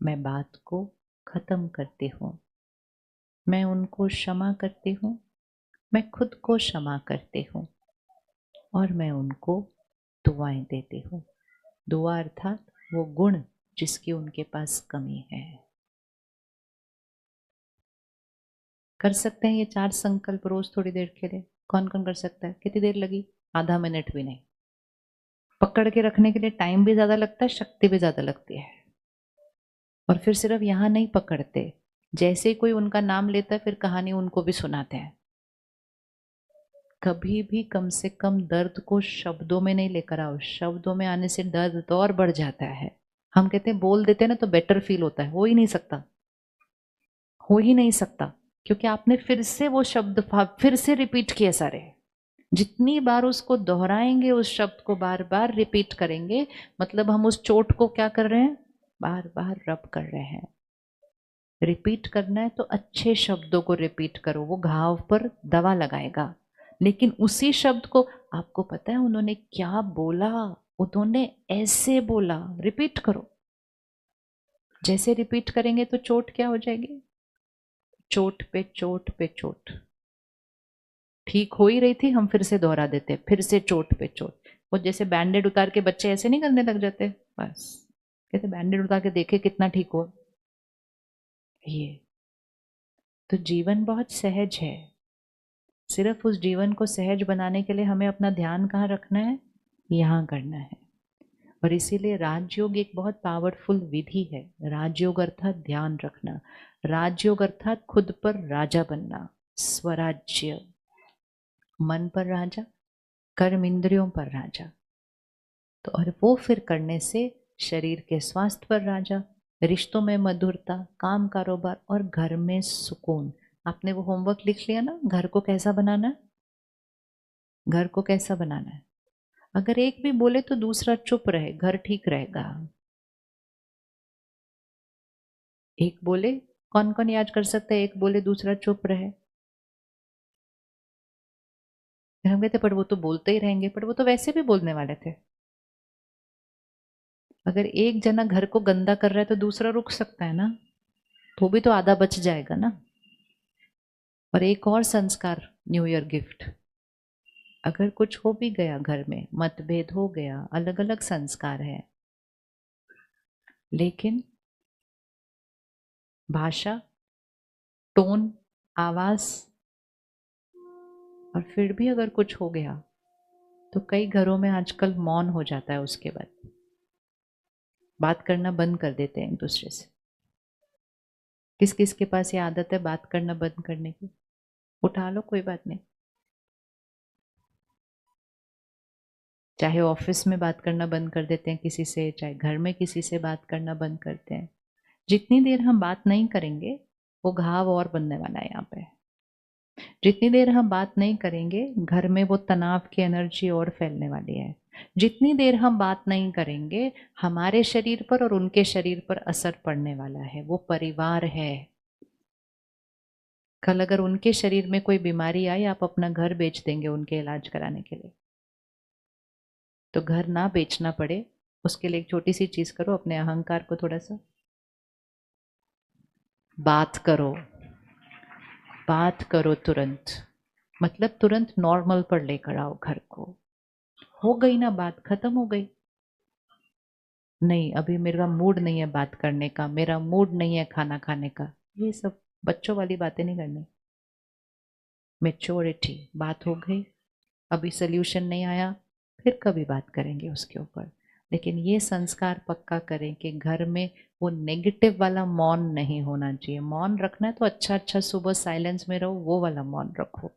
मैं बात को खत्म करती हूँ, मैं उनको क्षमा करती हूँ, मैं खुद को क्षमा करती हूँ और मैं उनको दुआएं देती हूँ। दुआ अर्थात वो गुण जिसकी उनके पास कमी है। कर सकते हैं ये 4 संकल्प रोज थोड़ी देर के लिए? कौन कौन कर सकता है? कितनी देर लगी? आधा मिनट भी नहीं। पकड़ के रखने के लिए टाइम भी ज्यादा लगता है, शक्ति भी ज्यादा लगती है। और फिर सिर्फ यहां नहीं पकड़ते, जैसे ही कोई उनका नाम लेता है फिर कहानी उनको भी सुनाते हैं। कभी भी कम से कम दर्द को शब्दों में नहीं लेकर आओ, शब्दों में आने से दर्द तो और बढ़ जाता है। हम कहते हैं बोल देते हैं ना तो बेटर फील होता है, हो ही नहीं सकता, हो ही नहीं सकता, क्योंकि आपने फिर से वो शब्द फिर से रिपीट किए सारे। जितनी बार उसको दोहराएंगे, उस शब्द को बार बार रिपीट करेंगे, मतलब हम उस चोट को क्या कर रहे हैं? बार बार रब कर रहे हैं। रिपीट करना है तो अच्छे शब्दों को रिपीट करो, वो घाव पर दवा लगाएगा। लेकिन उसी शब्द को, आपको पता है उन्होंने क्या बोला? उन्होंने ऐसे बोला, रिपीट करो। जैसे रिपीट करेंगे तो चोट क्या हो जाएगी? चोट पे चोट पे चोट। ठीक हो ही रही थी, हम फिर से दोहरा देते, फिर से चोट पे चोट। वो जैसे बैंडेड उतार के बच्चे ऐसे नहीं करने लग जाते, बस कहते बैंडेड उतार के देखे कितना ठीक हो। ये तो जीवन बहुत सहज है। सिर्फ उस जीवन को सहज बनाने के लिए हमें अपना ध्यान कहाँ रखना है? यहाँ करना है। और इसीलिए राजयोग एक बहुत पावरफुल विधि है। राजयोग अर्थात ध्यान रखना, राजयोग अर्थात खुद पर राजा बनना, स्वराज्य। मन पर राजा, कर्म इंद्रियों पर राजा। तो और वो फिर करने से शरीर के स्वास्थ्य पर राजा, रिश्तों में मधुरता, काम कारोबार और घर में सुकून। आपने वो होमवर्क लिख लिया ना, घर को कैसा बनाना है? घर को कैसा बनाना है? अगर एक भी बोले तो दूसरा चुप रहे, घर ठीक रहेगा। एक बोले, कौन कौन याद कर सकता है? एक बोले दूसरा चुप रहे। फिर हम कहते पर वो तो बोलते ही रहेंगे, पर वो तो वैसे भी बोलने वाले थे। अगर एक जना घर को गंदा कर रहा है तो दूसरा रुक सकता है ना, तो भी तो आधा बच जाएगा ना। और एक और संस्कार, न्यू ईयर गिफ्ट। अगर कुछ हो भी गया घर में, मतभेद हो गया, अलग अलग संस्कार है, लेकिन भाषा, टोन, आवाज, और फिर भी अगर कुछ हो गया तो कई घरों में आजकल मौन हो जाता है, उसके बाद बात करना बंद कर देते हैं एक दूसरे से। किस किस के पास ये आदत है बात करना बंद करने की? उठा लो, कोई बात नहीं। चाहे ऑफिस में बात करना बंद कर देते हैं किसी से, चाहे घर में किसी से बात करना बंद करते हैं। जितनी देर हम बात नहीं करेंगे वो घाव और बनने वाला है यहाँ पे। जितनी देर हम बात नहीं करेंगे घर में वो तनाव की एनर्जी और फैलने वाली है। जितनी देर हम बात नहीं करेंगे हमारे शरीर पर और उनके शरीर पर असर पड़ने वाला है। वो परिवार है। कल अगर उनके शरीर में कोई बीमारी आई, आप अपना घर बेच देंगे उनके इलाज कराने के लिए। तो घर ना बेचना पड़े उसके लिए एक छोटी सी चीज करो, अपने अहंकार को थोड़ा सा बात करो। बात करो तुरंत, मतलब तुरंत नॉर्मल पर लेकर आओ घर को। हो गई ना बात, खत्म हो गई। नहीं अभी मेरा मूड नहीं है बात करने का, मेरा मूड नहीं है खाना खाने का, ये सब बच्चों वाली बातें नहीं करनी। मेच्योरिटी, बात हो गई, अभी सोल्यूशन नहीं आया, फिर कभी बात करेंगे उसके ऊपर। लेकिन ये संस्कार पक्का करें कि घर में वो नेगेटिव वाला मौन नहीं होना चाहिए। मौन रखना है तो अच्छा अच्छा सुबह साइलेंस में रहो, वो वाला मौन रखो।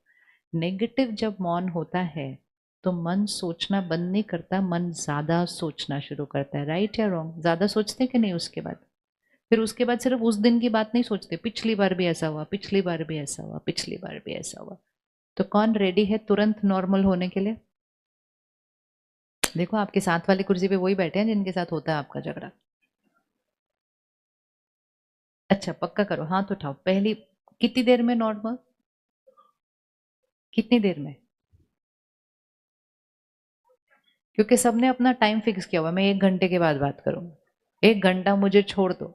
नेगेटिव जब मौन होता है तो मन सोचना बंद नहीं करता, मन ज्यादा सोचना शुरू करता है। राइट या रॉन्ग? ज्यादा सोचते कि नहीं उसके बाद? फिर उसके बाद सिर्फ उस दिन की बात नहीं सोचते, पिछली बार भी ऐसा हुआ, पिछली बार भी ऐसा हुआ, पिछली बार भी ऐसा हुआ। तो कौन रेडी है तुरंत नॉर्मल होने के लिए? देखो आपके साथ वाली कुर्सी पे वही बैठे हैं जिनके साथ होता है आपका झगड़ा। अच्छा पक्का करो, हाथ उठाओ। पहली कितनी देर में नॉर्मल? कितनी देर में? क्योंकि सबने अपना टाइम फिक्स किया हुआ, मैं 1 घंटे के बाद बात करूंगा, 1 घंटा मुझे छोड़ दो।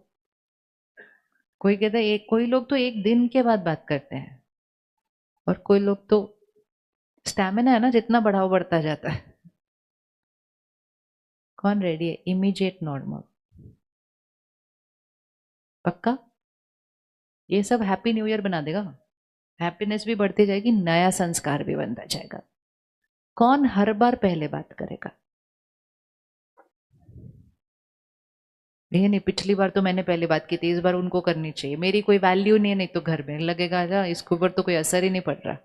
कोई कहता है एक, कोई लोग तो 1 दिन के बाद बात करते हैं, और कोई लोग तो स्टैमिना है ना, जितना बढ़ाओ बढ़ता जाता है। कौन रेडी है? Immediate normal. पक्का? ये सब हैप्पी न्यू ईयर बना देगा। हैप्पीनेस भी बढ़ती जाएगी, नया संस्कार भी बनता जाएगा। कौन हर बार पहले बात करेगा? ये नहीं, पिछली बार तो मैंने पहले बात की थी, इस बार उनको करनी चाहिए, मेरी कोई वैल्यू नहीं है, नहीं तो घर में लगेगा इसके ऊपर तो कोई असर ही नहीं पड़ रहा।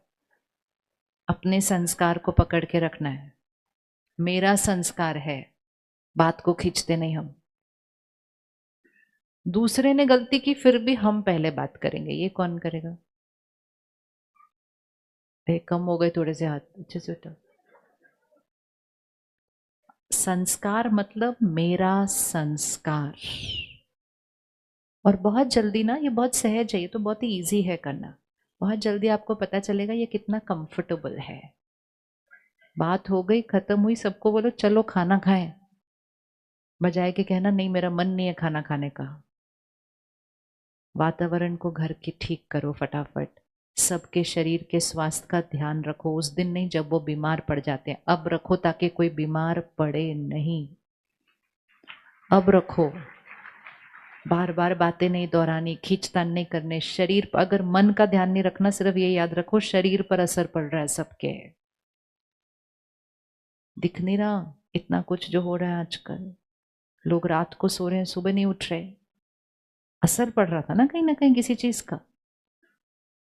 अपने संस्कार को पकड़ के रखना है। मेरा संस्कार है, बात को खींचते नहीं हम। दूसरे ने गलती की फिर भी हम पहले बात करेंगे, ये कौन करेगा? कम हो गए थोड़े से हाथ, अच्छे से उठा। संस्कार मतलब मेरा संस्कार। और बहुत जल्दी ना, ये बहुत सहज है, ये तो बहुत ही इजी है करना। बहुत जल्दी आपको पता चलेगा ये कितना कंफर्टेबल है। बात हो गई, खत्म हुई, सबको बोलो चलो खाना खाएं, बजाय के कहना नहीं मेरा मन नहीं है खाना खाने का। वातावरण को घर की ठीक करो फटाफट। सबके शरीर के स्वास्थ्य का ध्यान रखो, उस दिन नहीं जब वो बीमार पड़ जाते हैं, अब रखो ताकि कोई बीमार पड़े नहीं। अब रखो, बार बार बातें नहीं दोहरानी, खींचतान नहीं करने। शरीर पर, अगर मन का ध्यान नहीं रखना, सिर्फ ये याद रखो शरीर पर असर पड़ रहा है सबके। दिख नहीं रहा इतना कुछ जो हो रहा है आजकल? लोग रात को सो रहे हैं, सुबह नहीं उठ रहे। असर पड़ रहा था ना कहीं किसी चीज का।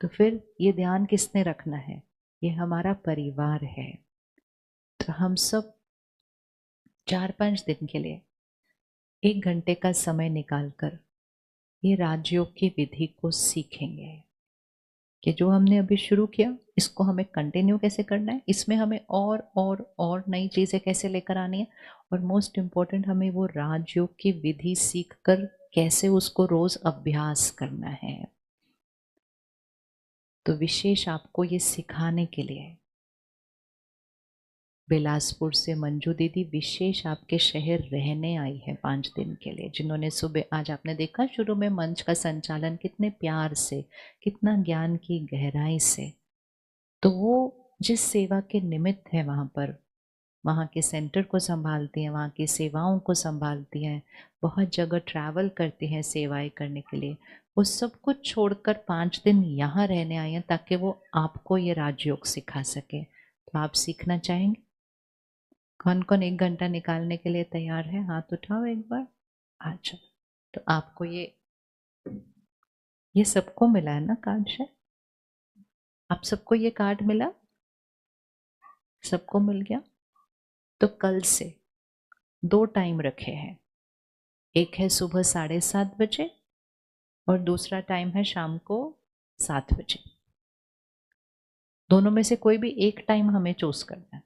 तो फिर ये ध्यान किसने रखना है? ये हमारा परिवार है। तो हम सब 4-5 दिन के लिए 1 घंटे का समय निकालकर ये राजयोग की विधि को सीखेंगे कि जो हमने अभी शुरू किया इसको हमें कंटिन्यू कैसे करना है, इसमें हमें और नई चीजें कैसे लेकर आनी है, और मोस्ट इम्पोर्टेंट हमें वो राजयोग की विधि सीखकर कैसे उसको रोज अभ्यास करना है। तो विशेष आपको ये सिखाने के लिए बिलासपुर से मंजू दीदी विशेष आपके शहर रहने आई है 5 दिन के लिए, जिन्होंने सुबह, आज आपने देखा शुरू में मंच का संचालन कितने प्यार से, कितना ज्ञान की गहराई से। तो वो जिस सेवा के निमित्त है वहाँ पर, वहाँ के सेंटर को संभालती हैं, वहाँ की सेवाओं को संभालती हैं, बहुत जगह ट्रैवल करती हैं सेवाएं करने के लिए, वो सब कुछ छोड़कर 5 दिन यहाँ रहने आई हैं ताकि वो आपको ये राजयोग सिखा सके। तो आप सीखना चाहेंगे? कौन कौन 1 घंटा निकालने के लिए तैयार है? हाथ उठाओ एक बार। अच्छा, तो आपको ये सबको मिला है ना कार्ड से? आप सबको ये कार्ड मिला? सबको मिल गया? तो कल से 2 टाइम रखे हैं, एक है सुबह 7:30 बजे और दूसरा टाइम है शाम को 7 बजे। दोनों में से कोई भी एक टाइम हमें चूज करना है।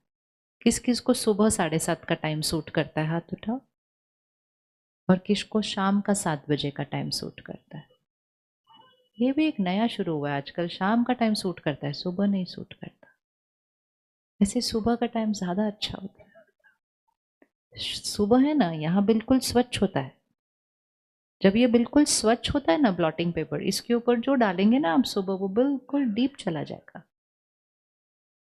किस किस को सुबह 7:30 का टाइम सूट करता है? हाथ उठाओ। और किसको शाम का 7 बजे का टाइम सूट करता है? ये भी एक नया शुरू हुआ है आजकल, शाम का टाइम सूट करता है, सुबह नहीं सूट करता। ऐसे सुबह का टाइम ज्यादा अच्छा होता है। सुबह है ना, यहाँ बिल्कुल स्वच्छ होता है। जब ये बिल्कुल स्वच्छ होता है ना ब्लॉटिंग पेपर, इसके ऊपर जो डालेंगे ना आप सुबह, वो बिल्कुल डीप चला जाएगा।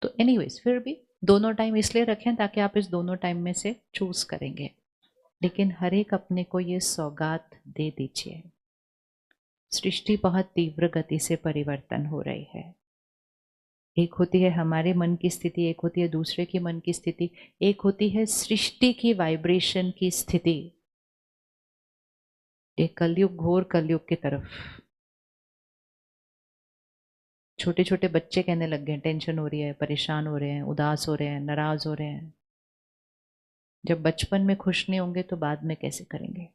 तो एनीवेज, फिर भी दोनों टाइम इसलिए रखें ताकि आप इस दोनों टाइम में से चूज करेंगे, लेकिन हर एक अपने को ये सौगात दे दीजिए। सृष्टि बहुत तीव्र गति से परिवर्तन हो रही है। एक होती है हमारे मन की स्थिति, एक होती है दूसरे के मन की स्थिति, एक होती है सृष्टि की वाइब्रेशन की स्थिति। एक कलयुग, घोर कलयुग की तरफ। छोटे छोटे बच्चे कहने लग गए टेंशन हो रही है, परेशान हो रहे हैं, उदास हो रहे हैं, नाराज हो रहे हैं। जब बचपन में खुश नहीं होंगे तो बाद में कैसे करेंगे?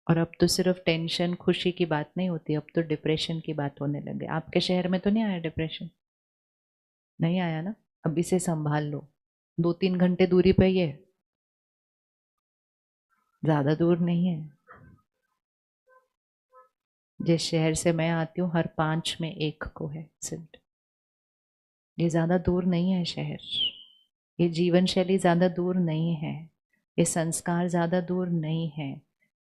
और अब तो सिर्फ टेंशन खुशी की बात नहीं होती, अब तो डिप्रेशन की बात होने लगे। आपके शहर में तो नहीं आया डिप्रेशन? नहीं आया ना? अभी से संभाल लो। 2-3 घंटे दूरी पे ये, ज्यादा दूर नहीं है। जिस शहर से मैं आती हूँ हर 5 में 1 को है एक्सीडेंट। ये ज्यादा दूर नहीं है शहर, ये जीवन शैली ज्यादा दूर नहीं है, ये संस्कार ज्यादा दूर नहीं है।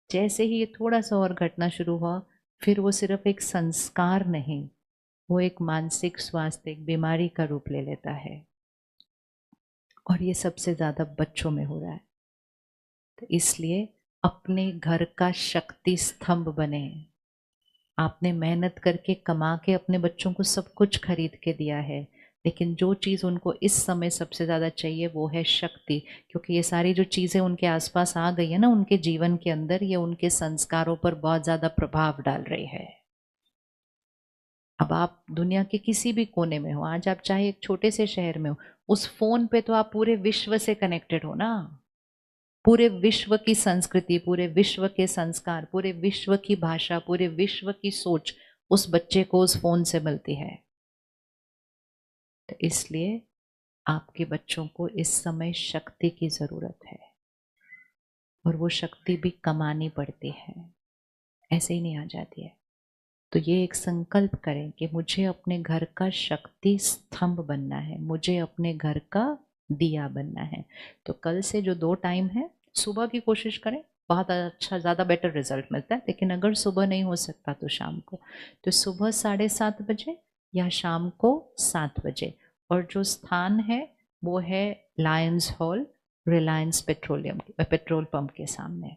जैसे ही ये थोड़ा सा और घटना शुरू हुआ, फिर वो सिर्फ एक संस्कार नहीं, वो एक मानसिक स्वास्थ्य, एक बीमारी का रूप ले लेता है। और ये सबसे ज्यादा बच्चों में हो रहा है। तो इसलिए अपने घर का शक्ति स्तंभ बने। आपने मेहनत करके कमा के अपने बच्चों को सब कुछ खरीद के दिया है, लेकिन जो चीज़ उनको इस समय सबसे ज़्यादा चाहिए वो है शक्ति। क्योंकि ये सारी जो चीज़ें उनके आसपास आ गई है ना, उनके जीवन के अंदर, ये उनके संस्कारों पर बहुत ज़्यादा प्रभाव डाल रही है। अब आप दुनिया के किसी भी कोने में हो, आज आप चाहे एक छोटे से शहर में हो, उस फोन पे तो आप पूरे विश्व से कनेक्टेड हो ना। पूरे विश्व की संस्कृति, पूरे विश्व के संस्कार, पूरे विश्व की भाषा, पूरे विश्व की सोच उस बच्चे को उस फोन से मिलती है। तो इसलिए आपके बच्चों को इस समय शक्ति की जरूरत है, और वो शक्ति भी कमानी पड़ती है, ऐसे ही नहीं आ जाती है। तो ये एक संकल्प करें कि मुझे अपने घर का शक्ति स्तंभ बनना है, मुझे अपने घर का दिया बनना है। तो कल से जो 2 टाइम है, सुबह की कोशिश करें, बहुत अच्छा, ज़्यादा बेटर रिजल्ट मिलता है। लेकिन अगर सुबह नहीं हो सकता तो शाम को, तो सुबह 7:30 बजे या शाम को 7 बजे। और जो स्थान है वो है Lions hall, Reliance petrol pump के सामने।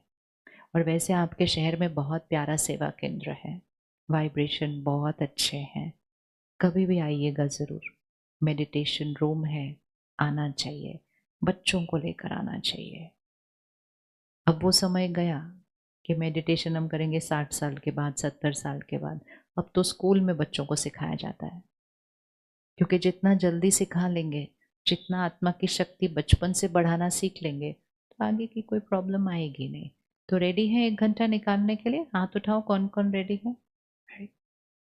और वैसे आपके शहर में बहुत प्यारा सेवा केंद्र है, वाइब्रेशन बहुत अच्छे हैं, कभी भी आइएगा ज़रूर। मेडिटेशन रूम है, आना चाहिए, बच्चों को लेकर आना चाहिए। अब वो समय गया कि मेडिटेशन हम करेंगे 60 साल के बाद, 70 साल के बाद। अब तो स्कूल में बच्चों को सिखाया जाता है, क्योंकि जितना जल्दी सिखा लेंगे, जितना आत्मा की शक्ति बचपन से बढ़ाना सीख लेंगे, तो आगे की कोई प्रॉब्लम आएगी नहीं। तो रेडी है 1 घंटा निकालने के लिए? हाथ उठाओ, कौन कौन रेडी है?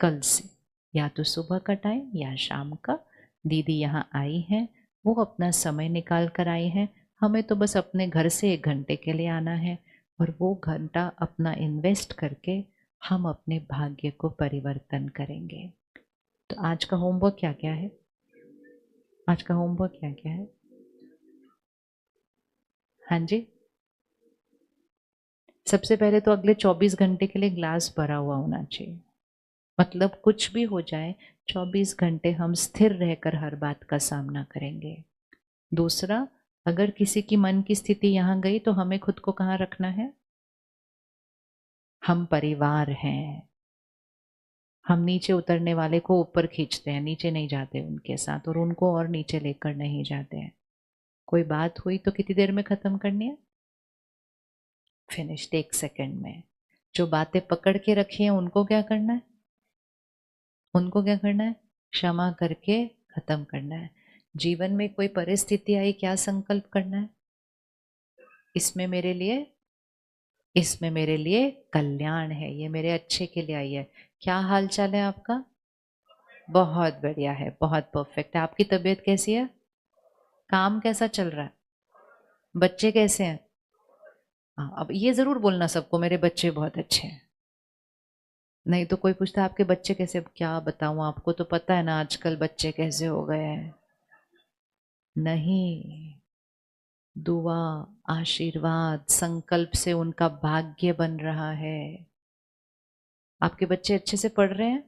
कल से या तो सुबह का टाइम या शाम का। दीदी यहाँ आई हैं, वो अपना समय निकाल कर आई हैं। हमें तो बस अपने घर से 1 घंटे के लिए आना है, और वो घंटा अपना इन्वेस्ट करके हम अपने भाग्य को परिवर्तन करेंगे। तो आज का होमवर्क क्या क्या है? आज का होमवर्क क्या क्या है? हाँ जी, सबसे पहले तो अगले 24 घंटे के लिए ग्लास भरा हुआ होना चाहिए। मतलब कुछ भी हो जाए, 24 घंटे हम स्थिर रहकर हर बात का सामना करेंगे। दूसरा, अगर किसी की मन की स्थिति यहाँ गई तो हमें खुद को कहाँ रखना है? हम परिवार हैं। हम नीचे उतरने वाले को ऊपर खींचते हैं, नीचे नहीं जाते उनके साथ, और उनको और नीचे लेकर नहीं जाते हैं। कोई बात हुई तो कितनी देर में खत्म करनी है? फिनिश्ड, 1 सेकंड में। जो बातें पकड़ के रखी हैं उनको क्या करना है? उनको क्या करना है? क्षमा करके खत्म करना है। जीवन में कोई परिस्थिति आई, क्या संकल्प करना है? इसमें मेरे लिए कल्याण है, ये मेरे अच्छे के लिए आई है। क्या हाल चाल है आपका? बहुत बढ़िया है, बहुत परफेक्ट है। आपकी तबीयत कैसी है? काम कैसा चल रहा है? बच्चे कैसे हैं? हाँ, अब ये जरूर बोलना सबको, मेरे बच्चे बहुत अच्छे हैं। नहीं तो कोई पूछता है आपके बच्चे कैसे, अब क्या बताऊं आपको, तो पता है ना आजकल बच्चे कैसे हो गए हैं। नहीं, दुआ, आशीर्वाद, संकल्प से उनका भाग्य बन रहा है। आपके बच्चे अच्छे से पढ़ रहे हैं?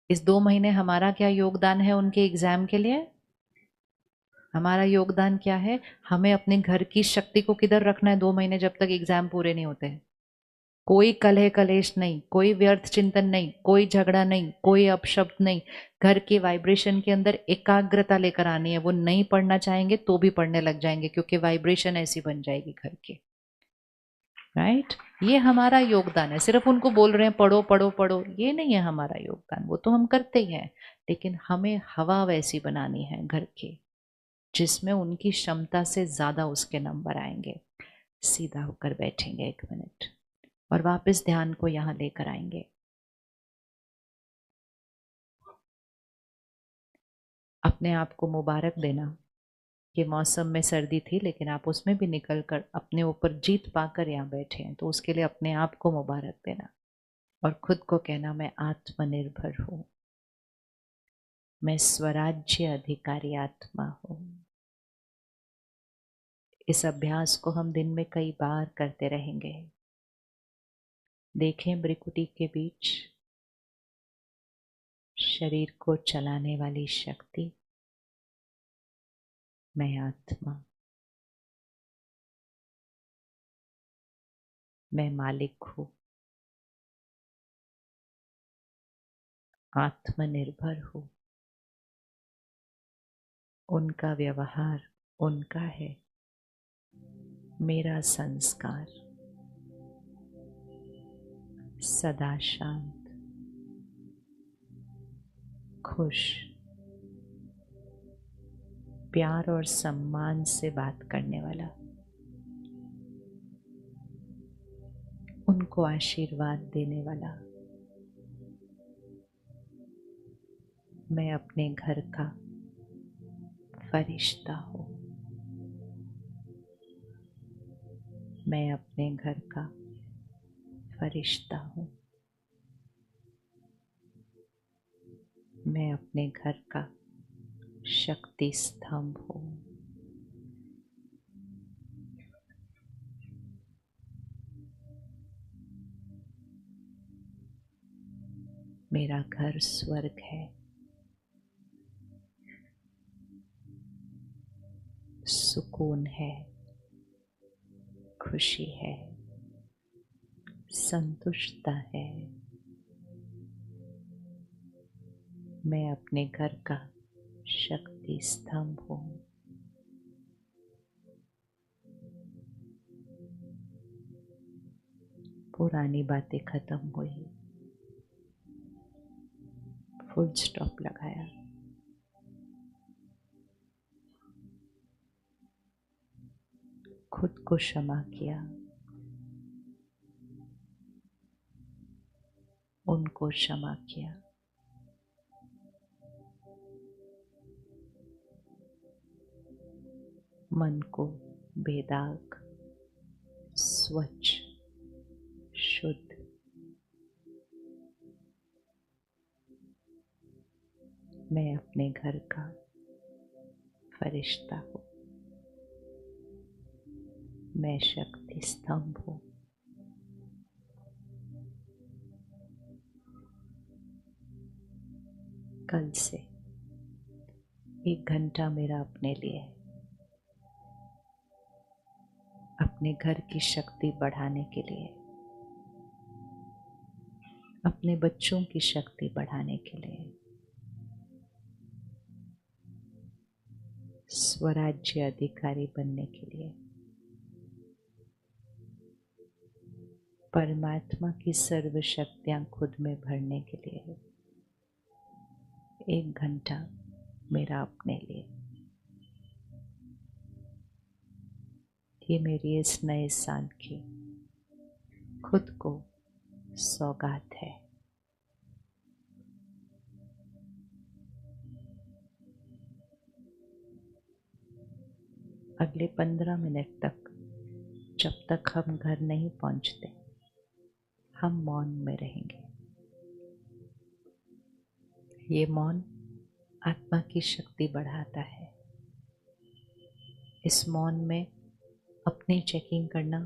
इस 2 महीने हमारा क्या योगदान है उनके एग्जाम के लिए? हमारा योगदान क्या है? हमें अपने घर की शक्ति को किधर रखना है 2 महीने, जब तक एग्जाम पूरे नहीं होते। कोई कलह कलेश नहीं, कोई व्यर्थ चिंतन नहीं, कोई झगड़ा नहीं, कोई अपशब्द नहीं। घर के वाइब्रेशन के अंदर एकाग्रता लेकर आनी है। वो नहीं पढ़ना चाहेंगे तो भी पढ़ने लग जाएंगे, क्योंकि वाइब्रेशन ऐसी बन जाएगी घर की। राइट, ये हमारा योगदान है। सिर्फ उनको बोल रहे हैं पढ़ो पढ़ो पढ़ो, ये नहीं है हमारा योगदान, वो तो हम करते ही हैं। लेकिन हमें हवा वैसी बनानी है घर की, जिसमें उनकी क्षमता से ज्यादा उसके नंबर आएंगे। सीधा होकर बैठेंगे 1 मिनट, और वापस ध्यान को यहां लेकर आएंगे। अपने आप को मुबारक देना कि मौसम में सर्दी थी, लेकिन आप उसमें भी निकल कर अपने ऊपर जीत पाकर यहाँ बैठे हैं, तो उसके लिए अपने आप को मुबारक देना। और खुद को कहना, मैं आत्मनिर्भर हूं, मैं स्वराज्य अधिकारी आत्मा हूं। इस अभ्यास को हम दिन में कई बार करते रहेंगे। देखें, भ्रिकुटी के बीच शरीर को चलाने वाली शक्ति, मैं आत्मा। मैं मालिक हूँ, आत्मनिर्भर हूँ। उनका व्यवहार उनका है, मेरा संस्कार सदा शांत, खुश, प्यार और सम्मान से बात करने वाला, उनको आशीर्वाद देने वाला। मैं अपने घर का फरिश्ता हूँ, मैं अपने घर का फरिश्ता हूँ। मैं अपने घर का शक्ति स्तंभ हूँ। मेरा घर स्वर्ग है, सुकून है, खुशी है, संतुष्टता है। मैं अपने घर का शक्ति स्तंभ हूँ। पुरानी बातें खत्म हुई, फुल स्टॉप लगाया। खुद को क्षमा किया, उनको क्षमा किया। मन को बेदाग, स्वच्छ, शुद्ध, मैं अपने घर का फरिश्ता हूँ। मैं शक्ति स्तंभ हूँ। कल से 1 घंटा मेरा अपने लिए, अपने घर की शक्ति बढ़ाने के लिए, अपने बच्चों की शक्ति बढ़ाने के लिए, स्वराज्य अधिकारी बनने के लिए, परमात्मा की सर्व शक्तियां खुद में भरने के लिए 1 घंटा मेरा अपने लिए। ये मेरी इस नए साल की खुद को सौगात है। अगले 15 मिनट तक, जब तक हम घर नहीं पहुंचते, हम मौन में रहेंगे। ये मौन आत्मा की शक्ति बढ़ाता है। इस मौन में अपनी चेकिंग करना,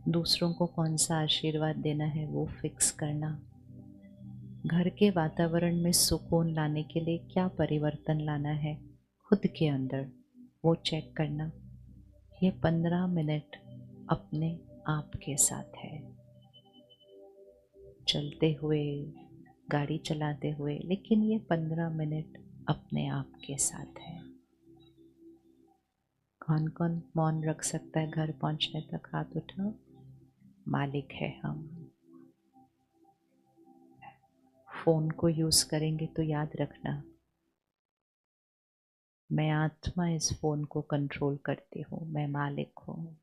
दूसरों को कौन सा आशीर्वाद देना है वो फिक्स करना, घर के वातावरण में सुकून लाने के लिए क्या परिवर्तन लाना है खुद के अंदर, वो चेक करना। ये 15 मिनट अपने आप के साथ है। चलते हुए, गाड़ी चलाते हुए, लेकिन ये 15 मिनट अपने आप के साथ है। कौन कौन मौन रख सकता है घर पहुंचने तक? हाथ उठाओ। मालिक है हम। फोन को यूज करेंगे तो याद रखना, मैं आत्मा इस फोन को कंट्रोल करती हूँ, मैं मालिक हूँ।